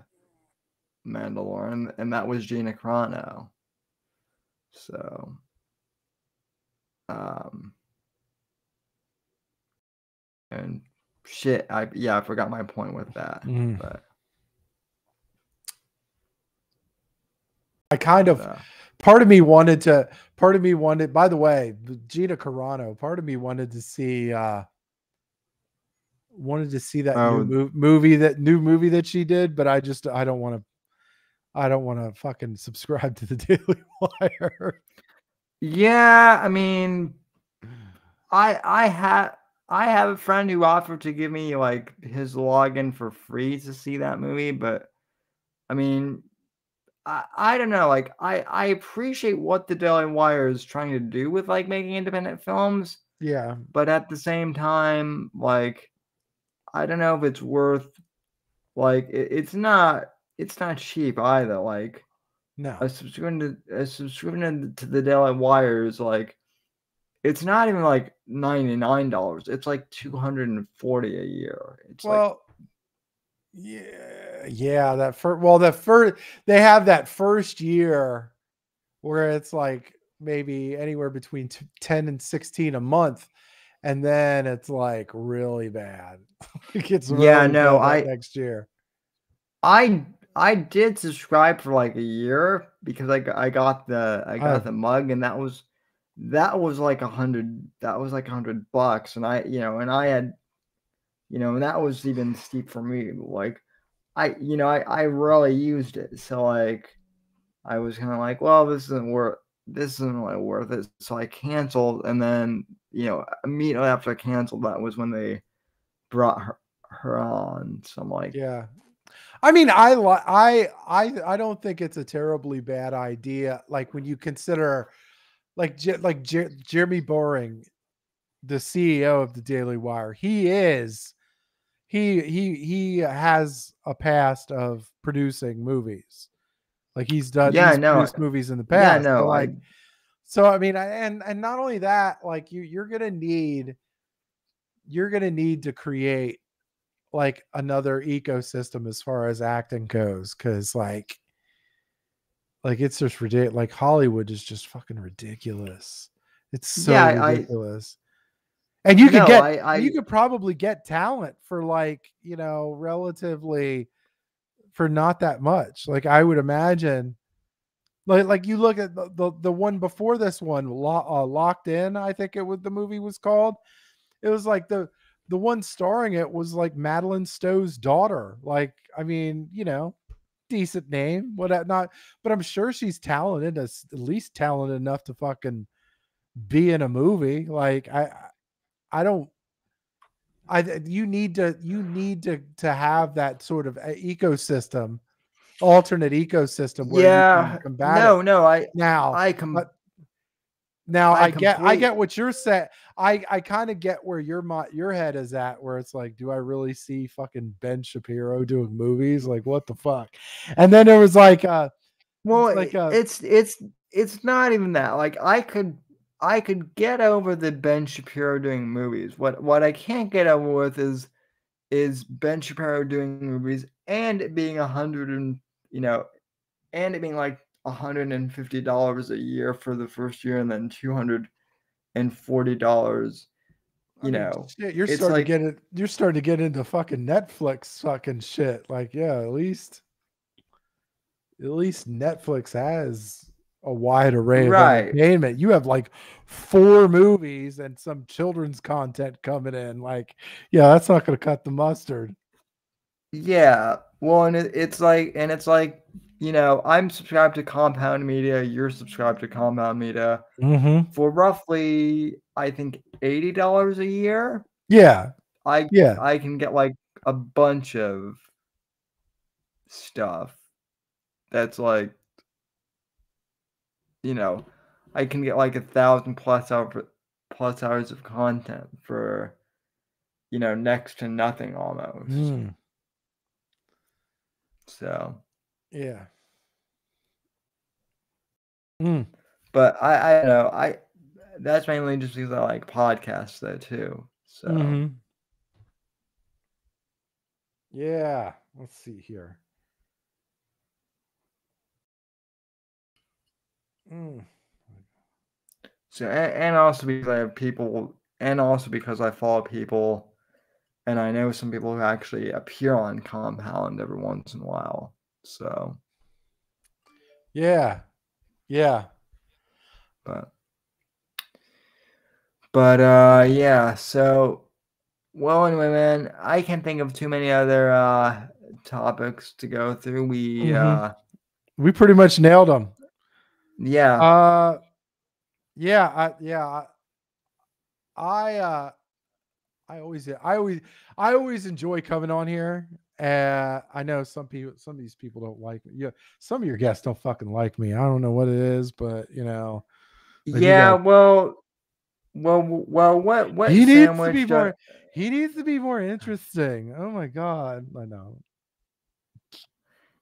Mandalorian, and that was Gina Carano. So, and shit, I forgot my point with that, but
I kind of, part of me wanted, by the way, Gina Carano, part of me wanted to see that new movie that she did, but I don't want to fucking subscribe to the Daily Wire.
Yeah, I mean, I have a friend who offered to give me like his login for free to see that movie, but I mean, I don't know. Like, I appreciate what the Daily Wire is trying to do with like making independent films.
Yeah.
But at the same time, like, I don't know if it's worth like it's not cheap either. Like
No.
a subscription to the Daily Wire is like, it's not even like $99. It's like $240 a year. It's
Well, yeah. They have that first year where it's like maybe anywhere between 10 and 16 a month, and then it's like really bad. It gets really bad that next year.
I did subscribe for like a year because I got the mug, and that was like $100, and I had, and that was even steep for me. Like I really used it, so like I was kind of like, well, this isn't really worth it. So I canceled, and then immediately after I canceled, that was when they brought her on. So I'm like,
yeah. I mean, I don't think it's a terribly bad idea. Like when you consider, Jeremy Boring, the CEO of the Daily Wire, he has a past of producing movies. Like he's produced movies in the past.
Yeah, no,
I mean, and not only that, like you're gonna need to create like another ecosystem as far as acting goes, because like it's just ridiculous. Like Hollywood is just fucking ridiculous. It's so ridiculous. And you could probably get talent for like, relatively for not that much. Like I would imagine, like you look at the one before this one, Locked In, I think the movie was called. It was like the one starring it was like Madeline Stowe's daughter. Like, I mean, decent name, what not, but I'm sure she's talented, at least talented enough to fucking be in a movie. Like you need to have that sort of ecosystem, alternate ecosystem where you can combat it.
No, I
get what you're saying. I kind of get where your head is at, where it's like, do I really see fucking Ben Shapiro doing movies? Like, what the fuck? And then there was like,
it's not even that. Like, I could get over the Ben Shapiro doing movies. What I can't get over with is Ben Shapiro doing movies and it being and it being like $150 a year for the first year, and then $240.
You're starting to get into fucking Netflix fucking shit. Like, yeah, at least Netflix has a wide array of entertainment. You have like 4 movies and some children's content coming in. Like, yeah, that's not going to cut the mustard.
Yeah, well, and it's like, I'm subscribed to Compound Media. You're subscribed to Compound Media for roughly, I think, $80 a year.
Yeah,
I can get like a bunch of stuff that's like, I can get like 1,000 plus hours of content for, next to nothing almost. So,
yeah.
But I don't know. That's mainly just because I like podcasts though too. So
yeah, let's see here.
So and also because I have people, and also because I follow people, and I know some people who actually appear on Compound every once in a while. So
yeah.
But yeah. So well, anyway, man, I can't think of too many other topics to go through.
We pretty much nailed them.
Yeah.
I always enjoy coming on here. I know some of these people don't like me. Yeah, some of your guests don't fucking like me. I don't know what it is, but like
yeah. What
he needs to be more. He needs to be more interesting. Oh my god, I know.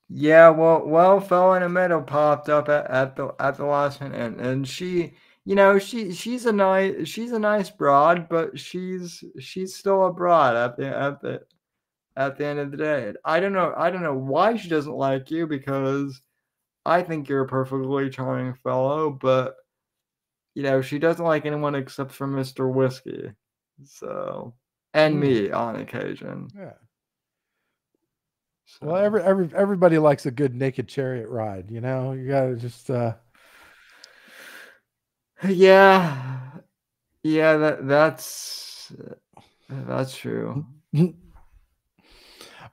Yeah, well, fell in the middle popped up at the last minute, and she, she's a nice broad, but she's still a broad at the end of the day. I don't know why she doesn't like you, because I think you're a perfectly charming fellow, but she doesn't like anyone except for Mr. Whiskey, so, and me on occasion.
Yeah.
So.
Well, everybody likes a good naked chariot ride. You gotta just.
Yeah, that's true.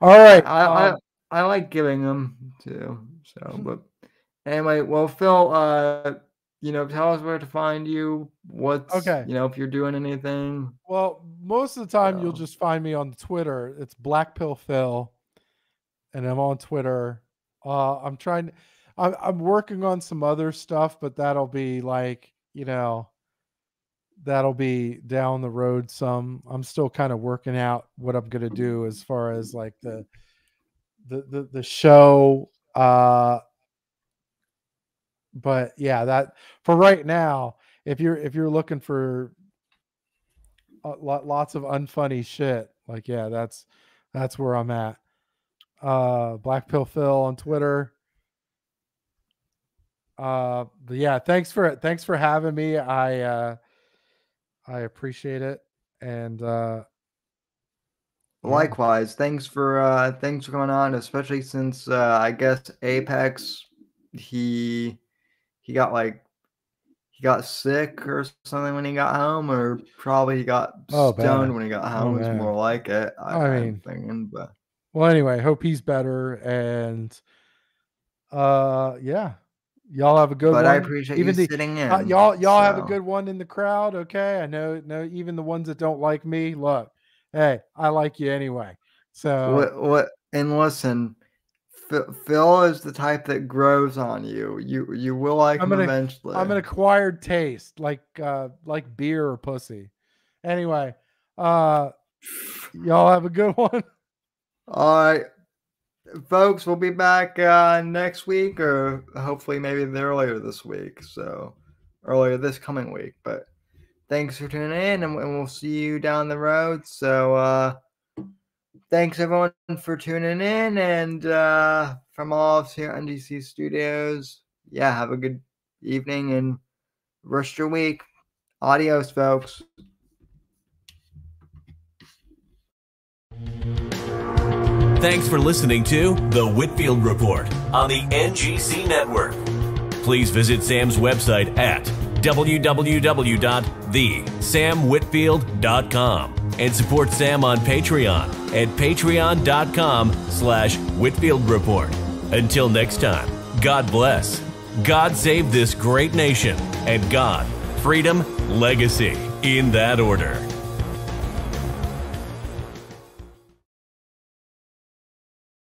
All right.
I like giving them too. So, but anyway, well, Phil, tell us where to find you.
Okay.
If you're doing anything.
Well, most of the time you'll just find me on Twitter. It's Black Pill Phil, and I'm on Twitter. I'm working on some other stuff, but that'll be like, that'll be down the road some. I'm still kind of working out what I'm gonna do as far as like the show. But yeah, that for right now, if you're looking for lots of unfunny shit, like, yeah, that's where I'm at. Black Pill Phil on Twitter. But yeah, thanks for having me. I appreciate it. And
likewise, thanks for coming on, especially since I guess Apex, he got sick or something when he got home, or probably he got stoned when he got home. It's more like it. I'm thinking, but
well, anyway, hope he's better. And yeah, y'all have a good one.
But I appreciate you sitting in.
Y'all have a good one in the crowd. Okay, I know even the ones that don't like me. Look, hey, I like you anyway. So
what? And listen, Phil is the type that grows on you. You will like him eventually.
I'm an acquired taste, like beer or pussy. Anyway, y'all have a good one.
All right, folks, we'll be back next week, or hopefully maybe earlier this week. So earlier this coming week. But thanks for tuning in, and we'll see you down the road. So thanks everyone for tuning in, and from all of us here at NDC Studios, yeah, have a good evening and rest of your week. Adios, folks.
Thanks for listening to The Whitfield Report on the NGC Network. Please visit Sam's website at www.thesamwhitfield.com and support Sam on Patreon at patreon.com/Whitfield Report. Until next time, God bless, God save this great nation, and God, freedom, legacy, in that order.